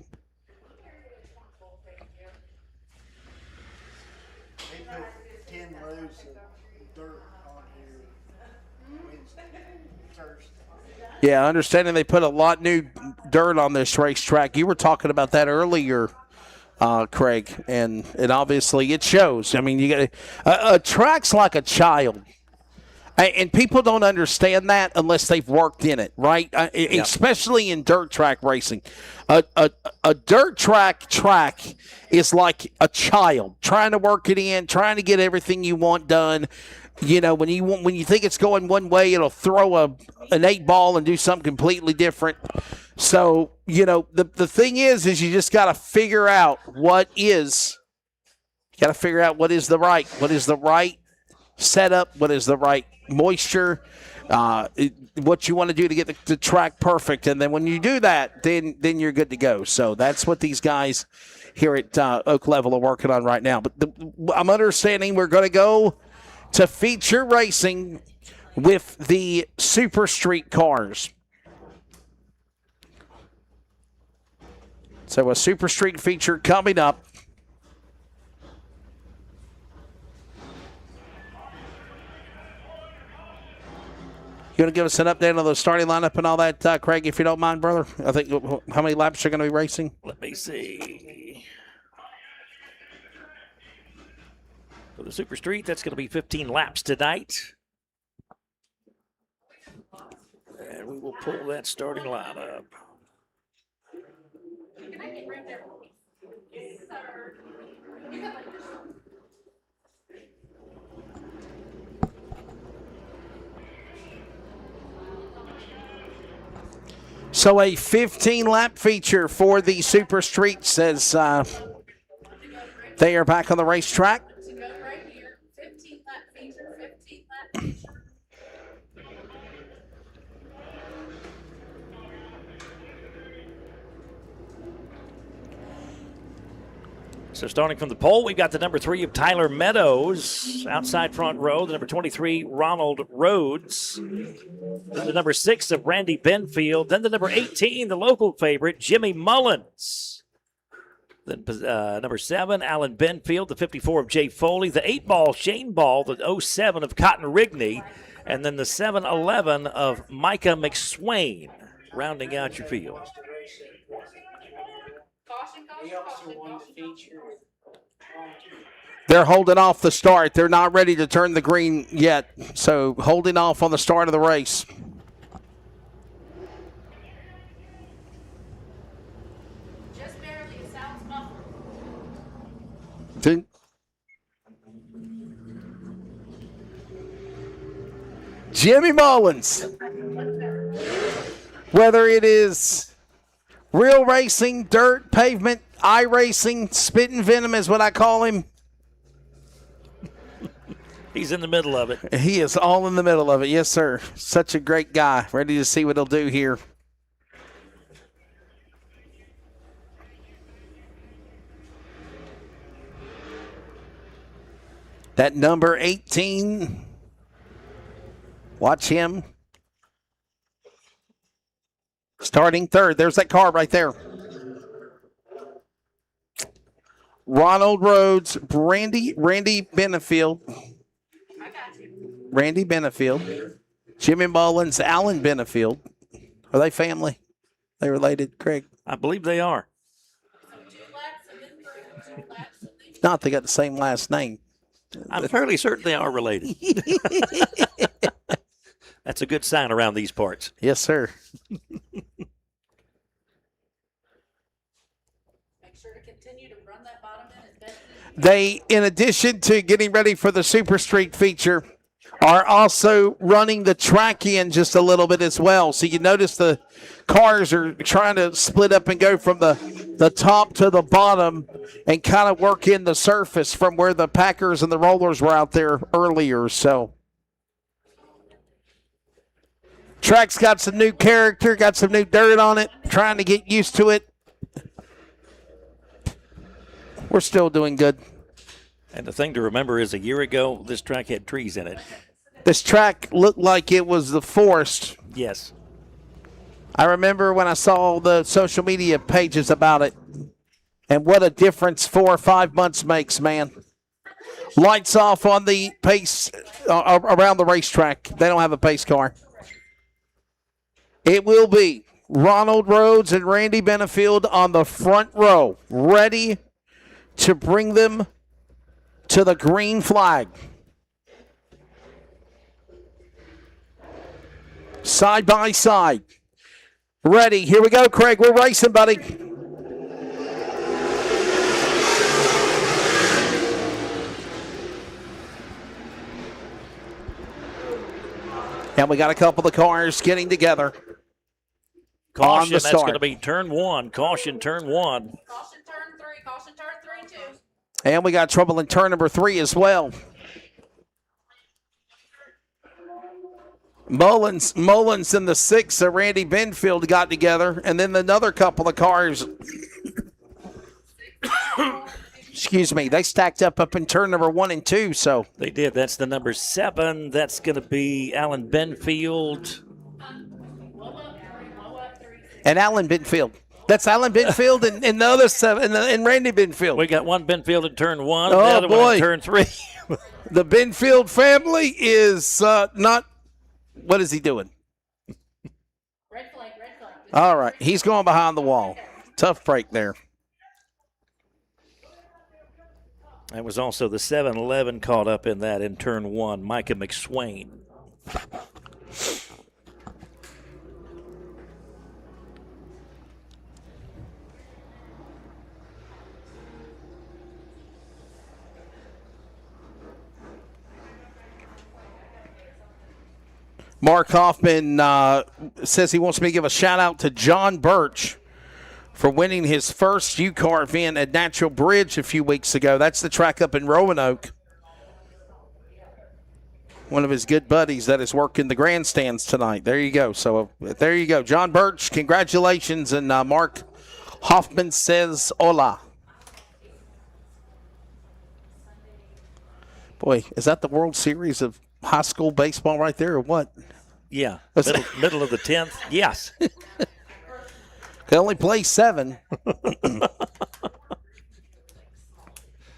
10 loads of dirt on here Wednesday, Thursday. Yeah, understanding they put a lot new dirt on this racetrack. You were talking about that earlier, Craig, and obviously it shows. I mean, you got a track's like a child, and people don't understand that unless they've worked in it, right? Especially in dirt track racing. A dirt track is like a child trying to work it in, trying to get everything you want done. You know, when you think it's going one way, it'll throw an 8-ball and do something completely different. So, you know, the thing is you just got to figure out what is the right setup, what is the right moisture, what you want to do to get the track perfect. And then when you do that, then you're good to go. So that's what these guys here at Oak Level are working on right now. But I'm understanding we're going to go to feature racing with the Super Street cars. So a Super Street feature coming up. You want to give us an update on the starting lineup and all that, Craig, if you don't mind, brother? I think how many laps are going to be racing? Let me see. For the Super Street, that's going to be 15 laps tonight. And we will pull that starting lineup. So a 15-lap feature for the Super Streets as they are back on the racetrack. So starting from the pole, we've got the number 3 of Tyler Meadows, outside front row. The number 23, Ronald Rhodes. Then the number 6 of Randy Benfield. Then the number 18, the local favorite, Jimmy Mullins. Then number 7, Alan Benfield. The 54 of Jay Foley. The 8-ball, Shane Ball. The 07 of Cotton Rigney. And then the 7-11 of Micah McSwain, rounding out your field. They're holding off the start. They're not ready to turn the green yet, so holding off on the start of the race. Just barely, it sounds muffled. Jimmy Mullins. Whether it is real racing, dirt, pavement, iRacing, spitting venom is what I call him. He's in the middle of it. He is all in the middle of it. Yes, sir. Such a great guy. Ready to see what he'll do here. That number 18. Watch him. Starting third. There's that car right there. Ronald Rhodes, Randy Benefield. Randy Benefield. Jimmy Mullins, Alan Benefield. Are they family? They related, Craig? I believe they are. Not they got the same last name. I'm fairly certain they are related. That's a good sign around these parts. Yes, sir. They, in addition to getting ready for the Super Street feature, are also running the track in just a little bit as well. So you notice the cars are trying to split up and go from the top to the bottom and kind of work in the surface from where the Packers and the Rollers were out there earlier. So track's got some new character, got some new dirt on it, trying to get used to it. We're still doing good. And the thing to remember is a year ago, this track had trees in it. This track looked like it was the forest. Yes. I remember when I saw the social media pages about it. And what a difference 4 or 5 months makes, man. Lights off on the pace around the racetrack. They don't have a pace car. It will be Ronald Rhodes and Randy Benefield on the front row, ready to bring them to the green flag. Side by side. Ready. Here we go, Craig. We're racing, buddy. And we got a couple of cars getting together. Caution, that's going to be turn 1. Caution, turn 1. Caution turn 3, caution turn 3 too. And we got trouble in turn number 3 as well. Mullins and the 6 of Randy Benfield got together, and then another couple of cars, excuse me, they stacked up in turn number 1 and 2. So they did. That's the number 7. That's going to be Alan Benfield. And Alan Benfield. That's Alan Benfield and the other 7 and Randy Benfield. We got one Benfield in turn 1. Oh, the other boy. one in turn 3. The Benfield family is not. What is he doing? Red flag. All right. He's going behind the wall. Tough break there. That was also the 7-11 caught up in that in turn 1, Micah McSwain. Mark Hoffman says he wants me to give a shout-out to John Birch for winning his first UCAR event at Natural Bridge a few weeks ago. That's the track up in Roanoke. One of his good buddies that is working the grandstands tonight. There you go. So there you go. John Birch, congratulations. And Mark Hoffman says hola. Boy, is that the World Series of high school baseball right there or what? Yeah, middle of the 10th. Yes. Can only play 7.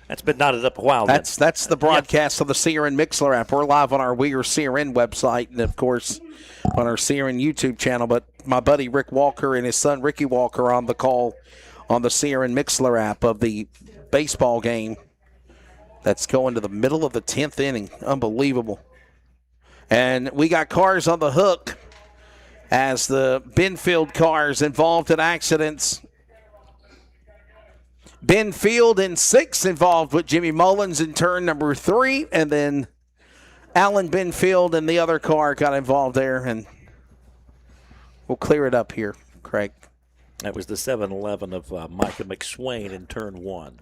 That's been knotted up a while. That's the broadcast of the CRN Mixler app. We're live on our Weir CRN website and, of course, on our CRN YouTube channel. But my buddy Rick Walker and his son Ricky Walker on the call on the CRN Mixler app of the baseball game that's going to the middle of the 10th inning. Unbelievable. And we got cars on the hook as the Benfield cars involved in accidents. Benfield in 6 involved with Jimmy Mullins in turn number 3, and then Alan Benfield and the other car got involved there, and we'll clear it up here, Craig. That was the 7-Eleven of Micah McSwain in turn 1.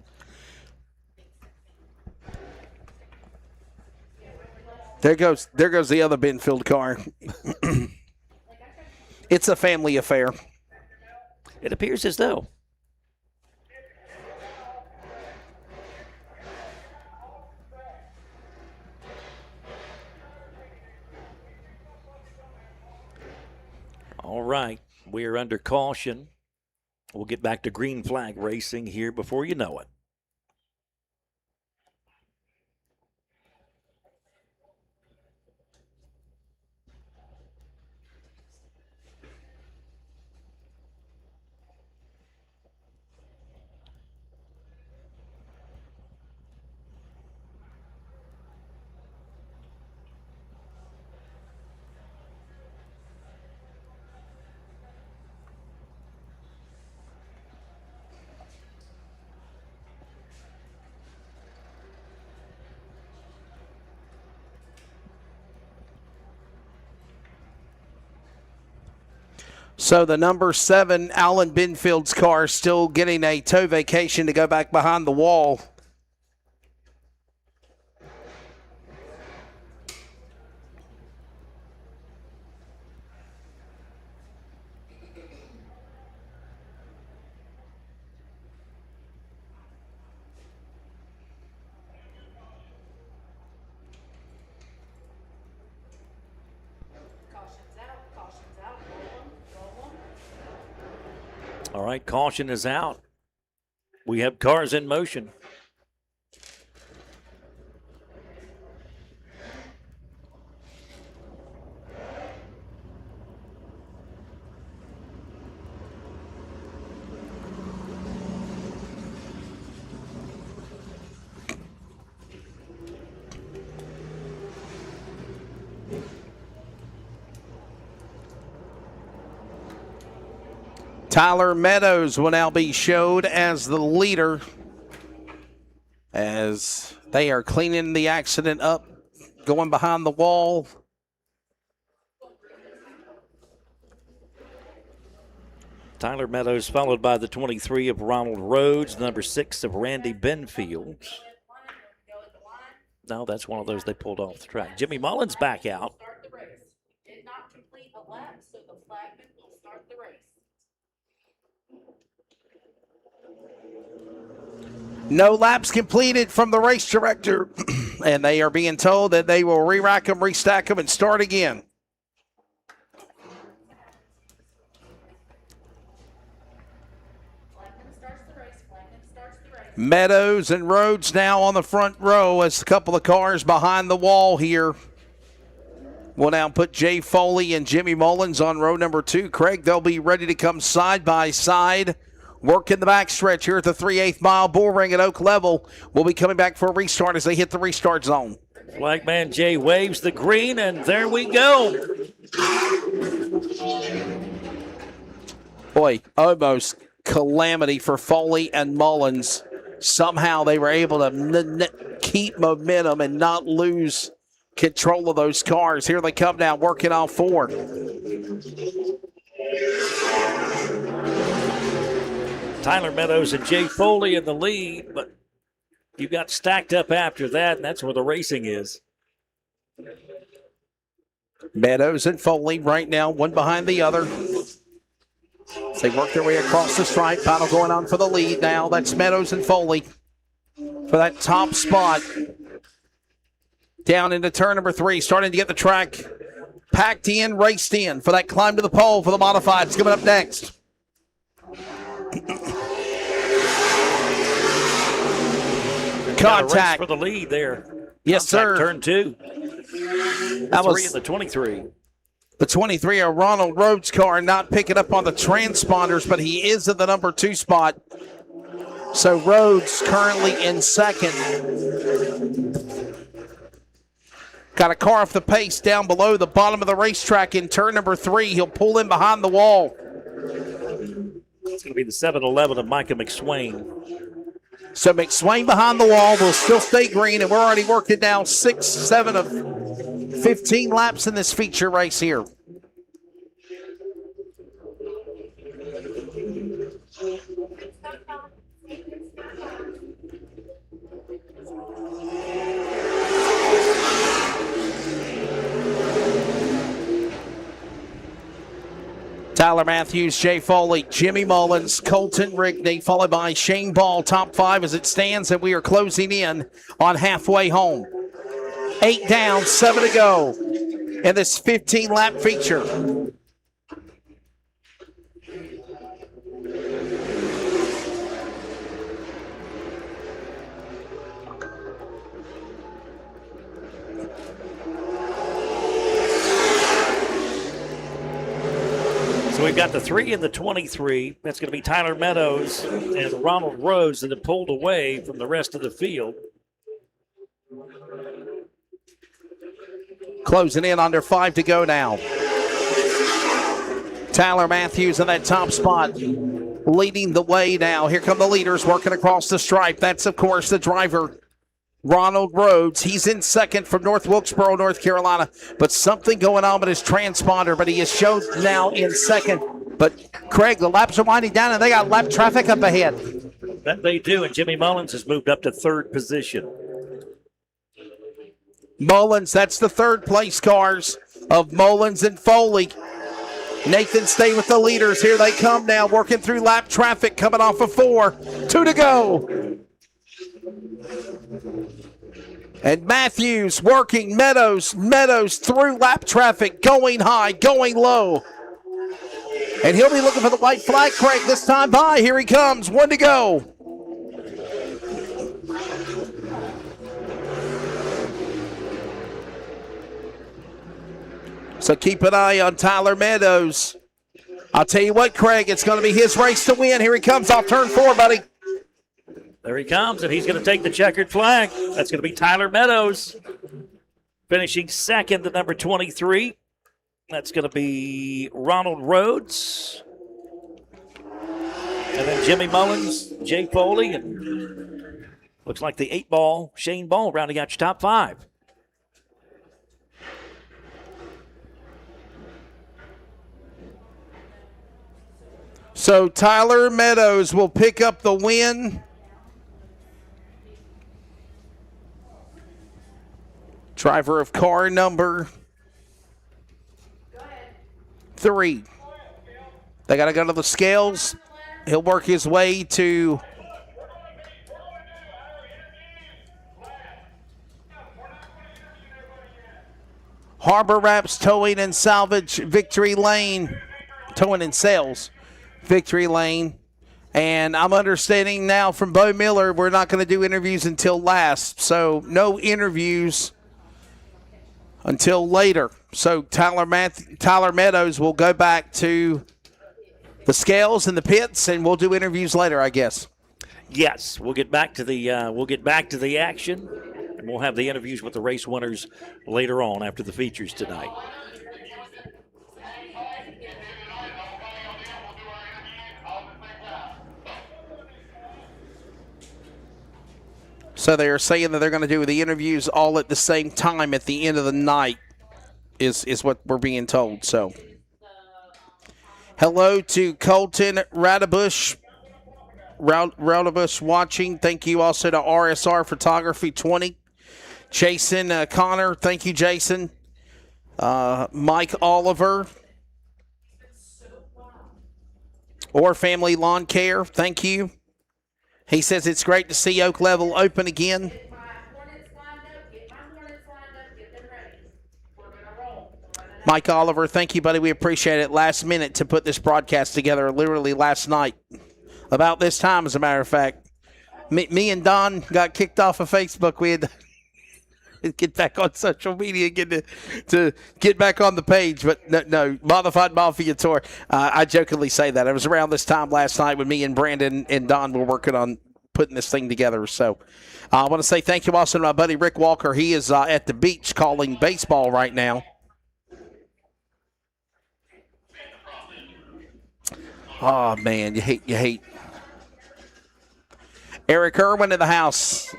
There goes the other Benfield car. It's a family affair. It appears as though. All right, we are under caution. We'll get back to green flag racing here before you know it. So the number 7, Alan Benfield's car, still getting a tow vacation to go back behind the wall. All right, caution is out. We have cars in motion. Tyler Meadows will now be showed as the leader as they are cleaning the accident up, going behind the wall. Tyler Meadows followed by the 23 of Ronald Rhodes, number 6 of Randy Benfield. No, that's one of those they pulled off the track. Jimmy Mullins back out. Did not complete a lap, so the flagman will start the race. No laps completed from the race director, and they are being told that they will re-rack them, restack them, and start again. Meadows and Rhodes now on the front row as a couple of cars behind the wall here. We'll now put Jay Foley and Jimmy Mullins on row number 2. Craig, they'll be ready to come side by side. Work in the backstretch here at the 3/8 mile bull ring at Oak Level. We'll be coming back for a restart as they hit the restart zone. Flagman Jay waves the green, and there we go. Boy, almost calamity for Foley and Mullins. Somehow they were able to keep momentum and not lose control of those cars. Here they come now, working all four. Tyler Meadows and Jay Foley in the lead, but you got stacked up after that, and that's where the racing is. Meadows and Foley right now, one behind the other. As they work their way across the stripe. Battle going on for the lead now. That's Meadows and Foley for that top spot. Down into turn number 3, starting to get the track packed in, raced in for that climb to the pole for the modifieds. Coming up next. Contact for the lead there. Yes, sir. Turn 2. That was 3 in the 23. The 23, a Ronald Rhodes car, not picking up on the transponders, but he is at the number 2 spot. So Rhodes currently in second. Got a car off the pace down below the bottom of the racetrack in turn number 3. He'll pull in behind the wall. It's going to be the 7-11 of Micah McSwain. So McSwain behind the wall will still stay green, and we're already working down 6, 7 of 15 laps in this feature race here. Tyler Matthews, Jay Foley, Jimmy Mullins, Colton Rigney, followed by Shane Ball. Top 5 as it stands, and we are closing in on halfway home. 8 down, 7 to go in this 15-lap feature. So we've got the 3 and the 23. That's going to be Tyler Meadows and Ronald Rhodes that have pulled away from the rest of the field. Closing in under 5 to go now. Tyler Matthews in that top spot, leading the way now. Here come the leaders working across the stripe. That's, of course, the driver, Ronald Rhodes. He's in second from North Wilkesboro, North Carolina. But something going on with his transponder, but he is shown now in second. But, Craig, the laps are winding down, and they got lap traffic up ahead. That they do, and Jimmy Mullins has moved up to 3rd position. Mullins, that's the 3rd place cars of Mullins and Foley. Nathan stay with the leaders. Here they come now, working through lap traffic, coming off of 4. 2 to go. And Matthews working Meadows through lap traffic, going high, going low. And he'll be looking for the white flag. Craig this time by. Here he comes. 1 to go. So keep an eye on Tyler Meadows. I'll tell you what, Craig, it's going to be his race to win. Here he comes off turn 4, buddy. There he comes, and he's going to take the checkered flag. That's going to be Tyler Meadows. Finishing second, the number 23. That's going to be Ronald Rhodes. And then Jimmy Mullins, Jay Foley, and looks like the 8-ball, Shane Ball, rounding out your top 5. So Tyler Meadows will pick up the win. Driver of car number 3. They got to go to the scales. He'll work his way to Harbor Wraps Towing and Salvage Victory Lane. Towing and Sales Victory Lane. And I'm understanding now from Bo Miller, we're not going to do interviews until last. So no interviews until later. So Tyler Meadows will go back to the scales and the pits, and we'll do interviews later, I guess. Yes, we'll get back to the action, and we'll have the interviews with the race winners later on after the features tonight. So they're saying that they're going to do the interviews all at the same time at the end of the night is what we're being told. So hello to Colton Radabush watching. Thank you also to RSR Photography 20. Jason Connor, thank you, Jason. Mike Oliver. Or Family Lawn Care, thank you. He says it's great to see Oak Level open again. Mike Oliver, thank you, buddy. We appreciate it. Last minute to put this broadcast together, literally last night. About this time, as a matter of fact. Me and Don got kicked off of Facebook. We had to get back on social media, to get back on the page. But no Modified Mafia Tour. I jokingly say that. It was around this time last night when me and Brandon and Don were working on putting this thing together. So I want to say thank you also to my buddy Rick Walker. He is at the beach calling baseball right now. Oh, man, you hate. Eric Irwin in the house.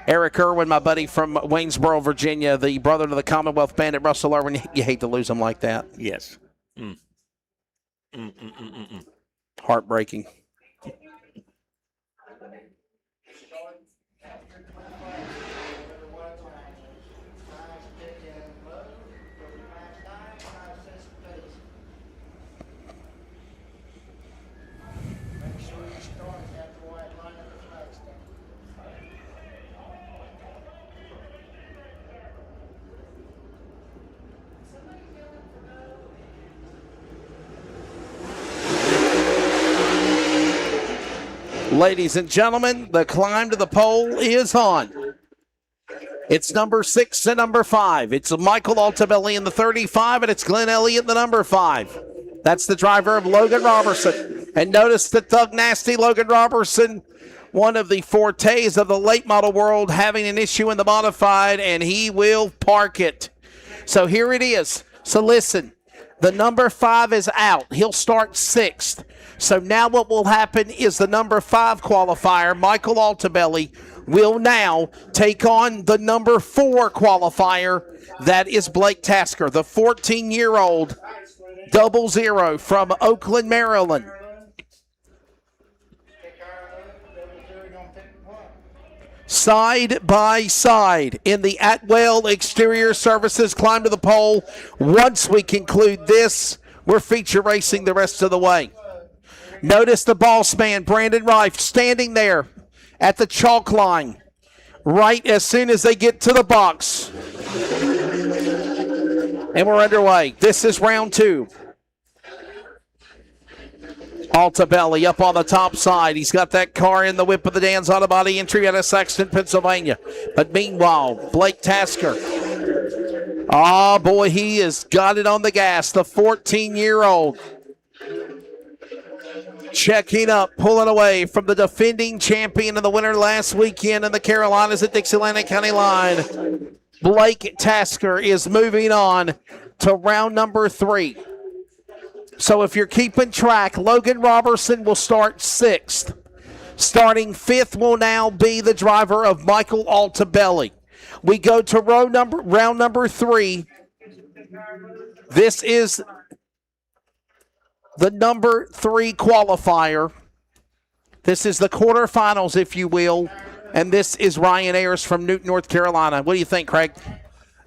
Eric Irwin, my buddy from Waynesboro, Virginia, the brother to the Commonwealth Bandit, Russell Irwin. You hate to lose him like that. Yes. Heartbreaking. Ladies and gentlemen, the climb to the pole is on. It's number 6 and number 5. It's Michael Altabelli in the 35, and it's Glenn Elliott, the number 5. That's the driver of Logan Robertson. And notice the Thug Nasty Logan Robertson, one of the fortes of the late model world, having an issue in the modified, and he will park it. So here it is. So listen, the number 5 is out. He'll start 6th. So now what will happen is the number 5 qualifier, Michael Altabelli, will now take on the number 4 qualifier. That is Blake Tasker, the 14-year-old 00 from Oakland, Maryland. Side by side in the Atwell Exterior Services climb to the pole. Once we conclude this, we're feature racing the rest of the way. Notice the boss man, Brandon Reif, standing there at the chalk line right as soon as they get to the box. And we're underway. This is round 2. Altabelli up on the top side. He's got that car in the whip of the Dan's Auto Body entry out of Sexton, Pennsylvania. But meanwhile, Blake Tasker. Oh, boy, he has got it on the gas. The 14-year-old. Checking up, pulling away from the defending champion and the winner last weekend in the Carolinas at Dixieland County line. Blake Tasker is moving on to round number 3. So if you're keeping track, Logan Robertson will start 6th. Starting 5th will now be the driver of Michael Altabelli. We go to round number 3. This is the number 3 qualifier. This is the quarterfinals, if you will. And this is Ryan Ayers from Newton, North Carolina. What do you think, Craig?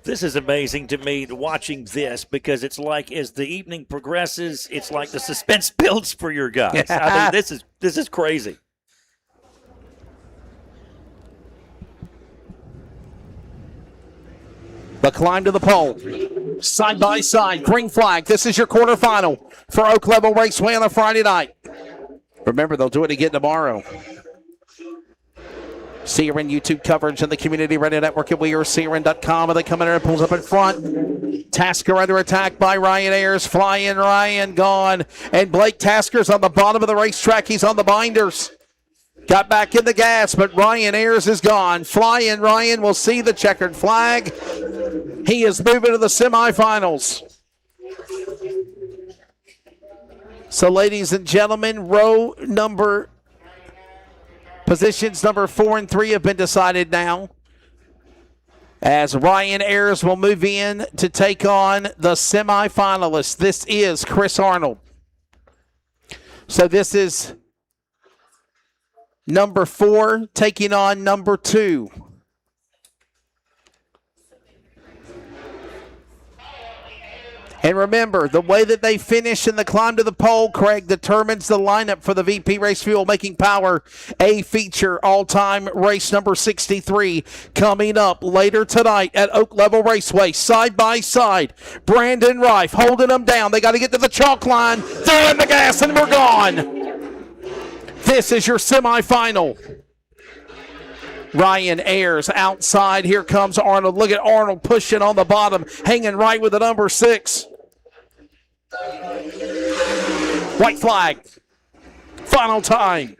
This is amazing to me, watching this, because it's like as the evening progresses, it's like the suspense builds for your guys. I mean, this is crazy. The climb to the pole. Side by side, green flag. This is your quarterfinal for Oak Level Raceway on a Friday night. Remember, they'll do it again tomorrow. CRN YouTube coverage and the Community Radio Network at WeAreCRN.com. And they come in and pulls up in front. Tasker under attack by Ryan Ayers. Flying Ryan gone. And Blake Tasker's on the bottom of the racetrack. He's on the binders. Got back in the gas, but Ryan Ayers is gone. Flying Ryan will see the checkered flag. He is moving to the semifinals. So, ladies and gentlemen, row number Positions number 4 and 3 have been decided now, as Ryan Ayers will move in to take on the semifinalists. This is Chris Arnold. So this is number 4 taking on number 2. And remember, the way that they finish in the climb to the pole, Craig, determines the lineup for the VP Race Fuel Making Power A feature all-time race number 63 coming up later tonight at Oak Level Raceway, side by side. Brandon Rife holding them down. They got to get to the chalk line, throwing the gas, and we're gone. This is your semifinal. Ryan Ayers outside. Here comes Arnold. Look at Arnold pushing on the bottom, hanging right with the number 6. White flag. Final time.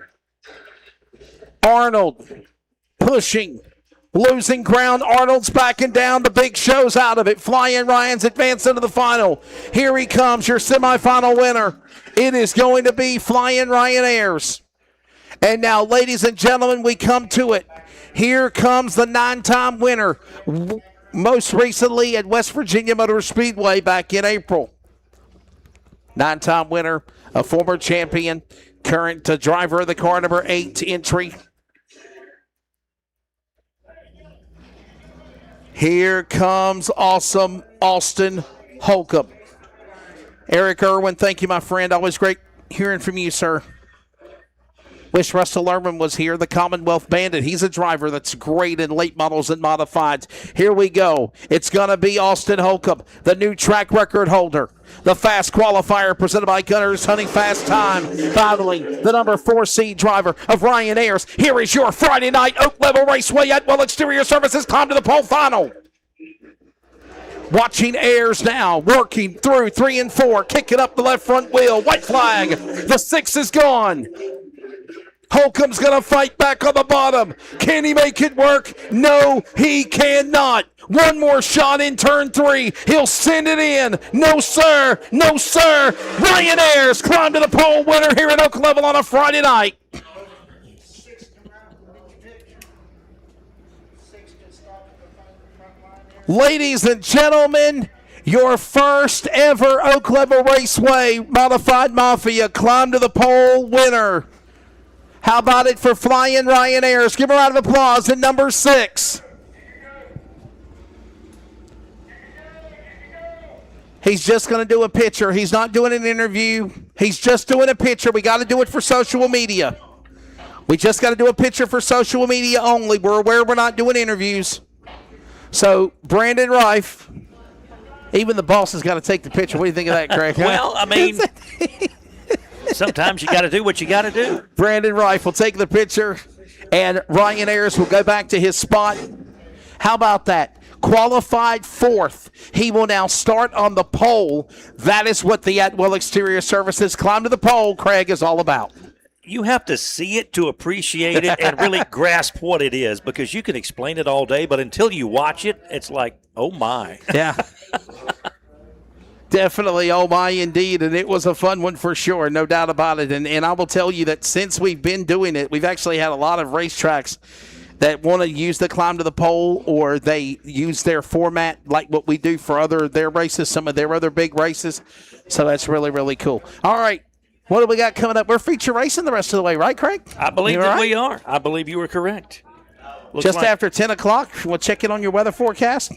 Arnold pushing, losing ground. Arnold's backing down. The big show's out of it. Flying Ryan's advanced into the final. Here he comes, your semifinal winner. It is going to be Flying Ryan Ayers. And now, ladies and gentlemen, we come to it. Here comes the 9-time winner, most recently at West Virginia Motor Speedway back in April. 9-time winner, a former champion, current driver of the car, number 8 entry. Here comes awesome Austin Holcomb. Eric Irwin, thank you, my friend. Always great hearing from you, sir. Wish Russell Lerman was here, the Commonwealth Bandit. He's a driver that's great in late models and modifieds. Here we go. It's going to be Austin Holcomb, the new track record holder. The fast qualifier presented by Gunners Hunting Fast Time, battling the number 4 seed driver of Ryan Ayers. Here is your Friday night Oak Level Raceway at Well Exterior Services climb to the pole final. Watching Ayers now, working through 3 and 4, kicking up the left front wheel. White flag. The 6 is gone. Holcomb's going to fight back on the bottom. Can he make it work? No, he cannot. One more shot in turn 3. He'll send it in. No, sir. No, sir. Ryan Ayers climbed to the pole winner here at Oak Level on a Friday night. Ladies and gentlemen, your first ever Oak Level Raceway Modified Mafia climb to the pole winner. How about it for Flying Ryan Ayers? Give a round of applause in number 6. He's just going to do a picture. He's not doing an interview. He's just doing a picture. We got to do it for social media. We just got to do a picture for social media only. We're aware we're not doing interviews. So, Brandon Rife, even the boss has got to take the picture. What do you think of that, Craig? Well, I mean, sometimes you got to do what you got to do. Brandon Rife will take the picture, and Ryan Ayers will go back to his spot. How about that? Qualified 4th. He will now start on the pole. That is what the Atwell Exterior Services Climb to the Pole, Craig, is all about. You have to see it to appreciate it and really grasp what it is, because you can explain it all day, but until you watch it, it's like, oh my. Yeah. Definitely, oh my, indeed, and it was a fun one for sure, no doubt about it. And I will tell you that since we've been doing it, we've actually had a lot of racetracks that want to use the climb to the pole, or they use their format like what we do for their races, some of their other big races. So that's really, really cool. All right, what do we got coming up? We're feature racing the rest of the way, right, Craig? I believe that we are. I believe you were correct. Just after 10 o'clock, we'll check in on your weather forecast.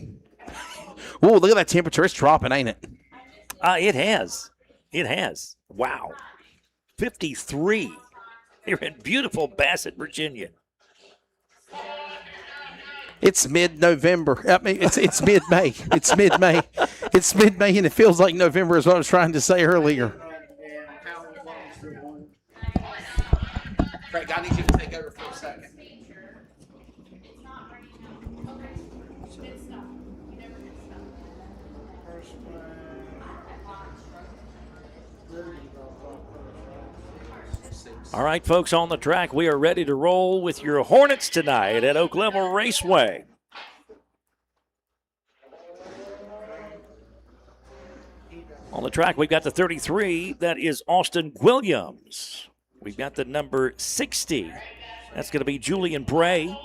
Ooh, look at that temperature. It's dropping, ain't it? It has. It has. Wow. 53 here in beautiful Bassett, Virginia. It's mid-November. I mean, it's mid-May. It's mid-May. It's mid-May, and it feels like November is what I was trying to say earlier. Craig, I need you to take over for a second. All right, folks, on the track, we are ready to roll with your Hornets tonight at Oak Level Raceway. On the track, we've got the 33. That is Austin Williams. We've got the number 60. That's going to be Julian Bray.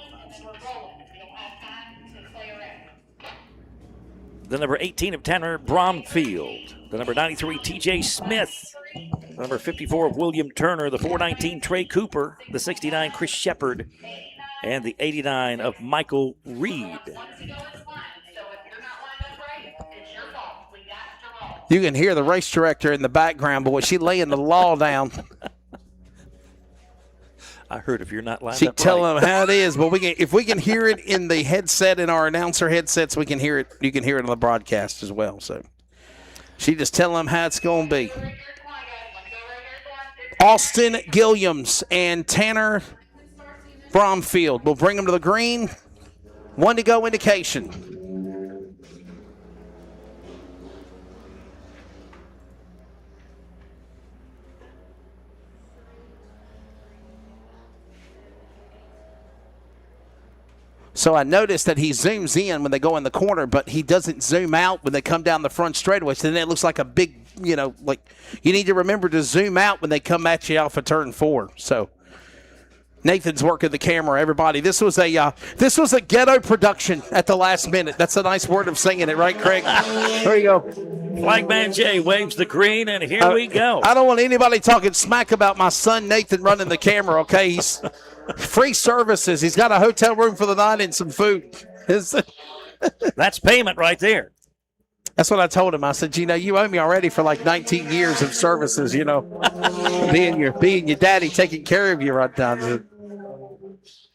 The number 18 of Tanner Bromfield. The number 93, TJ Smith. The number 54 of William Turner. The 419, Trey Cooper. The 69, Chris Shepard. And the 89 of Michael Reed. You can hear the race director in the background, boy. She laying the law down. I heard if you're not lined She up telling right. them how it is, but if we can hear it in the headset, in our announcer headsets, we can hear it. You can hear it on the broadcast as well. So she just telling them how it's going to be. Austin Gilliams and Tanner Bromfield will bring them to the green. 1 to go indication. So I noticed that he zooms in when they go in the corner, but he doesn't zoom out when they come down the front straightaway. So then it looks like a big, like you need to remember to zoom out when they come at you off of turn 4. So Nathan's working the camera, everybody. This was a ghetto production at the last minute. That's a nice word of saying it, right, Craig? There you go. Flagman Jay waves the green, and here we go. I don't want anybody talking smack about my son Nathan running the camera, okay? He's free services. He's got a hotel room for the night and some food. That's payment right there. That's what I told him. I said, you owe me already for like 19 years of services, being your daddy, taking care of you right now.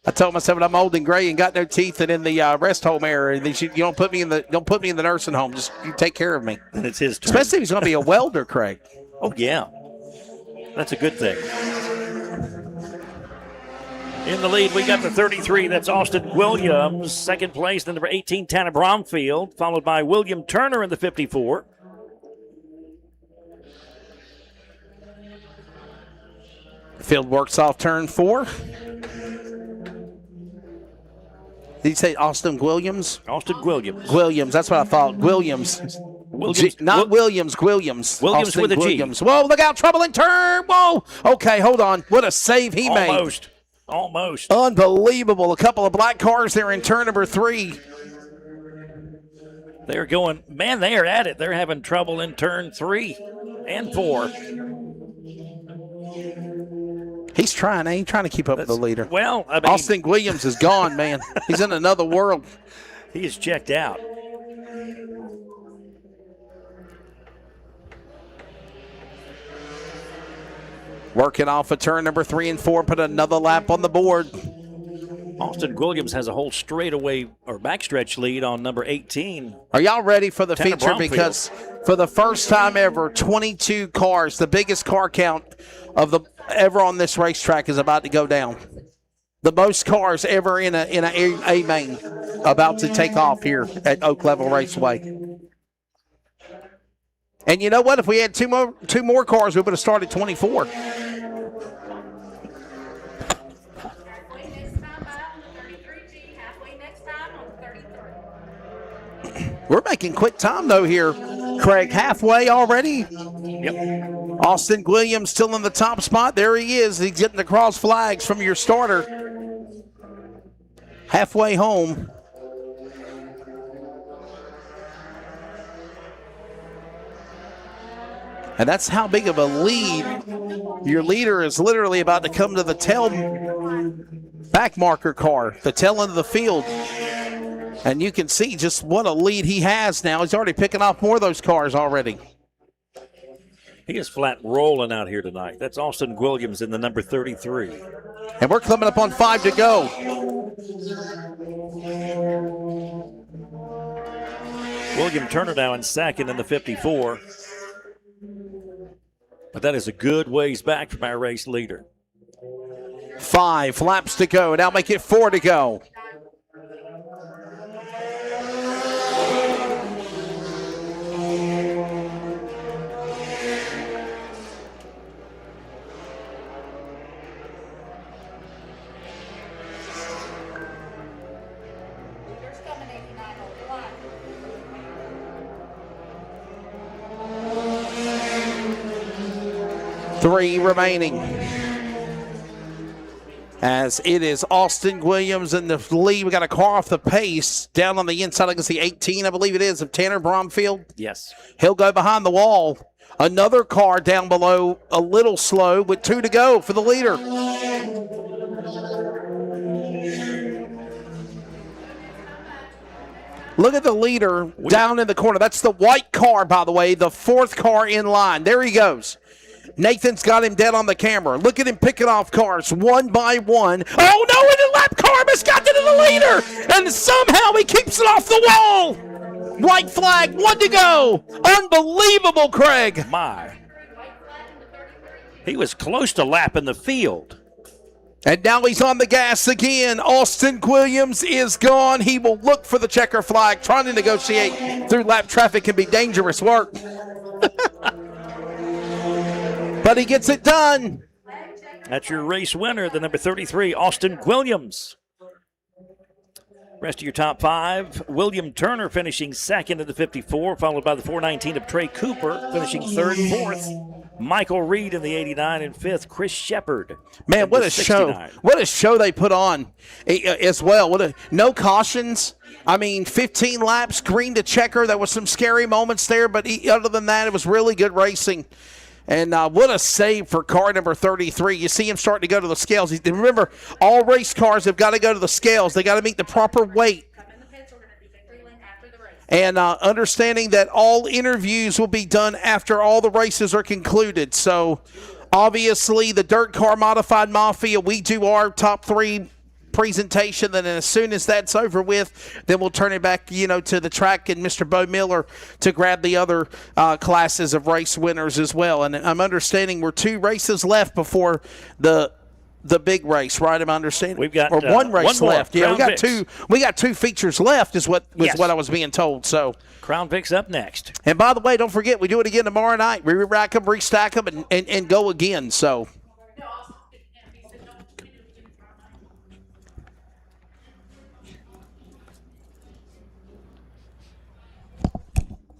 I told him, I said, when I'm old and gray and got no teeth and in the rest home area, you don't put me in the nursing home. Just you take care of me. And it's his turn. Especially if he's going to be a welder, Craig. Oh yeah, that's a good thing. In the lead, we got the 33. That's Austin Williams. Second place, the number 18, Tanner Bromfield, followed by William Turner in the 54. Field works off turn 4. Did you say Austin Williams? Austin Williams. Williams, that's what I thought. Williams. Not Williams, Williams. Williams Austin with a G. Williams. Whoa, look out, trouble in turn. Whoa. Okay, hold on. What a save he made. Almost. Unbelievable. A couple of black cars there in turn number 3. They're going, man, they are at it. They're having trouble in turn 3 and 4. He's trying. Ain't trying to keep up with the leader. Well, I mean, Austin Williams is gone, man. He's in another world. He is checked out. Working off of turn number 3 and 4, put another lap on the board. Austin Williams has a whole straightaway or backstretch lead on number 18. Are y'all ready for the Tanner feature? Bromfield. Because for the first time ever, 22 cars, the biggest car count ever on this racetrack is about to go down. The most cars ever in a main about to take off here at Oak Level Raceway. And you know what? If we had two more cars, we would have started 24. We're making quick time, though, here, Craig. Halfway already. Yep. Austin Williams still in the top spot. There he is. He's getting the cross flags from your starter. Halfway home. And that's how big of a lead. Your leader is literally about to come to the tail back marker car, the tail end of the field. And you can see just what a lead he has now. He's already picking off more of those cars already. He is flat rolling out here tonight. That's Austin Williams in the number 33. And we're coming up on 5 to go. William Turner now in second in the 54. But that is a good ways back from our race leader. 5 laps to go. Now make it 4 to go. Three remaining. as it is Austin Williams in the lead. We got a car off the pace down on the inside. I can see 18, I believe it is, of Tanner Bromfield. Yes. He'll go behind the wall. Another car down below, a little slow, with 2 to go for the leader. Look at the leader down in the corner. That's the white car, by the way, the 4th car in line. There he goes. Nathan's got him dead on the camera. Look at him picking off cars one by one. Oh, no, and the lap car misguided to the leader. And somehow he keeps it off the wall. White flag, 1 to go. Unbelievable, Craig. My. He was close to lapping the field. And now he's on the gas again. Austin Williams is gone. He will look for the checker flag. Trying to negotiate through lap traffic can be dangerous work. But he gets it done. That's your race winner, the number 33, Austin Williams. Rest of your top 5, William Turner finishing 2nd in the 54, followed by the 419 of Trey Cooper, finishing 3rd and 4th. Michael Reed in the 89 and 5th. Chris Shepard. Man, what a 69. Show. What a show they put on as well. No cautions. I mean, 15 laps, green to checker. There was some scary moments there, but other than that, it was really good racing. And what a save for car number 33. You see him starting to go to the scales. Remember, all race cars have got to go to the scales. They got to meet the proper weight. And understanding that all interviews will be done after all the races are concluded. So, obviously, the Dirt Car Modified Mafia, we do our top 3 presentation. Then as soon as that's over with, then we'll turn it back, to the track and Mr. Bo Miller to grab the other classes of race winners as well. And I'm understanding we're 2 races left before the big race, right? Am I understanding? We've got one race one left. Yeah, Crown we got 2 features left is what Yes. what I was being told. So Crown Vics up next. And by the way, don't forget, we do it again tomorrow night. We rack them, restack them, and go again. So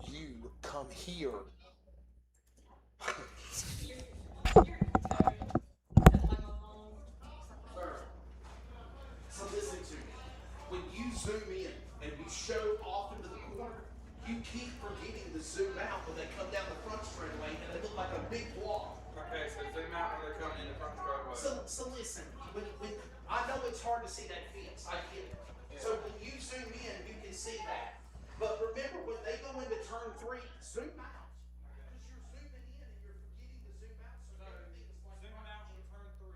you come here. So listen to me. When you zoom in and you show off into the corner, you keep forgetting to zoom out when they come down the front straightaway and they look like a big block. Okay, so zoom out when they come in the front straightaway. So listen, when I know it's hard to see that fence, I get it. Yeah. So when you zoom in, you can see that. But remember, when they go into turn 3, zoom out. Because you're zooming in and you're forgetting to zoom out. So everything is like Zoom out in turn 3.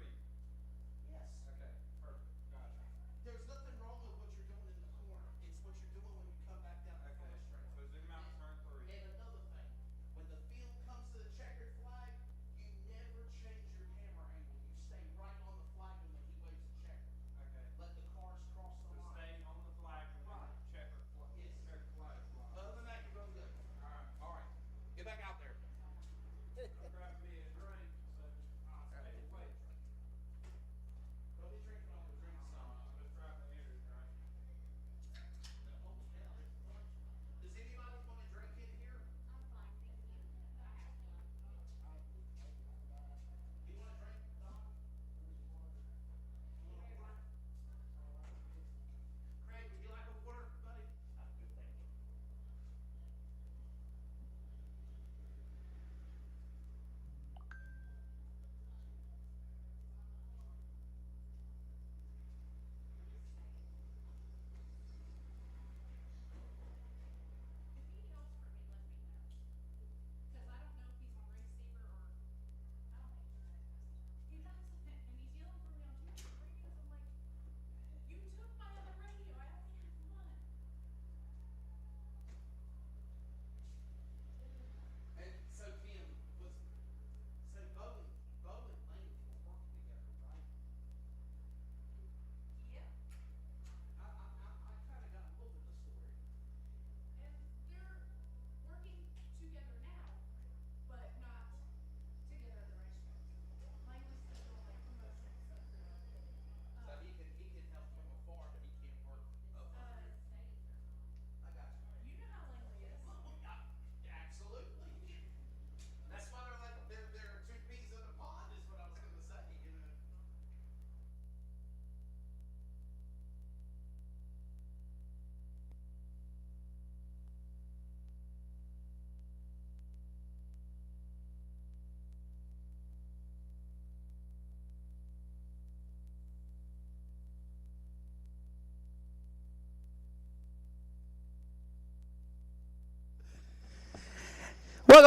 Yes. Okay, perfect. Gotcha. There's nothing wrong with what you're doing in the corner. It's what you're doing when you come back down the front straight. So zoom out in turn 3. And another thing, when the field comes to the checkered flag, you never change your camera angle. You stay right on the flag when he waves the checker. Okay. Let the cars cross the line. Stay on the flag and checker flag. Yes. Checker flag. Other than that, you're going good. All right.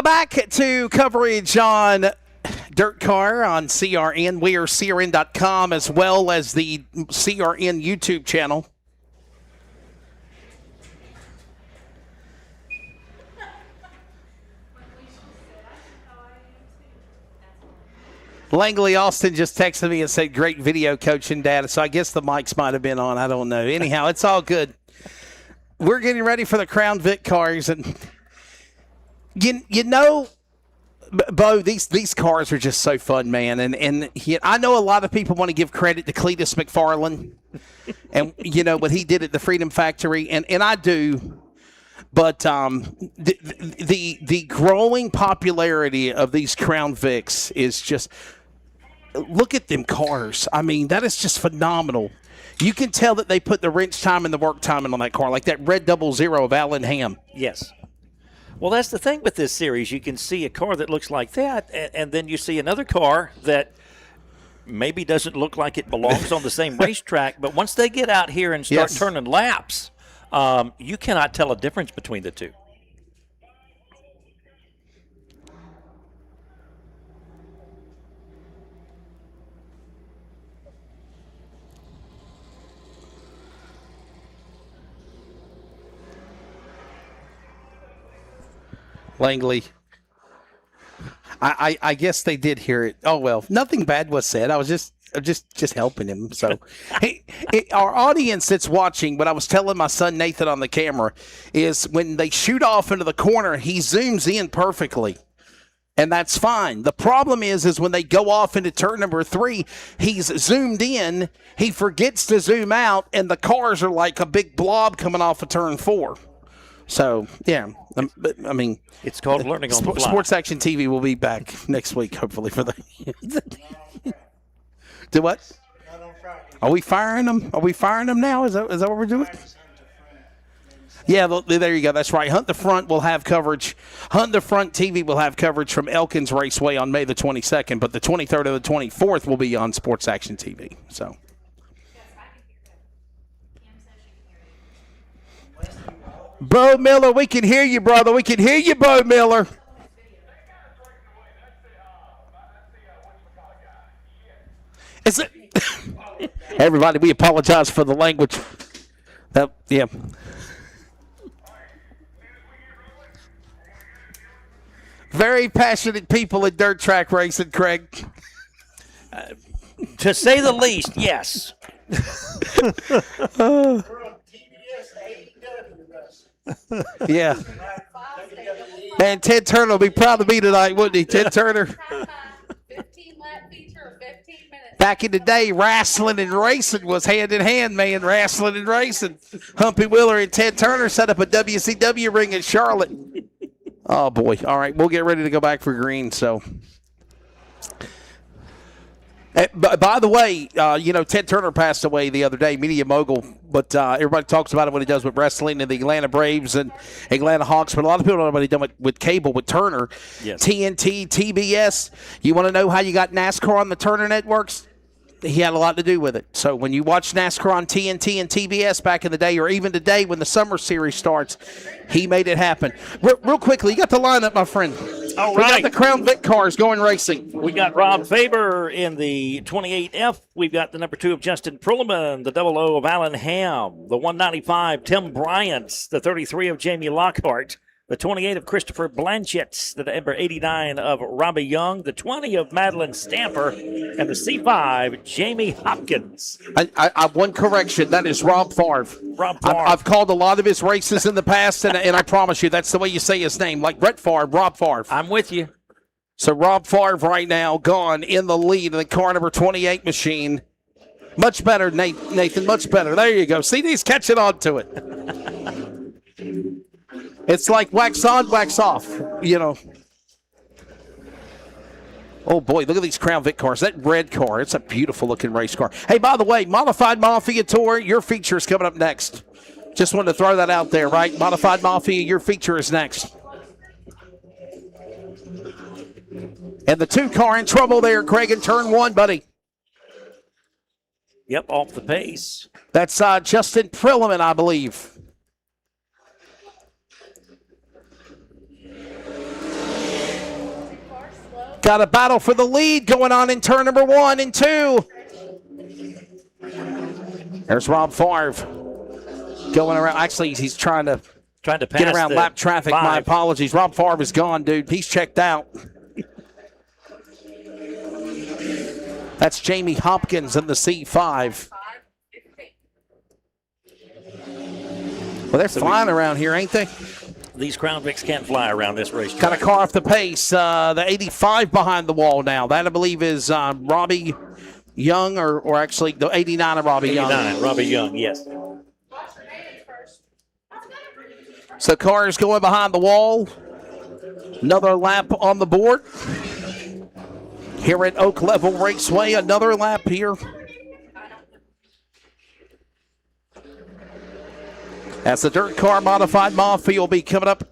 Welcome back to coverage on DIRTcar on CRN. We are CRN.com as well as the CRN YouTube channel. Langley Austin just texted me and said, great video coaching, Dad. So I guess the mics might have been on. I don't know. Anyhow, it's all good. We're getting ready for the Crown Vic cars. And, you know, Bo, these cars are just so fun, man. And I know a lot of people want to give credit to Cletus McFarland and, you know, what he did at the Freedom Factory. And I do. But the growing popularity of these Crown Vics is just – look at them cars. I mean, that is just phenomenal. You can tell that they put the wrench time and the work time in on that car, like that red 00 of Alan Ham. Yes. Well, that's the thing with this series. You can see a car that looks like that, and then you see another car that maybe doesn't look like it belongs on the same racetrack, but once they get out here and start turning laps, you cannot tell a difference between the two. Langley, I guess they did hear it. Oh well, nothing bad was said. I was just helping him. So, our audience that's watching, what I was telling my son Nathan on the camera is when they shoot off into the corner, he zooms in perfectly, and that's fine. The problem is when they go off into turn number 3, he's zoomed in, he forgets to zoom out, and the cars are like a big blob coming off of turn 4. So, yeah, I mean, it's called learning on the fly. Sports Action TV will be back next week, hopefully, for the. Do what? Are we firing them? Are we firing them now? Is that what we're doing? Yeah, there you go. That's right. Hunt the Front will have coverage. Hunt the Front TV will have coverage from Elkins Raceway on May the 22nd, but the 23rd or the 24th will be on Sports Action TV. So. Bo Miller, we can hear you, brother. We can hear you, Bo Miller. Is it? Everybody, we apologize for the language. Yeah. Very passionate people at dirt track racing, Craig. To say the least, yes. Yeah. Man, Ted Turner will be proud of me tonight, wouldn't he? Ted Turner. 15-lap feature of 15 minutes. Back in the day, wrestling and racing was hand in hand, man. Wrestling and racing. Humpy Wheeler and Ted Turner set up a WCW ring in Charlotte. Oh, boy. All right, we'll get ready to go back for green, so. By the way, Ted Turner passed away the other day, media mogul, but everybody talks about it when he does with wrestling and the Atlanta Braves and Atlanta Hawks, but a lot of people don't know what he done with cable with Turner. Yes. TNT, TBS. You want to know how you got NASCAR on the Turner networks? He had a lot to do with it. So when you watch NASCAR on TNT and TBS back in the day, or even today when the summer series starts, he made it happen. Real quickly, you got the lineup, my friend. All We right. got the Crown Vic cars going racing. We got Rob Faber in the 28F. We've got the number 2 of Justin Perlman, the 00 of Alan Ham, the 195 Tim Bryant, the 33 of Jamie Lockhart, the 28 of Christopher Blanchett, the number 89 of Robbie Young, the 20 of Madeline Stamper, and the C5 Jamie Hopkins. I one correction. That is Rob Favre. Rob Favre. I've called a lot of his races in the past, and I promise you that's the way you say his name. Like Brett Favre, Rob Favre. I'm with you. So Rob Favre right now gone in the lead in the car number 28 machine. Much better, Nathan, much better. There you go. See, he's catching on to it. It's like wax on, wax off, Oh, boy, look at these Crown Vic cars. That red car, it's a beautiful-looking race car. Hey, by the way, Modified Mafia Tour, your feature is coming up next. Just wanted to throw that out there, right? Modified Mafia, your feature is next. And the 2 car in trouble there, Craig, in turn 1, buddy. Yep, off the pace. That's Justin Perlman, I believe. Got a battle for the lead going on in turn number 1 and 2. There's Rob Favre going around. Actually, he's trying to pass get around lap traffic. 5. My apologies. Rob Favre is gone, dude. He's checked out. That's Jamie Hopkins in the C5. Well, they're flying around here, ain't they? These Crown Vics can't fly around this racetrack. Got a car off the pace. The 85 behind the wall now. That, I believe, is Robbie Young, or actually the 89 of Robbie Young. 89, Robbie Young, yes. So cars going behind the wall. Another lap on the board. Here at Oak Level Raceway, another lap here. As the dirt car modified Mafia will be coming up.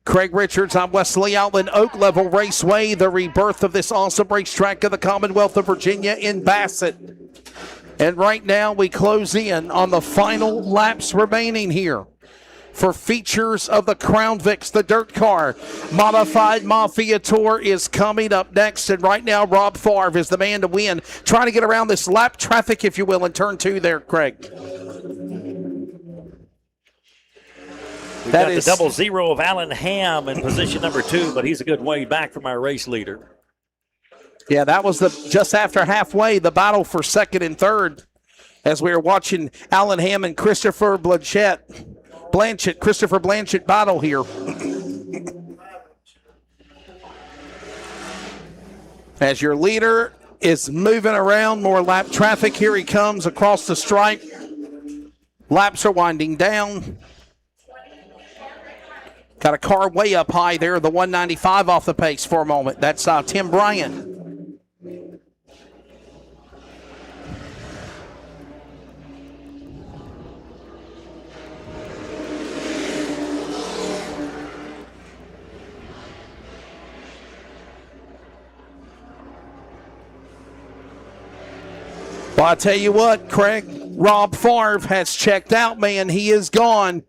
Craig Richards, I'm Wesley Outland, Oak Level Raceway, the rebirth of this awesome racetrack of the Commonwealth of Virginia in Bassett. And right now we close in on the final laps remaining here for features of the Crown Vics, the dirt car. Modified Mafia Tour is coming up next, and right now Rob Favre is the man to win, trying to get around this lap traffic, if you will, in turn 2 there, Craig. We've got the double zero of Alan Ham in position number 2, but he's a good way back from our race leader. Yeah, that was just after halfway, the battle for second and third, as we were watching Alan Ham and Christopher Blanchett battle here. As your leader is moving around, more lap traffic. Here he comes across the stripe. Laps are winding down. Got a car way up high there, the 195 off the pace for a moment. That's Tim Bryant. Well, I tell you what, Craig, Rob Favre has checked out, man. He is gone.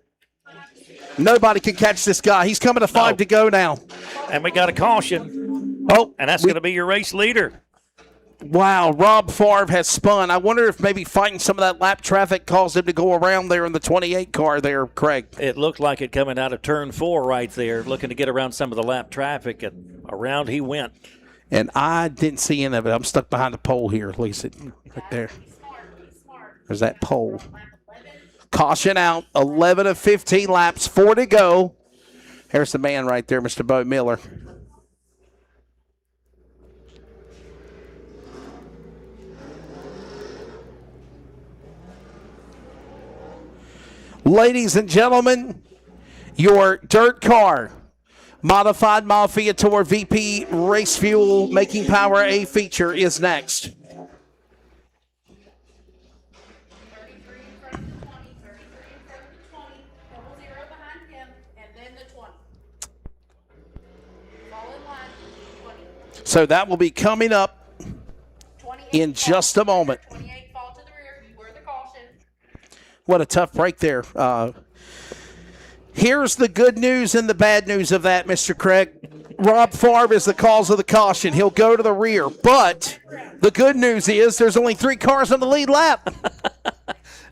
Nobody can catch this guy. He's coming to 5 to go now. And we got a caution. Oh, and that's going to be your race leader. Wow, Rob Favre has spun. I wonder if maybe fighting some of that lap traffic caused him to go around there in the 28 car there, Craig. It looked like it coming out of turn 4 right there, looking to get around some of the lap traffic, and around he went. And I didn't see any of it. I'm stuck behind the pole here, Lisa, right there. There's that pole. Caution out, 11 of 15 laps, 4 to go. There's the man right there, Mr. Bo Miller. Ladies and gentlemen, your dirt car, Modified Mafia Tour VP Race Fuel Making Power A feature is next. So that will be coming up in just a moment. What a tough break there. Here's the good news and the bad news of that, Mr. Craig. Rob Favre is the cause of the caution. He'll go to the rear. But the good news is there's only 3 cars on the lead lap.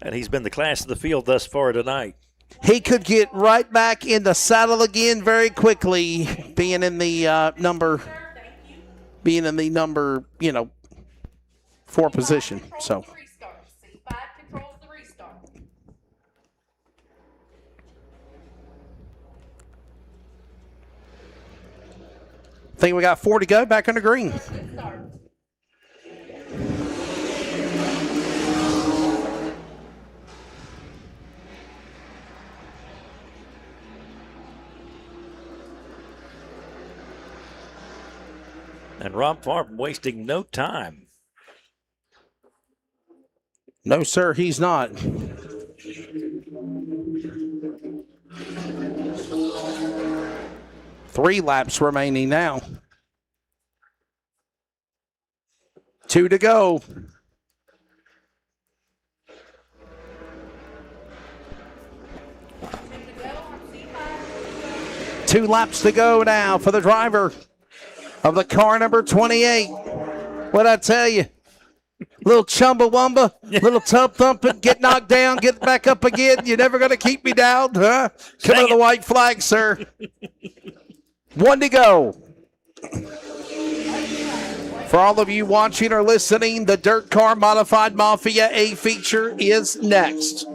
And he's been the class of the field thus far tonight. He could get right back in the saddle again very quickly, being in the number 4 position. So. I think we got 4 to go, back on the green. And Rob Favre wasting no time. No, sir, he's not. Three laps remaining now. 2 to go. Two laps to go now for the driver. of the car number 28. What'd I tell you? Little chumbawamba, little tub thumping, get knocked down, get back up again. You're never going to keep me down, huh? Come on the white flag, sir. 1 to go. For all of you watching or listening, the Dirt Car Modified Mafia A feature is next.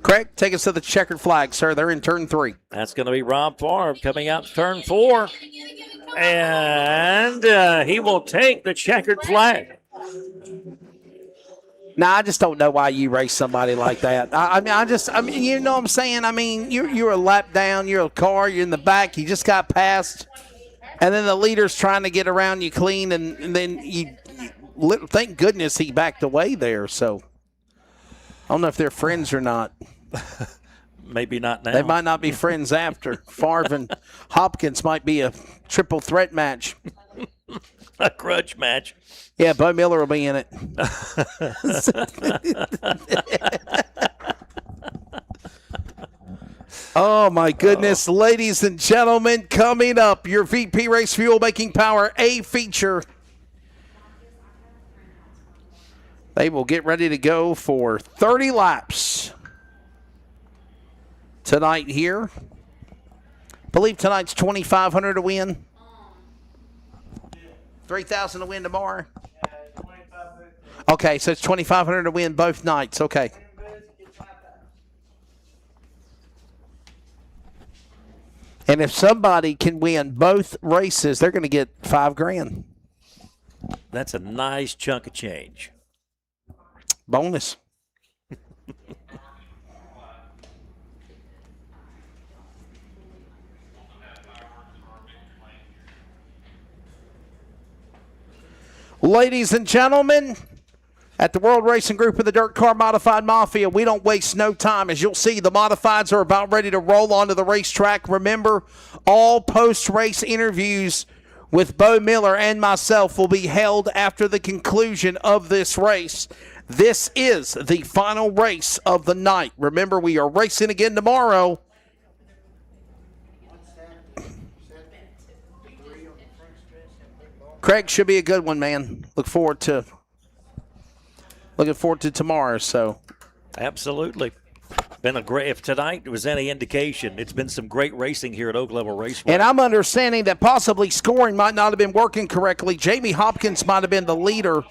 Craig, take us to the checkered flag, sir. They're in turn 3. That's going to be Rob Favre coming out to turn 4. And he will take the checkered flag. Now, I just don't know why you race somebody like that. I mean, you know what I'm saying? I mean, you're a lap down, you're a car, you're in the back, you just got passed, and then the leader's trying to get around you clean, and then thank goodness he backed away there. So I don't know if they're friends or not. Maybe not now. They might not be friends after. Favre and Hopkins might be a triple threat match. A grudge match. Yeah, Bo Miller will be in it. Oh, my goodness. Ladies and gentlemen, coming up, your VP Race Fuel Making Power A feature. They will get ready to go for 30 laps tonight here. I believe tonight's $2,500 to win. 3,000 to win tomorrow. Okay, so it's 2,500 to win both nights. Okay. And if somebody can win both races, they're going to get $5,000. That's a nice chunk of change. Bonus. Ladies and gentlemen, at the World Racing Group of the Dirt Car Modified Mafia, we don't waste no time. As you'll see, the Modifieds are about ready to roll onto the racetrack. Remember, all post-race interviews with Bo Miller and myself will be held after the conclusion of this race. This is the final race of the night. Remember, we are racing again tomorrow. Craig, should be a good one, man. Looking forward to tomorrow. So, absolutely, been a great. If tonight was any indication, it's been some great racing here at Oak Level Raceway. And I'm understanding that possibly scoring might not have been working correctly. Jamie Hopkins might have been the leader,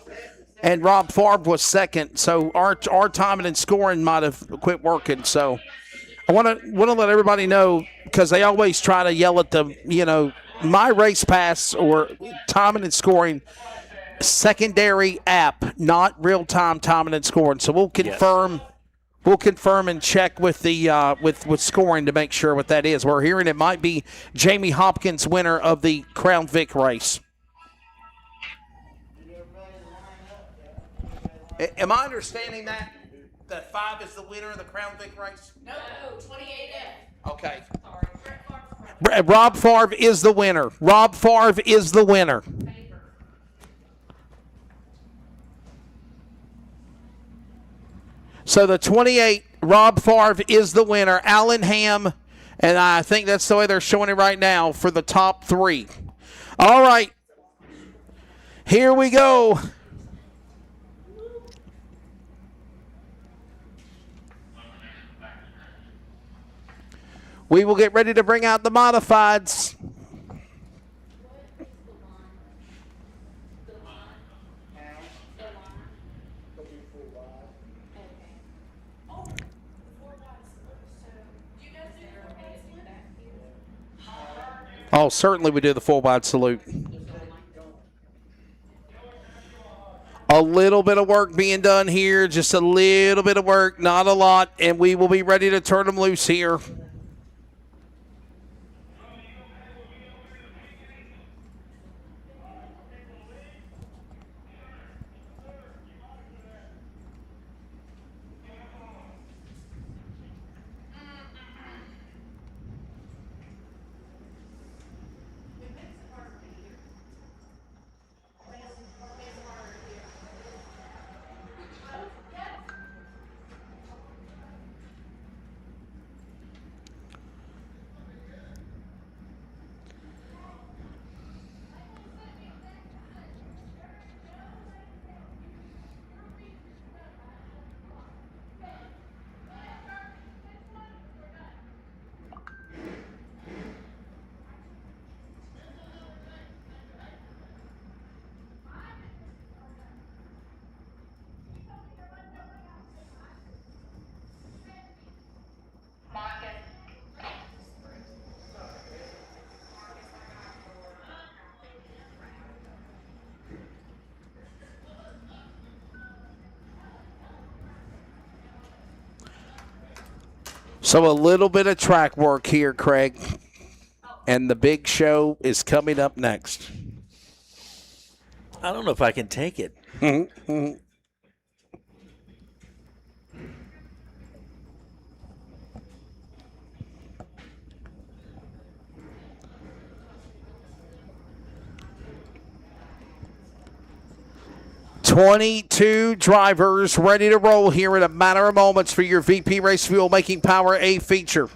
and Rob Favre was second. So our timing and scoring might have quit working. So I want to let everybody know, because they always try to yell at the my race pass or timing and scoring secondary app, not real time timing and scoring. So we'll confirm. Yes. We'll confirm and check with the with scoring to make sure what that is. We're hearing it might be Jamie Hopkins, winner of the Crown Vic race. Am I understanding that 5 is the winner of the Crown Vic race? No, 28F. Okay. Sorry. Rob Favre is the winner. Rob Favre is the winner. So the 28, Rob Favre is the winner. Alan Ham, and I think that's the way they're showing it right now for the top 3. All right. Here we go. We will get ready to bring out the modifieds. Oh, certainly we do the full wide salute. A little bit of work being done here, just a little bit of work, not a lot, and we will be ready to turn them loose here. So a little bit of track work here, Craig. And the big show is coming up next. I don't know if I can take it. 22 drivers ready to roll here in a matter of moments for your VP Race Fuel Making Power A feature.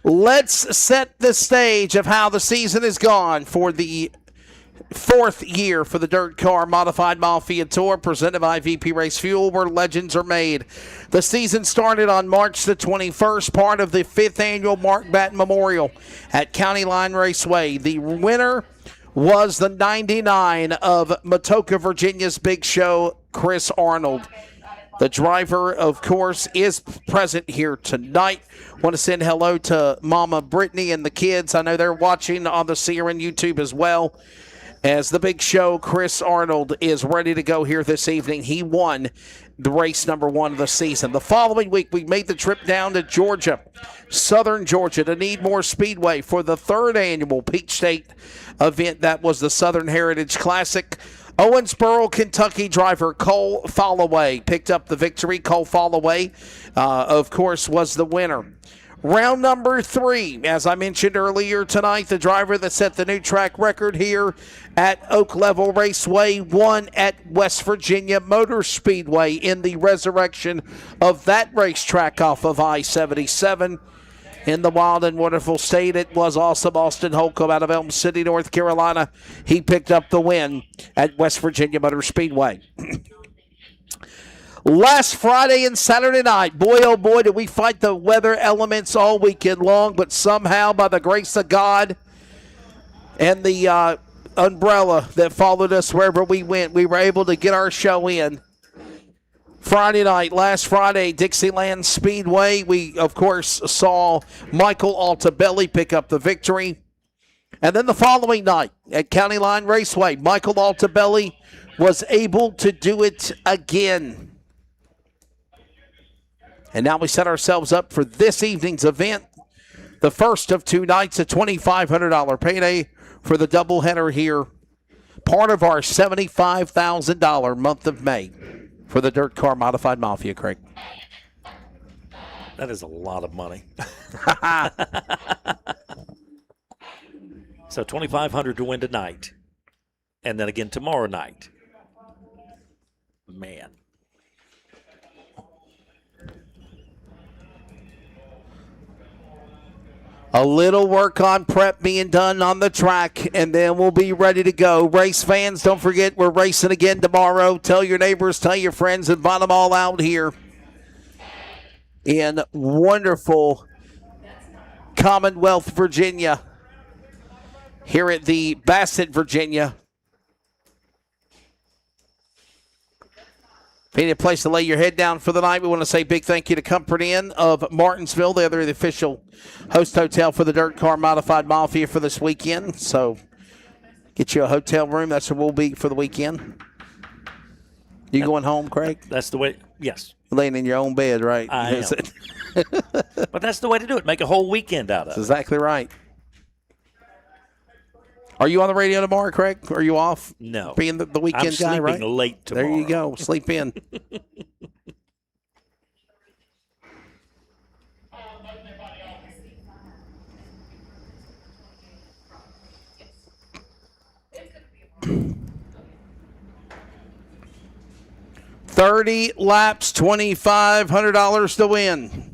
Let's set the stage of how the season has gone for the fourth year for the DIRTcar Modified Mafia Tour presented by VP Race Fuel, where legends are made. The season started on March the 21st, part of the 5th annual Mark Batten Memorial at County Line Raceway. The winner was the 99 of Matoka, Virginia's Big Show, Chris Arnold. The driver, of course, is present here tonight. Want to send hello to Mama Brittany and the kids. I know they're watching on the CRN YouTube as well. As the Big Show, Chris Arnold is ready to go here this evening. He won the race number 1 of the season. The following week, we made the trip down to Georgia, southern Georgia, to Needmore Speedway for the 3rd annual Peach State event. That was the Southern Heritage Classic. Owensboro, Kentucky driver Cole Followay picked up the victory. Cole Followay, of course, was the winner. Round number 3, as I mentioned earlier tonight, the driver that set the new track record here at Oak Level Raceway won at West Virginia Motor Speedway in the resurrection of that racetrack off of I-77. In the wild and wonderful state, it was awesome. Austin Holcomb out of Elm City, North Carolina. He picked up the win at West Virginia Motor Speedway. Last Friday and Saturday night, boy, oh boy, did we fight the weather elements all weekend long, but somehow, by the grace of God and the umbrella that followed us wherever we went, we were able to get our show in. Friday night, last Friday, Dixieland Speedway, we, of course, saw Michael Altabelli pick up the victory. And then the following night at County Line Raceway, Michael Altabelli was able to do it again. And now we set ourselves up for this evening's event, the first of 2 nights, a $2,500 payday for the doubleheader here, part of our $75,000 month of May for the DIRTcar Modified Mafia, Craig. That is a lot of money. So $2,500 to win tonight, and then again tomorrow night. Man. A little work on prep being done on the track, and then we'll be ready to go. Race fans, don't forget we're racing again tomorrow. Tell your neighbors, tell your friends, invite them all out here in wonderful Commonwealth, Virginia, here at the Bassett, Virginia. If you need a place to lay your head down for the night, we want to say big thank you to Comfort Inn of Martinsville. They're the official host hotel for the DIRTcar Modified Mafia for this weekend. So get you a hotel room. That's where we'll be for the weekend. You going home, Craig? That's the way, yes. Laying in your own bed, right? I am. But that's the way to do it. Make a whole weekend out of That's it. exactly right. Are you on the radio tomorrow, Craig? Are you off? No. Being the weekend guy, right? I'm sleeping late tomorrow. There you go. Sleep in. $30 laps, $2,500 to win.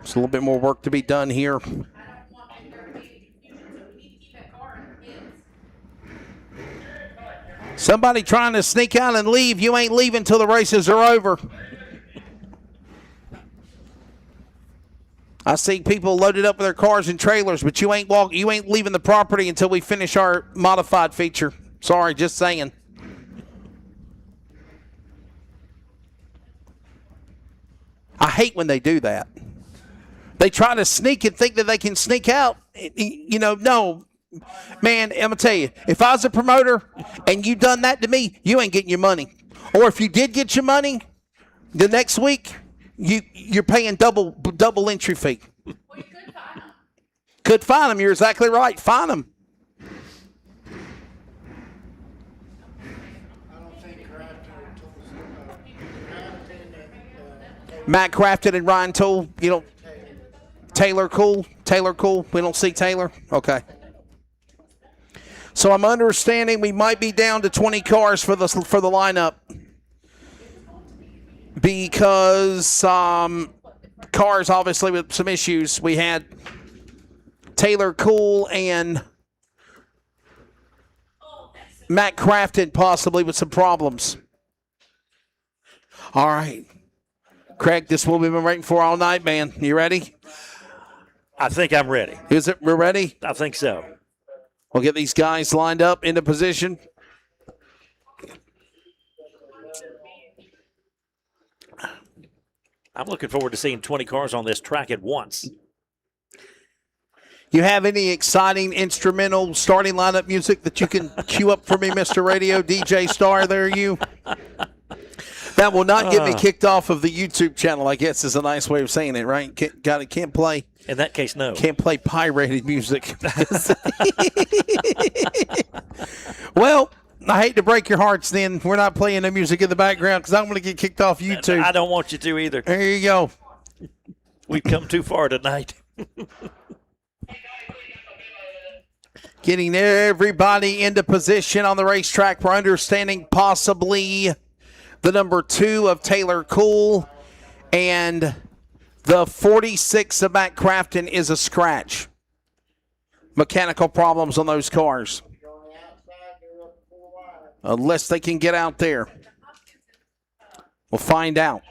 There's a little bit more work to be done here. Somebody trying to sneak out and leave. You ain't leaving till the races are over. I see people loaded up with their cars and trailers, but you ain't leaving the property until we finish our modified feature. Sorry, just saying. hate when they do that. They try to sneak and think that they can sneak out. No. Man, I'm going to tell you, if I was a promoter and you done that to me, you ain't getting your money. Or if you did get your money, the next week, you're paying double entry fee. Well, you could find them. Could fine them. You're exactly right. Fine them. I don't think Matt Crafton and Ryan Toole. You don't. Taylor Cool. We don't see Taylor. Okay. So I'm understanding we might be down to 20 cars for the lineup because cars obviously with some issues. We had Taylor Cool and Matt Crafton possibly with some problems. All right. Craig, this is what we've been waiting for all night, man. You ready? I think I'm ready. We're ready? I think so. We'll get these guys lined up into position. I'm looking forward to seeing 20 cars on this track at once. You have any exciting instrumental starting lineup music that you can cue up for me, Mr. Radio? DJ Star, there you. That will not get me kicked off of the YouTube channel, I guess is a nice way of saying it, right? Can't play. In that case, no. Can't play pirated music. Well, I hate to break your hearts then. We're not playing the music in the background because I'm going to get kicked off YouTube. I don't want you to either. There you go. We've come too far tonight. Getting everybody into position on the racetrack. We're understanding possibly the number 2 of Taylor Cool and the 46 of Matt Crafton is a scratch. Mechanical problems on those cars. Unless they can get out there. We'll find out.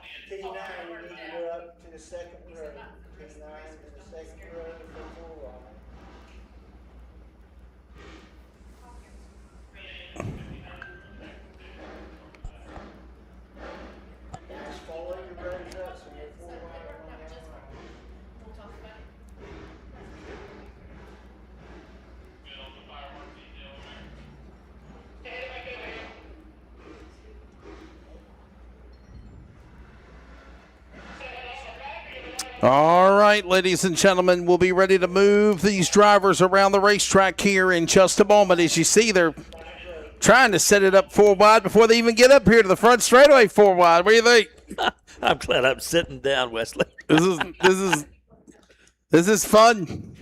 All right, ladies and gentlemen, we'll be ready to move these drivers around the racetrack here in just a moment. As you see, they're trying to set it up 4 wide before they even get up here to the front straightaway 4 wide. What do you think? I'm glad I'm sitting down, Wesley. This is fun.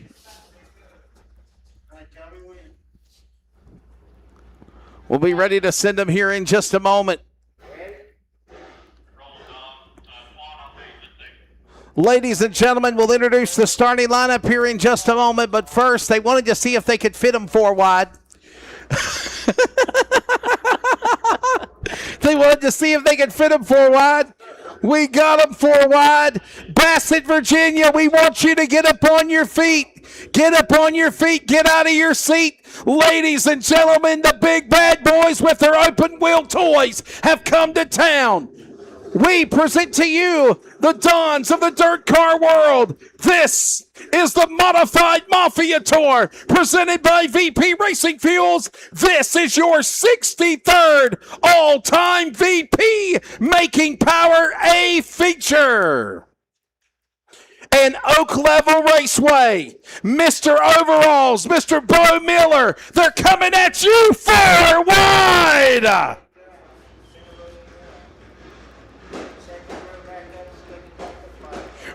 We'll be ready to send them here in just a moment. Ladies and gentlemen, we'll introduce the starting lineup here in just a moment, but first they wanted to see if they could fit them 4 wide. They wanted to see if they could fit them 4 wide. We got them 4 wide. Bassett, Virginia, we want you to get up on your feet. Get up on your feet. Get out of your seat. Ladies and gentlemen, the big bad boys with their open wheel toys have come to town. We present to you the dons of the dirt car world. This is the Modified Mafia Tour presented by VP Racing Fuels. This is your 63rd all-time VP Making Power A feature. And Oak Level Raceway, Mr. Overalls, Mr. Bo Miller, they're coming at you 4 wide.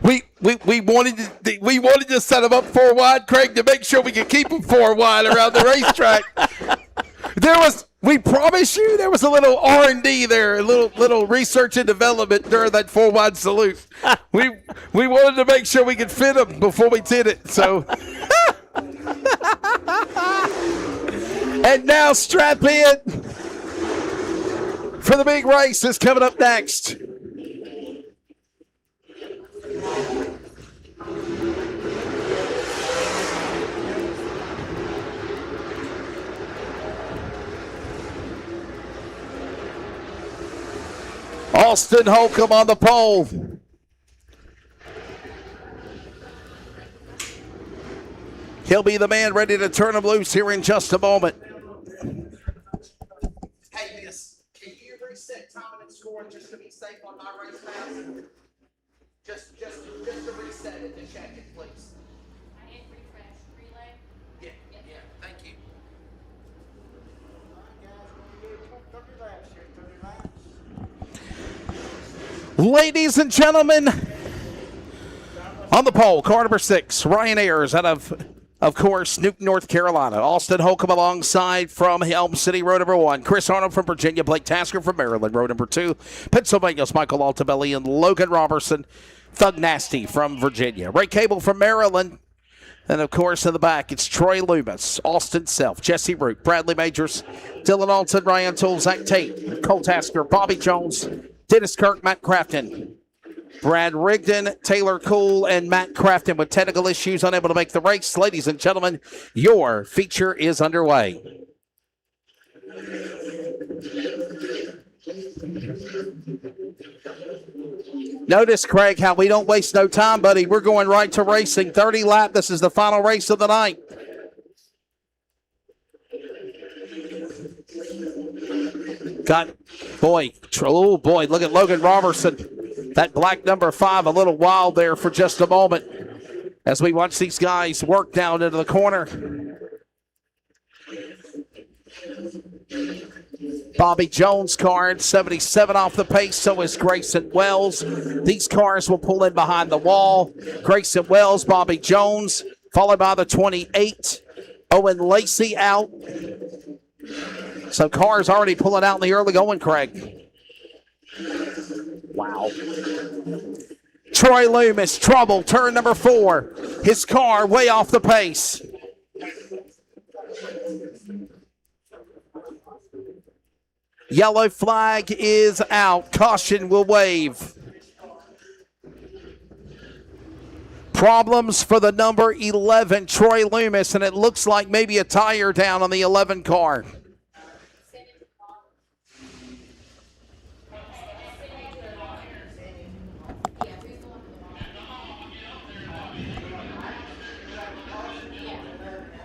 We wanted to set them up 4 wide, Craig, to make sure we could keep them 4 wide around the racetrack. We promise you, there was a little R&D there, a little research and development during that 4 wide salute. We wanted to make sure we could fit them before we did it. So, and now strap in for the big race that's coming up next. Austin Holcomb on the pole. He'll be the man ready to turn him loose here in just a moment. Hey, miss, can you reset time and score just to be safe on my race pass? Just to reset it, to check it, please. I hit refresh relay. Yeah, thank you. Ladies and gentlemen, on the pole, car number 6, Ryan Ayers out of course, Newton, North Carolina. Austin Holcomb alongside from Elm City, row number 1. Chris Arnold from Virginia. Blake Tasker from Maryland, row number 2. Pennsylvania's Michael Altabelli and Logan Robertson. Thug Nasty from Virginia. Ray Cable from Maryland. And, of course, in the back, it's Troy Loomis, Austin Self, Jesse Root, Bradley Majors, Dylan Alton, Ryan Toole, Zach Tate, Cole Tasker, Bobby Jones, Dennis Kirk, Matt Crafton, Brad Rigdon, Taylor Cool, and Matt Crafton with technical issues unable to make the race. Ladies and gentlemen, your feature is underway. Notice, Craig, how we don't waste no time, buddy. We're going right to racing. 30 lap. This is the final race of the night. Oh boy, look at Logan Robertson. That black number 5, a little wild there for just a moment as we watch these guys work down into the corner. Bobby Jones' car at 77 off the pace, so is Grayson Wells. These cars will pull in behind the wall. Grayson Wells, Bobby Jones, followed by the 28. Owen Lacey out. So cars already pulling out in the early going, Craig. Wow. Troy Loomis, trouble, turn number 4. His car way off the pace. Yellow flag is out. Caution will wave. Problems for the number 11, Troy Loomis, and it looks like maybe a tire down on the 11 car.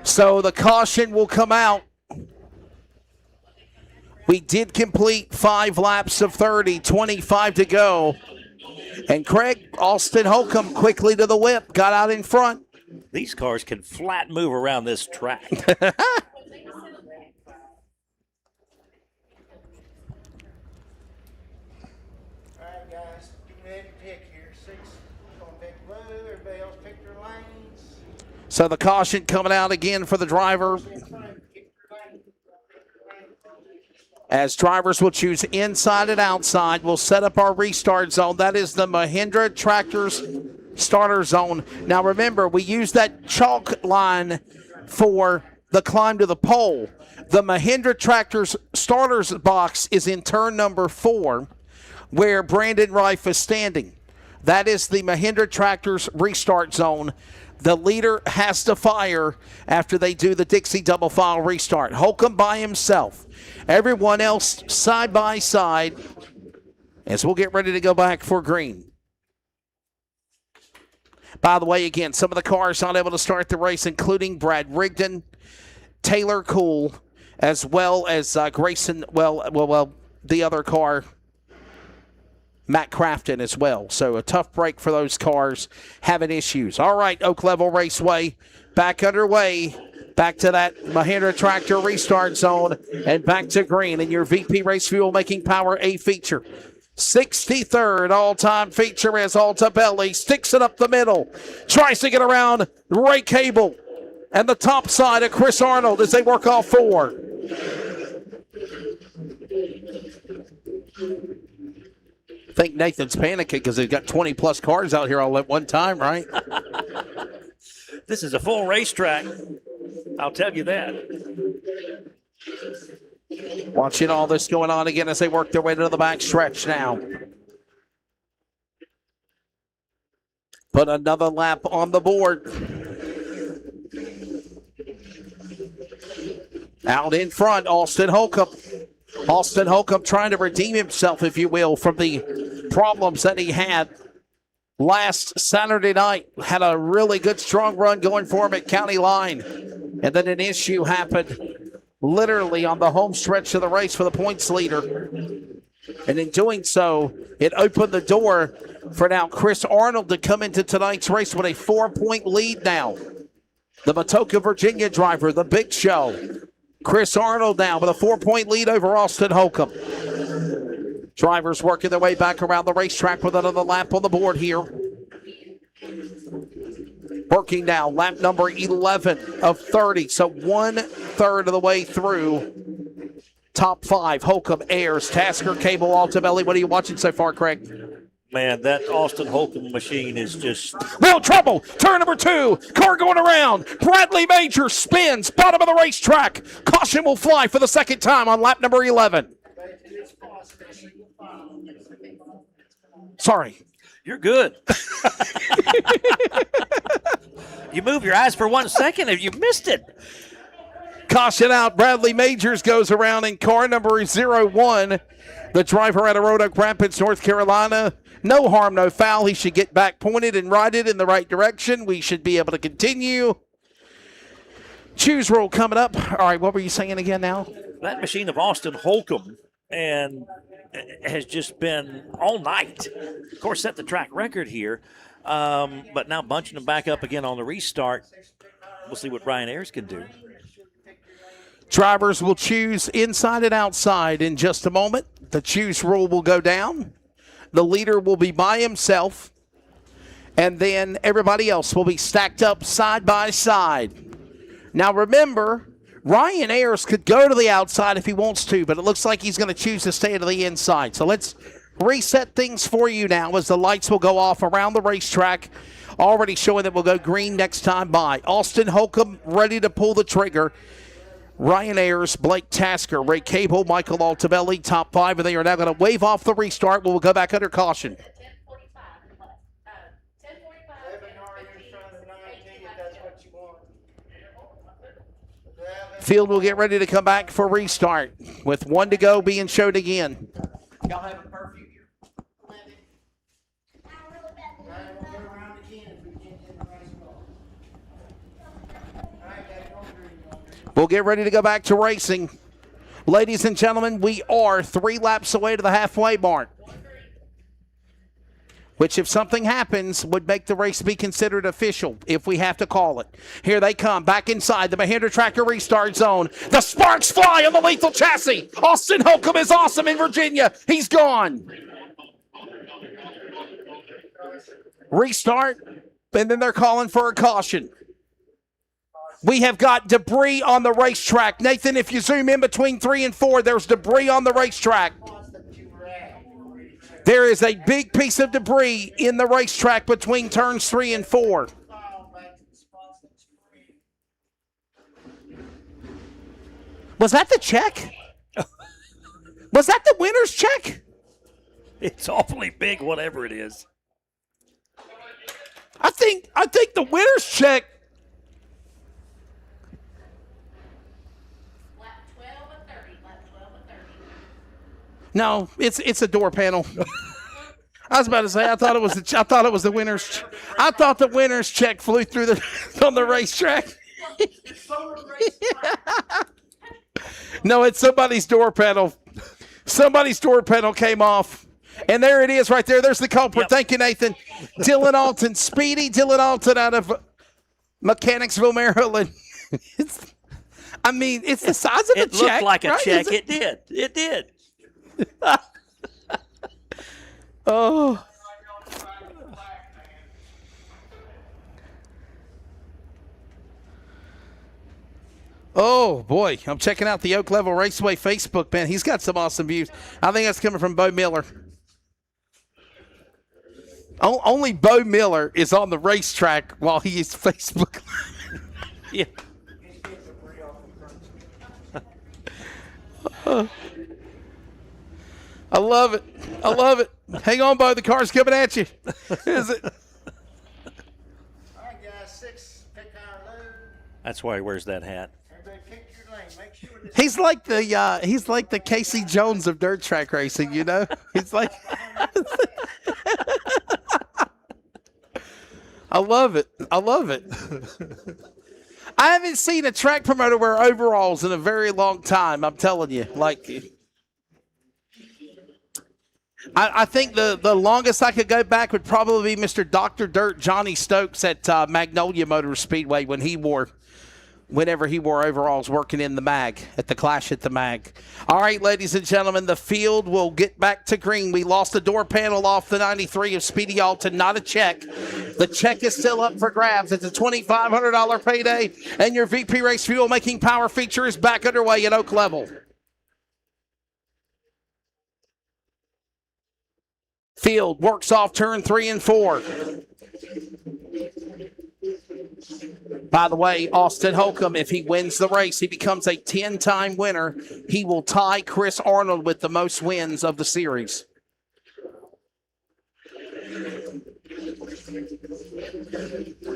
So the caution will come out. We did complete 5 laps of 30, 25 to go. And Craig, Austin Holcomb quickly to the whip, got out in front. These cars can flat move around this track. All right, guys, get ready to pick here. 6, going to pick blue. Everybody else pick their lanes. So the caution coming out again for the driver. As drivers will choose inside and outside, we'll set up our restart zone. That is the Mahindra Tractors starter zone. Now remember, we use that chalk line for the climb to the pole. The Mahindra Tractors starters box is in turn number 4, where Brandon Rife is standing. That is the Mahindra Tractors restart zone. The leader has to fire after they do the Dixie double file restart. Holcomb by himself. Everyone else side by side as we'll get ready to go back for green. By the way, again, some of the cars not able to start the race, including Brad Rigdon, Taylor Cool, as well as Grayson, the other car, Matt Crafton as well. So a tough break for those cars having issues. All right, Oak Level Raceway back underway. Back to that Mahindra Tractor restart zone and back to green in your VP Race Fuel Making Power A feature. 63rd all-time feature as Altabelli sticks it up the middle. Tries to get around Ray Cable and the top side of Chris Arnold as they work off 4. I think Nathan's panicking because they've got 20-plus cars out here all at one time, right? This is a full racetrack. I'll tell you that. Watching all this going on again as they work their way to the back stretch now. Put another lap on the board. Out in front, Austin Holcomb. Austin Holcomb trying to redeem himself, if you will, from the problems that he had last Saturday night. Had a really good, strong run going for him at County Line. And then an issue happened literally on the home stretch of the race for the points leader. And in doing so, it opened the door for now Chris Arnold to come into tonight's race with a 4-point lead now. The Matoka, Virginia driver, the big show. Chris Arnold now with a 4-point lead over Austin Holcomb. Drivers working their way back around the racetrack with another lap on the board here. Working now, lap number 11 of 30. So 1/3 of the way through top 5. Holcomb, Ayers, Tasker, Cable, Altabelli. What are you watching so far, Craig? Man, that Austin Holcomb machine is just... Real trouble. Turn number 2. Car going around. Bradley Major spins. Bottom of the racetrack. Caution will fly for the second time on lap number 11. Sorry. You're good. You move your eyes for 1 second and you missed it. Caution out. Bradley Majors goes around in car number 01. The driver out of Roanoke Rapids, North Carolina. No harm, no foul. He should get back pointed and righted in the right direction. We should be able to continue. Choose roll coming up. All right, what were you saying again now? That machine of Austin Holcomb and has just been all night. Of course, set the track record here, but now bunching them back up again on the restart. We'll see what Ryan Ayers can do. Drivers will choose inside and outside in just a moment. The choose rule will go down. The leader will be by himself, and then everybody else will be stacked up side by side. Now remember, Ryan Ayers could go to the outside if he wants to, but it looks like he's going to choose to stay to the inside. So let's reset things for you now as the lights will go off around the racetrack, already showing that we'll go green next time by. Austin Holcomb ready to pull the trigger. Ryan Ayers, Blake Tasker, Ray Cable, Michael Altabelli, top 5, and they are now going to wave off the restart. We'll go back under caution. Field will get ready to come back for restart with 1 to go being showed again. Y'all have a curfew here? We'll get ready to go back to racing. Ladies and gentlemen, we are 3 laps away to the halfway mark, which if something happens would make the race be considered official if we have to call it. Here they come back inside the Mahindra Tractor restart zone. The sparks fly on the lethal chassis. Austin Holcomb is awesome in Virginia. He's gone. Restart, and then they're calling for a caution. We have got debris on the racetrack. Nathan, if you zoom in between 3 and 4, there's debris on the racetrack. There is a big piece of debris in the racetrack between turns 3 and 4. Was that the check? Was that the winner's check? It's awfully big, whatever it is. I think the winner's check. No, it's a door panel. I was about to say I thought it was the winner's. I thought the winner's check flew through on the racetrack. No, it's somebody's door panel. Somebody's door panel came off, and there it is right there. There's the culprit. Yep. Thank you, Nathan. Dylan Alton, Speedy Dylan Alton out of Mechanicsville, Maryland. It's the size of a check. It looked like a right? check. It did. It did. Oh. Oh, boy. I'm checking out the Oak Level Raceway Facebook, man. He's got some awesome views. I think that's coming from Bo Miller. Only Bo Miller is on the racetrack while he is Facebook. Yeah. I love it. I love it. Hang on, Bo. The car's coming at you. Is it? All right, guys. 6, pick our load. That's why he wears that hat. Everybody pick your lane. Make sure this He's like the Casey Jones of dirt track racing, you know? He's like I love it. I love it. I haven't seen a track promoter wear overalls in a very long time. I'm telling you. Like, I think the longest I could go back would probably be Mr. Dr. Dirt Johnny Stokes at Magnolia Motor Speedway whenever he wore overalls working in the mag, at the Clash at the Mag. All right, ladies and gentlemen, the field will get back to green. We lost the door panel off the 93 of Speedy Alton, not a check. The check is still up for grabs. It's a $2,500 payday, and your VP Race Fuel Making Power feature is back underway at Oak Level. Field works off turn 3 and 4. By the way, Austin Holcomb, if he wins the race, he becomes a 10-time winner. He will tie Chris Arnold with the most wins of the series.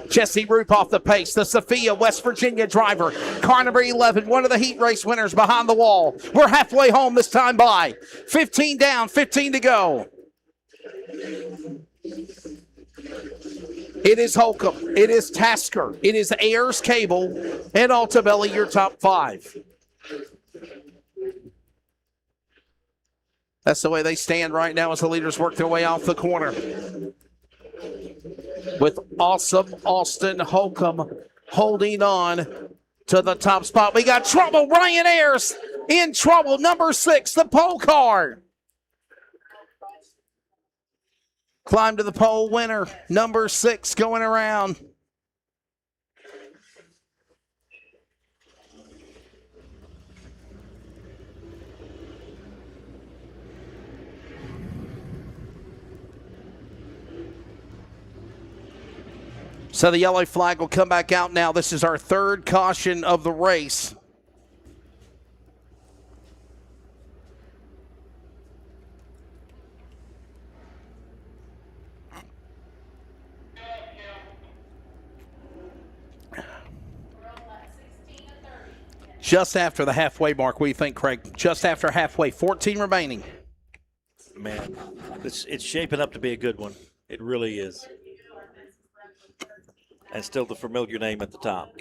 Jesse Roop off the pace, the Sophia, West Virginia driver. Car number 11, one of the heat race winners behind the wall. We're halfway home this time by. 15 down, 15 to go. It is Holcomb. It is Tasker. It is Ayers Cable. And Altabelli, your top 5. That's the way they stand right now as the leaders work their way off the corner. With awesome Austin Holcomb holding on to the top spot. We got trouble. Ryan Ayers in trouble. Number 6, the pole car. Climb to the pole winner. Number 6 going around. So the yellow flag will come back out now. This is our 3rd caution of the race. Just after the halfway mark, what do you think, Craig? Just after halfway, 14 remaining. Man, it's shaping up to be a good one. It really is. And still the familiar name at the top.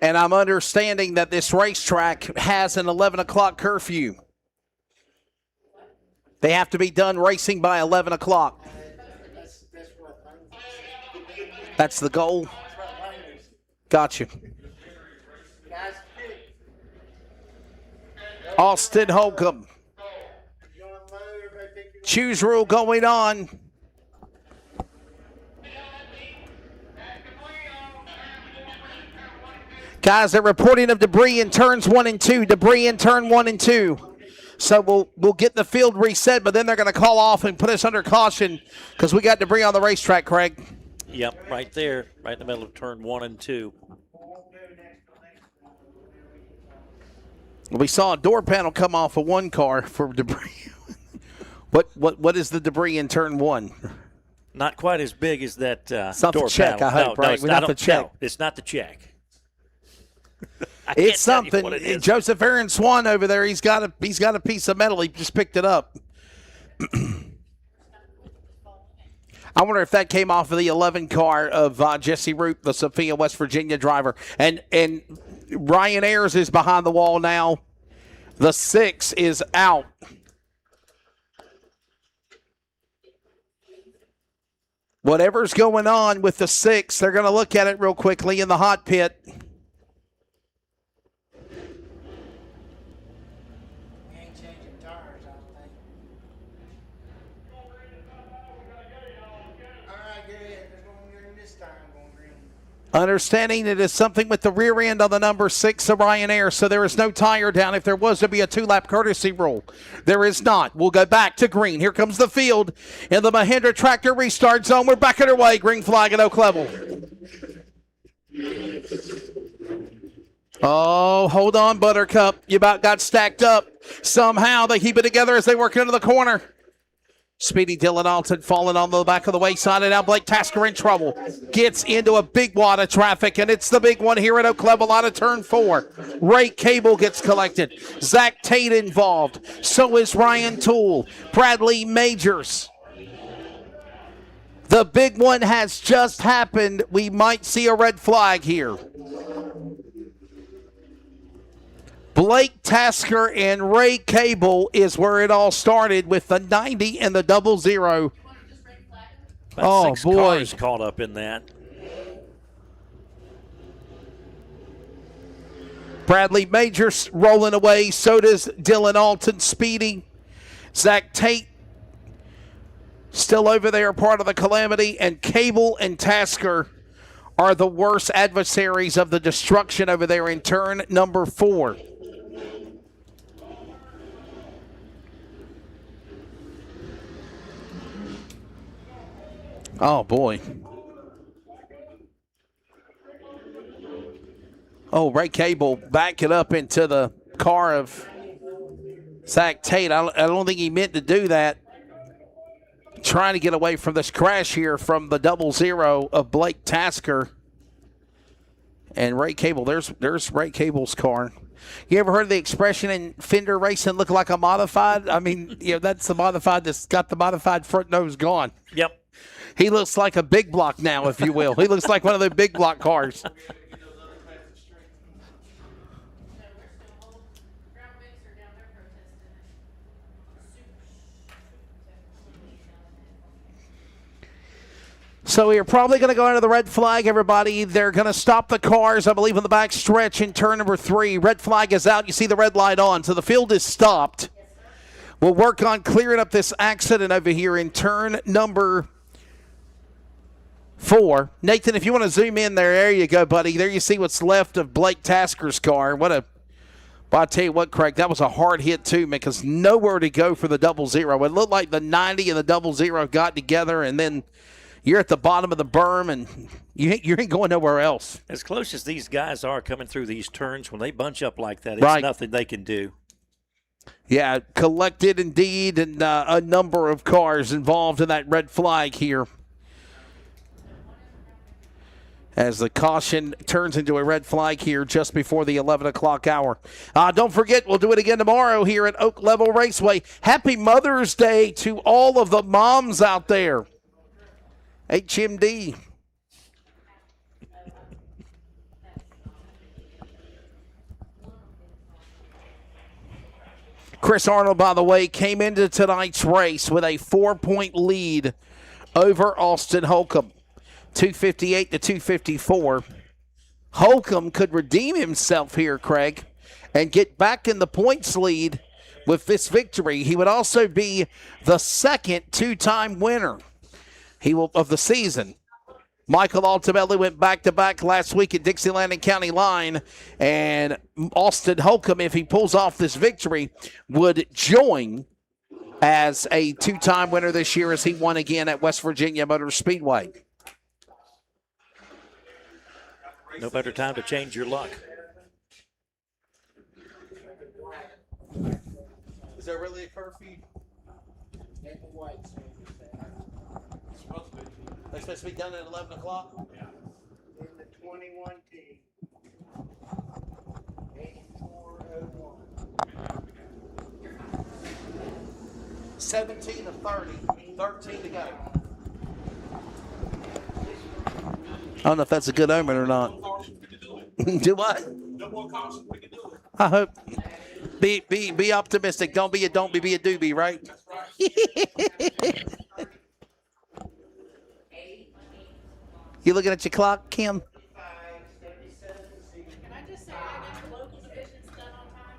And I'm understanding that this racetrack has an 11 o'clock curfew. They have to be done racing by 11 o'clock. That's the goal. Got you. Austin Holcomb. Choose rule going on. Guys, they're reporting of debris in turns 1 and 2. Debris in turn 1 and 2. So we'll get the field reset, but then they're going to call off and put us under caution because we got debris on the racetrack, Craig. Yep, right there, right in the middle of turn 1 and 2. We saw a door panel come off of one car for debris. What is the debris in turn 1? Not quite as big as that something check, panel. I hope, right? No, Not the check. No, it's not the check. It's something. Joseph Aaron Swan over there, he's got a piece of metal. He just picked it up. I wonder if that came off of the 11 car of Jesse Roop, the Sophia, West Virginia driver. And Ryan Ayers is behind the wall now. The 6 is out. Whatever's going on with the 6, they're going to look at it real quickly in the hot pit. Understanding it is something with the rear end on the number 6 of Ryan Ayers, so there is no tire down if there was to be a 2-lap courtesy rule. There is not. We'll go back to green. Here comes the field in the Mahindra Tractor restart zone. We're back underway. Green flag at Oak Level. Oh, hold on, Buttercup. You about got stacked up. Somehow they keep it together as they work into the corner. Speedy Dylan Alton falling on the back of the wayside, and now Blake Tasker in trouble. Gets into a big wad of traffic, and it's the big one here at Oak Level out of turn 4. Ray Cable gets collected. Zach Tate involved. So is Ryan Toole. Bradley Majors. The big one has just happened. We might see a red flag here. Blake Tasker and Ray Cable is where it all started with the 90 and the 00. About 6 cars caught up in that. Bradley Majors rolling away. So does Dylan Alton, Speedy. Zach Tate still over there, part of the calamity. And Cable and Tasker are the worst adversaries of the destruction over there in turn number 4. Oh, boy. Oh, Ray Cable back it up into the car of Zach Tate. I don't think he meant to do that. Trying to get away from this crash here from the 00 of Blake Tasker. And Ray Cable, there's Ray Cable's car. You ever heard the expression in fender racing look like a modified? I mean, that's the modified that's got the modified front nose gone. Yep. He looks like a big block now, if you will. He looks like one of the big block cars. So we are probably going to go into the red flag, everybody. They're going to stop the cars, I believe, in the back stretch in turn number 3. Red flag is out. You see the red light on. So the field is stopped. We'll work on clearing up this accident over here in turn number 4. Nathan, if you want to zoom in there you go, buddy. There you see what's left of Blake Tasker's car. Well, I'll tell you what, Craig, that was a hard hit too, man, because nowhere to go for the 00. It looked like the 90 and the 00 got together, and then you're at the bottom of the berm, and you ain't going nowhere else. As close as these guys are coming through these turns, when they bunch up like that, it's right. Nothing they can do. Yeah, collected indeed, and a number of cars involved in that red flag here. As the caution turns into a red flag here just before the 11 o'clock hour. Don't forget, we'll do it again tomorrow here at Oak Level Raceway. Happy Mother's Day to all of the moms out there. HMD. Chris Arnold, by the way, came into tonight's race with a 4-point lead over Austin Holcomb. 258 to 254. Holcomb could redeem himself here, Craig, and get back in the points lead with this victory. He would also be the second 2-time winner of the season. Michael Altabelli went back-to-back last week at Dixieland and County Line, and Austin Holcomb, if he pulls off this victory, would join as a 2-time winner this year as he won again at West Virginia Motor Speedway. No better time to change your luck. Is there really a curfew? They're supposed to be done at 11 o'clock? In the 21T. 8401. 17 to 30. 13 to go. I don't know if that's a good omen or not. Do what? No more caution, we can do it. I hope. Be optimistic. Don't be a doobie, right? That's right. You looking at your clock, Kim? Can I just say I got the local divisions done on time?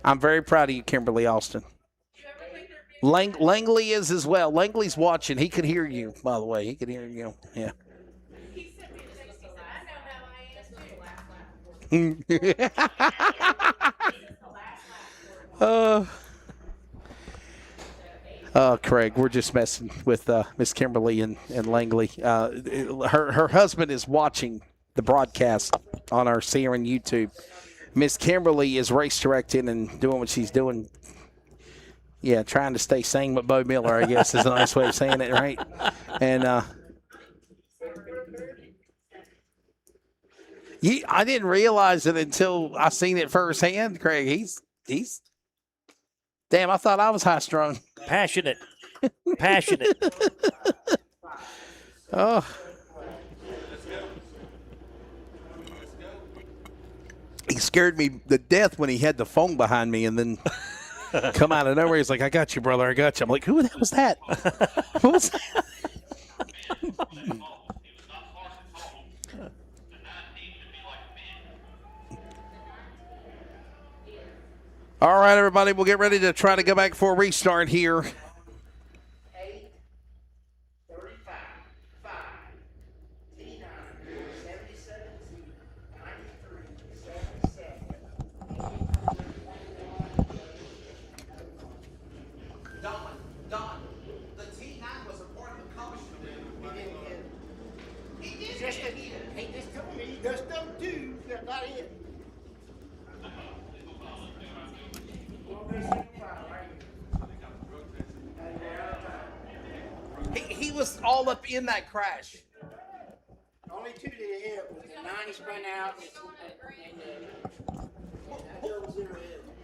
I'm very proud of you, Kimberly Austin. Do you ever think there'd be Langley is as well. Langley's watching. He can hear you, by the way. He can hear you. Yeah. He sent me the 60. I know how I am too. Craig, we're just messing with Miss Kimberly and Langley. Her husband is watching the broadcast on our CRN YouTube. Miss Kimberly is race directing and doing what she's doing. Yeah, trying to stay sane with Bo Miller, I guess, is a nice way of saying it, right? And I didn't realize it until I seen it firsthand, Craig. He's damn, I thought I was high strung. Passionate. Oh. He scared me to death when he had the phone behind me and then come out of nowhere. He's like, I got you, brother. I got you. I'm like, who the hell was that? What was that? All right, everybody, we'll get ready to try to go back for a restart here. 8, 35, 5, T9, 77, 93, 77. Don, the T9 was a part of the caution. He just told me he does stuff too. That's not it. He was all up in that crash. Only 2 did it hit. Was the 90 spun out and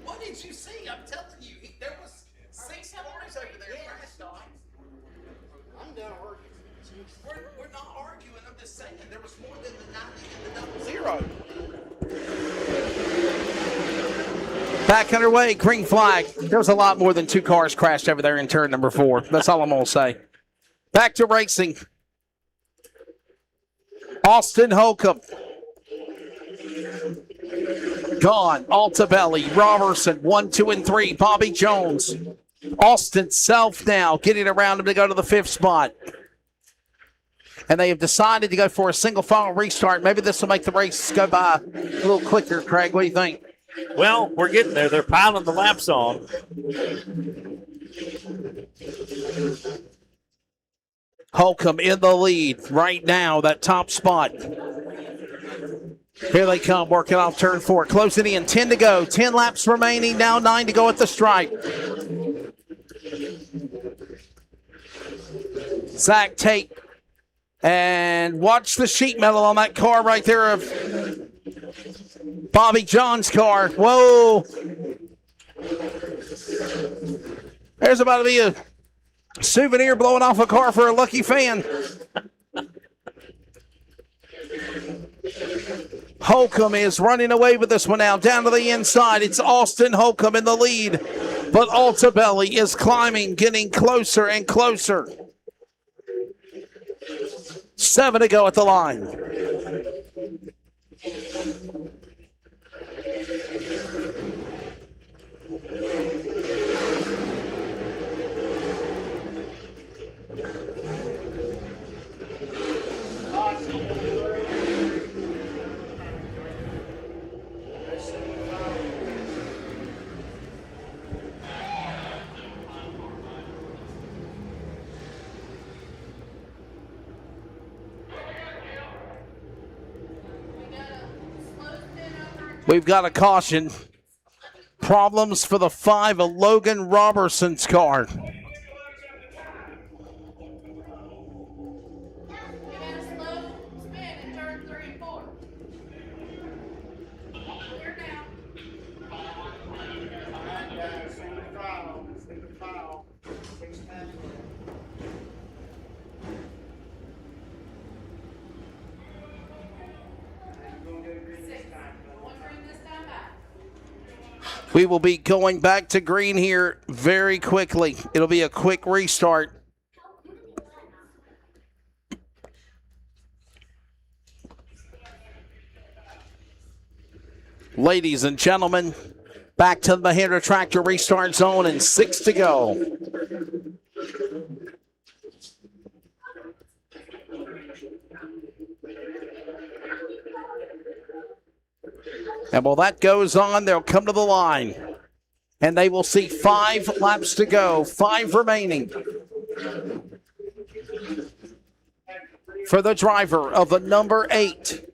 What did you see? I'm telling you, there was 6 cars over there. I'm done working. We're not arguing. I'm just saying there was more than the 90 and the 00. Back underway, green flag. There was a lot more than 2 cars crashed over there in turn number 4. That's all I'm going to say. Back to racing. Austin Holcomb. Gone. Altabelli. Robertson. 1, 2, and 3. Bobby Jones. Austin Self now getting around him to go to the 5th spot. And they have decided to go for a single file restart. Maybe this will make the race go by a little quicker, Craig. What do you think? Well, we're getting there. They're piling the laps on. Holcomb in the lead right now, that top spot. Here they come, working off turn 4. Closing in, 10 to go. 10 laps remaining, now 9 to go at the stripe. Zach Tate. And watch the sheet metal on that car right there of Bobby John's car. Whoa. There's about to be a souvenir blowing off a car for a lucky fan. Holcomb is running away with this one now. Down to the inside. It's Austin Holcomb in the lead. But Altabelli is climbing, getting closer and closer. 7 to go at the line. We've got a caution. Problems for the 5 of Logan Robertson's car. We will be going back to green here very quickly. It'll be a quick restart. Ladies and gentlemen, back to the Mahindra Tractor restart zone and 6 to go. And while that goes on, they'll come to the line. And they will see 5 laps to go, 5 remaining. For the driver of the number 8,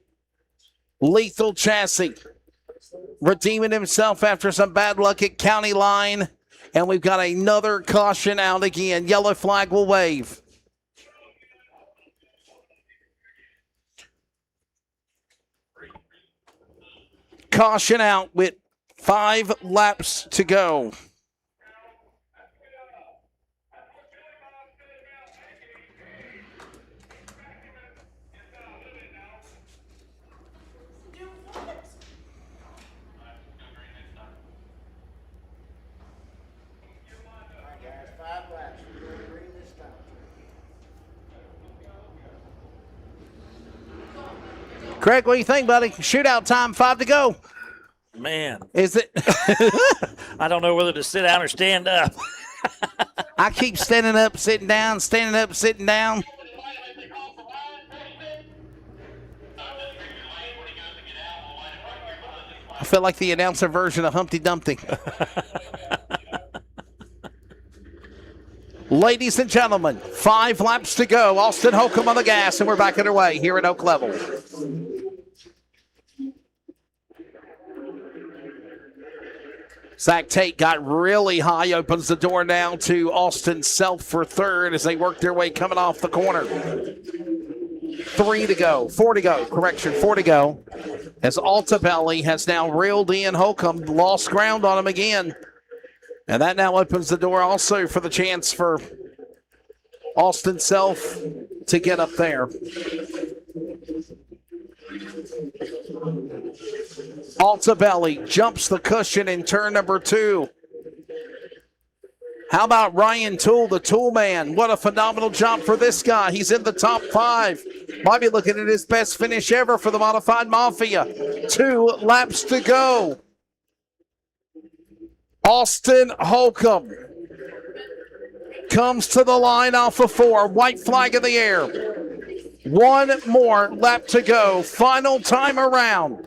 Lethal Chassis. Redeeming himself after some bad luck at County Line. And we've got another caution out again. Yellow flag will wave. Caution out with 5 laps to go. Craig, what do you think, buddy? Shootout time, 5 to go. Man. Is it? I don't know whether to sit down or stand up. I keep standing up, sitting down, standing up, sitting down. I feel like the announcer version of Humpty Dumpty. Ladies and gentlemen, 5 laps to go. Austin Holcomb on the gas, and we're back underway here at Oak Level. Zach Tate got really high, opens the door now to Austin Self for third as they work their way coming off the corner. 4 to go, correction, 4 to go. As Altabelli has now reeled in Holcomb, lost ground on him again. And that now opens the door also for the chance for Austin Self to get up there. Altabelli jumps the cushion in turn number 2. How about Ryan Toole, the Tool Man? What a phenomenal job for this guy. He's in the top 5. Might be looking at his best finish ever for the Modified Mafia. 2 laps to go. Austin Holcomb comes to the line off of 4. White flag in the air. 1 more lap to go. Final time around.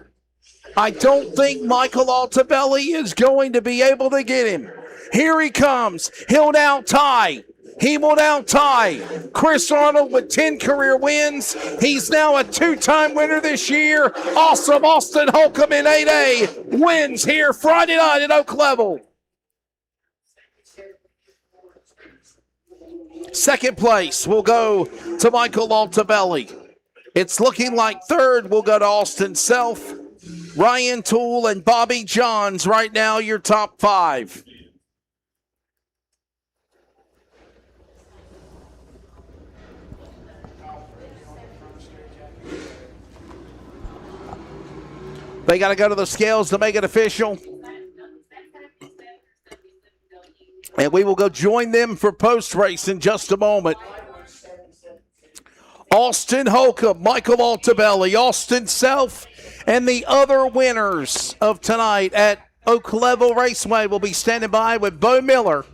I don't think Michael Altabelli is going to be able to get him. Here he comes. He'll now tie. He will now tie Chris Arnold with 10 career wins. He's now a 2-time winner this year. Awesome. Austin Holcomb in 8A wins here Friday night at Oak Level. Second place will go to Michael Altabelli. It's looking like third will go to Austin Self. Ryan Toole and Bobby Johns right now your top 5. They got to go to the scales to make it official. And we will go join them for post-race in just a moment. Austin Holcomb, Michael Altabelli, Austin Self, and the other winners of tonight at Oak Level Raceway will be standing by with Bo Miller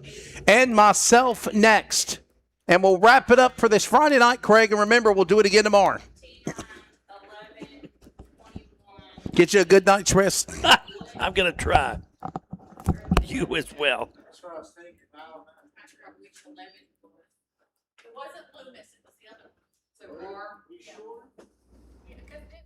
and myself next. And we'll wrap it up for this Friday night, Craig. And remember, we'll do it again tomorrow. Get you a good night's rest. I'm going to try. You as well. That's what I was thinking. It wasn't Loomis, it was the other one. So are you sure? Yeah, because it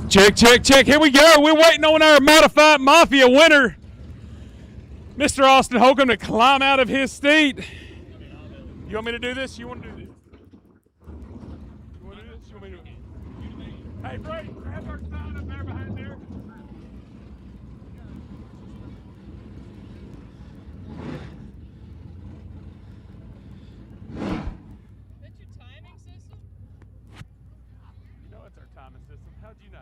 Check, check, check. Here we go. We're waiting on our Modified Mafia winner, Mr. Austin Holcomb, to climb out of his seat. You want me to do this? You want to do this? You want to do this? You want me to do it? Hey, Brady, grab our sign up there behind there. How'd you know?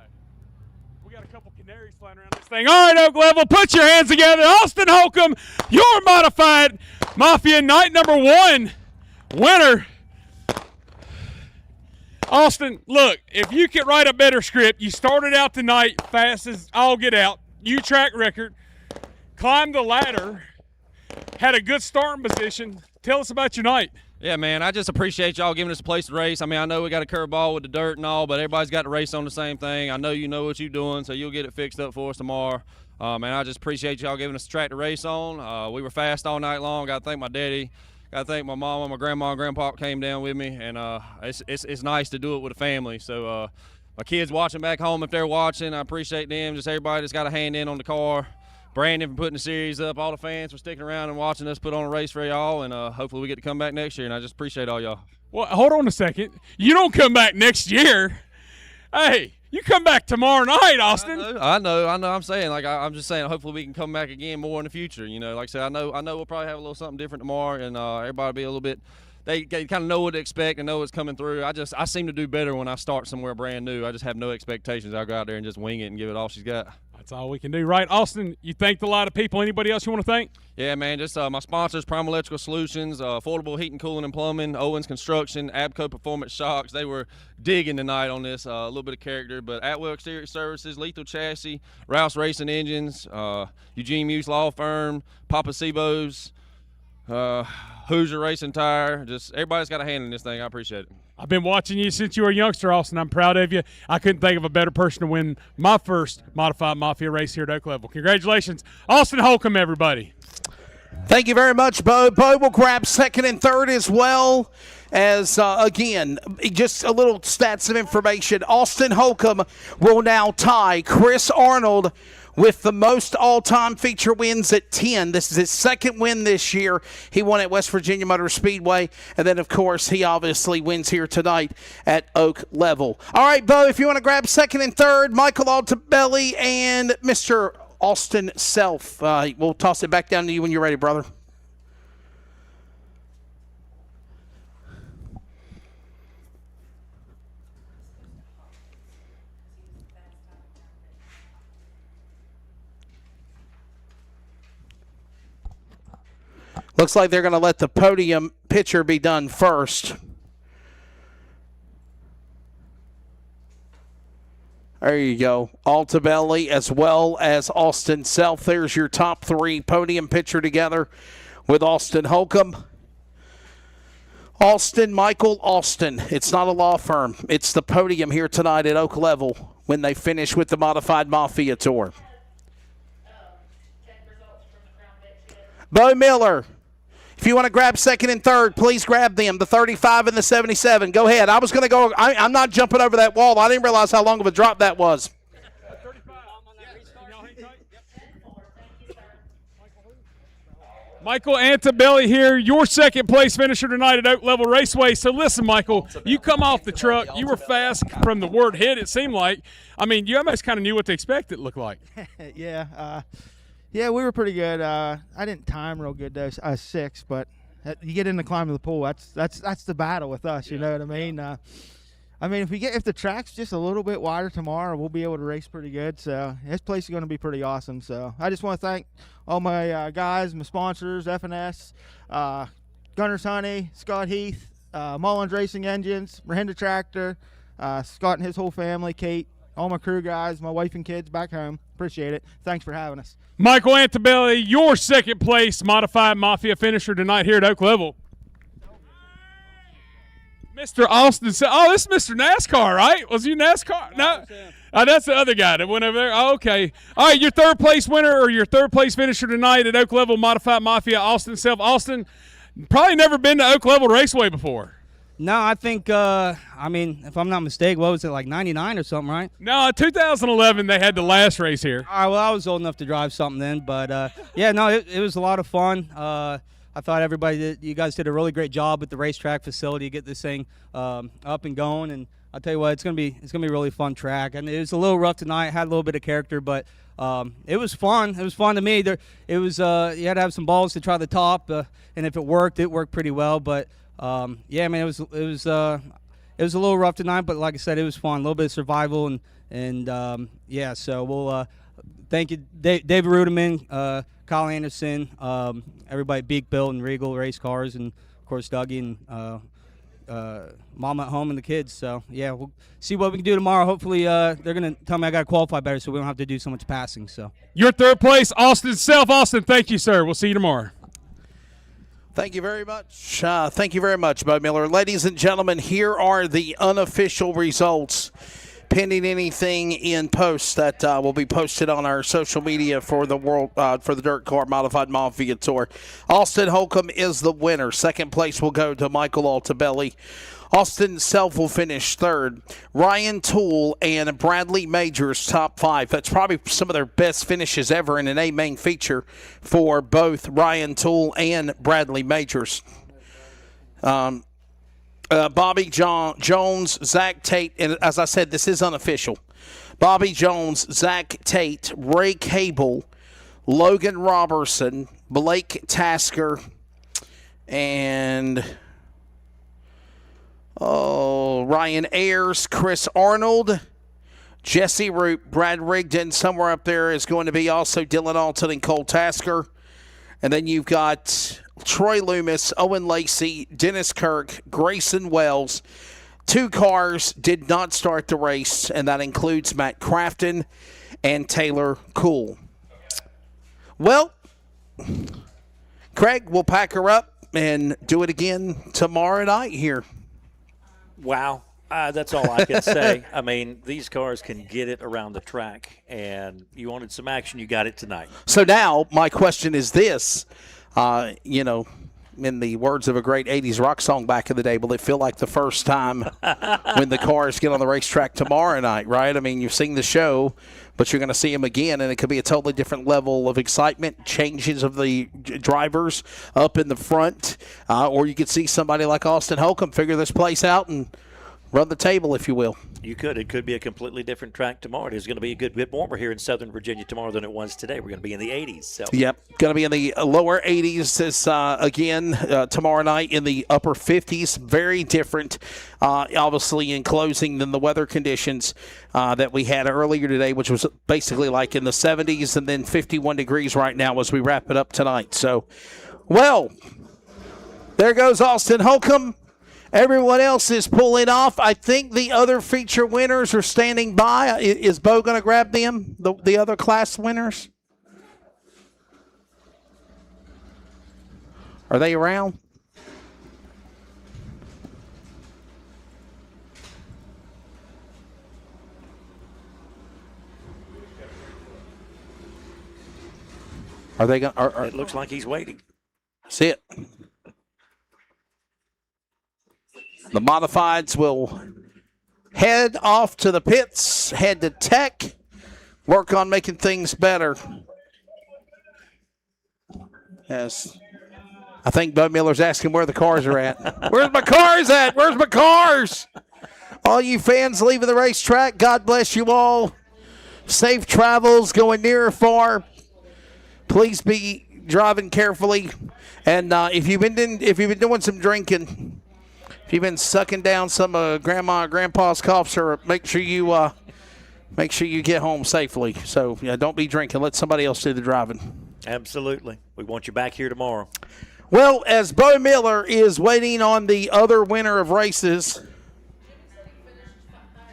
We got a couple canaries flying around this thing. All right, Oak Level, put your hands together. Austin Holcomb, your modified Mafia night number 1 winner. Austin, look, if you could write a better script, you started out tonight fast as all get out. You track record, climbed the ladder, had a good starting position. Tell us about your night. Yeah, man, I just appreciate y'all giving us a place to race. I mean, I know we got a curveball with the dirt and all, but everybody's got to race on the same thing. I know you know what you're doing, so you'll get it fixed up for us tomorrow. And I just appreciate y'all giving us a track to race on. We were fast all night long. Got to thank my daddy. Got to thank my mama, my grandma, and grandpa came down with me, and it's nice to do it with a family. So my kids watching back home, if they're watching, I appreciate them. Just everybody that's got a hand in on the car. Brandon for putting the series up, all the fans for sticking around and watching us put on a race for y'all, and hopefully we get to come back next year, and I just appreciate all y'all. Well, hold on a second. You don't come back next year. Hey, you come back tomorrow night, Austin. I know. I'm saying, like, I'm just saying, hopefully we can come back again more in the future. You know, like I said, I know we'll probably have a little something different tomorrow, and everybody will be a little bit. They kind of know what to expect and know what's coming through. I seem to do better when I start somewhere brand new. I just have no expectations. I'll go out there and just wing it and give it all she's got. That's all we can do, right? Austin, you thanked a lot of people. Anybody else you want to thank? Yeah, man, just my sponsors, Prime Electrical Solutions, Affordable Heating, Cooling, and Plumbing, Owens Construction, Abco Performance Shocks. They were digging tonight on this, a little bit of character. But Atwell Exterior Services, Lethal Chassis, Rouse Racing Engines, Eugene Muse Law Firm, Papa Sebo's, Hoosier Racing Tire. Just everybody's got a hand in this thing. I appreciate it. I've been watching you since you were a youngster, Austin. I'm proud of you. I couldn't think of a better person to win my first modified Mafia race here at Oak Level. Congratulations, Austin Holcomb, everybody. Thank you very much, Bo. Bo will grab second and third as well. As, again, just a little stats of information. Austin Holcomb will now tie Chris Arnold with the most all-time feature wins at 10. This is his second win this year. He won at West Virginia Motor Speedway. And then, of course, he obviously wins here tonight at Oak Level. All right, Bo, if you want to grab second and third, Michael Altabelli and Mr. Austin Self. We'll toss it back down to you when you're ready, brother. Looks like they're going to let the podium picture be done first. There you go. Altabelli as well as Austin Self. There's your top 3 podium picture together with Austin Holcomb. Austin, Michael Austin. It's not a law firm. It's the podium here tonight at Oak Level when they finish with the Modified Mafia Tour. Bo Miller. If you want to grab second and third, please grab them, the 35 and the 77. Go ahead. I was going to go. I'm not jumping over that wall. I didn't realize how long of a drop that was. Michael Antabelli here, your second place finisher tonight at Oak Level Raceway. So listen, Michael, you come off the truck. You were fast from the word hit, it seemed like. I mean, you almost kind of knew what to expect it looked like. Yeah. Yeah, we were pretty good. I didn't time real good though. I was 6, but you get in the climb of the pool. That's the battle with us. You know what I mean? If the track's just a little bit wider tomorrow, we'll be able to race pretty good. So this place is going to be pretty awesome. So I just want to thank all my guys, my sponsors, FNS, Gunner's Honey, Scott Heath, Mullins Racing Engines, Mahinda Tractor, Scott and his whole family, Kate, all my crew guys, my wife and kids back home. Appreciate it. Thanks for having us. Michael Antabelli, your second place Modified Mafia finisher tonight here at Oak Level. Mr. Austin said, oh, this is Mr. NASCAR, right? Was you NASCAR? No. That's the other guy that went over there. Oh, okay. All right, your third place winner or your third place finisher tonight at Oak Level Modified Mafia, Austin Self. Austin, probably never been to Oak Level Raceway before. No, I think, if I'm not mistaken, what was it, like 99 or something, right? No, 2011 they had the last race here. All right, well, I was old enough to drive something then, but, it was a lot of fun. I thought you guys did a really great job with the racetrack facility to get this thing up and going, and I'll tell you what, it's gonna be a really fun track. And it was a little rough tonight, had a little bit of character, but it was fun. It was fun to me. You had to have some balls to try the top, and if it worked pretty well. But it it was a little rough tonight, but like I said, it was fun. A little bit of survival, and yeah. So we'll thank you, David Ruderman, Kyle Anderson, everybody, Beak Built and Regal Race Cars, and of course Dougie and Mom at home and the kids. So yeah, we'll see what we can do tomorrow. Hopefully they're gonna tell me I gotta qualify better, so we don't have to do so much passing. So your third place, Austin Self. Austin, thank you, sir. We'll see you tomorrow. Thank you very much. Thank you very much, Bo Miller. Ladies and gentlemen, here are the unofficial results, pending anything in post that will be posted on our social media for the DIRTcar Modified Mafia Tour. Austin Holcomb is the winner. Second place will go to Michael Altabelli. Austin Self will finish third. Ryan Toole and Bradley Majors top 5. That's probably some of their best finishes ever in an A main feature for both Ryan Toole and Bradley Majors. Bobby Jones, Zach Tate, and as I said, this is unofficial. Bobby Jones, Zach Tate, Ray Cable, Logan Robertson, Blake Tasker, and Ryan Ayers, Chris Arnold, Jesse Root, Brad Rigdon. Somewhere up there is going to be also Dylan Alton and Cole Tasker. And then you've got Troy Loomis, Owen Lacey, Dennis Kirk, Grayson Wells. 2 cars did not start the race, and that includes Matt Crafton and Taylor Cool. Well, Craig, we'll pack her up and do it again tomorrow night here. Wow. That's all I can say. I mean, these cars can get it around the track, and you wanted some action, you got it tonight. So now my question is this, in the words of a great 80s rock song back in the day, will it feel like the first time when the cars get on the racetrack tomorrow night, right? I mean, you've seen the show, but you're going to see them again, and it could be a totally different level of excitement, changes of the drivers up in the front, or you could see somebody like Austin Holcomb figure this place out and run the table, if you will. You could. It could be a completely different track tomorrow. It is going to be a good bit warmer here in Southern Virginia tomorrow than it was today. We're going to be in the 80s. So. Yep, going to be in the lower 80s tomorrow night in the upper 50s. Very different, obviously, in closing than the weather conditions that we had earlier today, which was basically like in the 70s and then 51 degrees right now as we wrap it up tonight. So, well, there goes Austin Holcomb. Everyone else is pulling off. I think the other feature winners are standing by. Is Bo going to grab them, the other class winners? Are they around? Are they going? It looks like he's waiting. See it. The modifieds will head off to the pits, head to tech, work on making things better. Yes. I think Bo Miller's asking where the cars are at. Where's my cars at? Where's my cars? All you fans leaving the racetrack, God bless you all. Safe travels going near or far. Please be driving carefully. And if you've been doing some drinking, if you've been sucking down some grandma or grandpa's cough syrup, make sure you get home safely. So don't be drinking. Let somebody else do the driving. Absolutely. We want you back here tomorrow. Well, as Bo Miller is waiting on the other winner of races,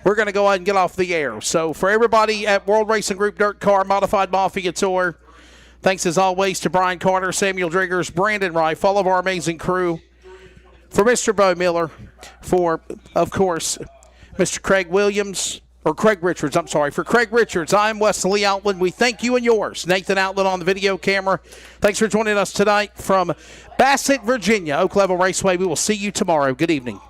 we're going to go ahead and get off the air. So for everybody at World Racing Group DIRTcar Modified Mafia Tour, thanks as always to Brian Carter, Samuel Driggers, Brandon Reif, all of our amazing crew. For Mr. Bo Miller, for, of course, Mr. Craig Richards, For Craig Richards, I'm Wesley Outland. We thank you and yours. Nathan Outland on the video camera. Thanks for joining us tonight from Bassett, Virginia, Oak Level Raceway. We will see you tomorrow. Good evening.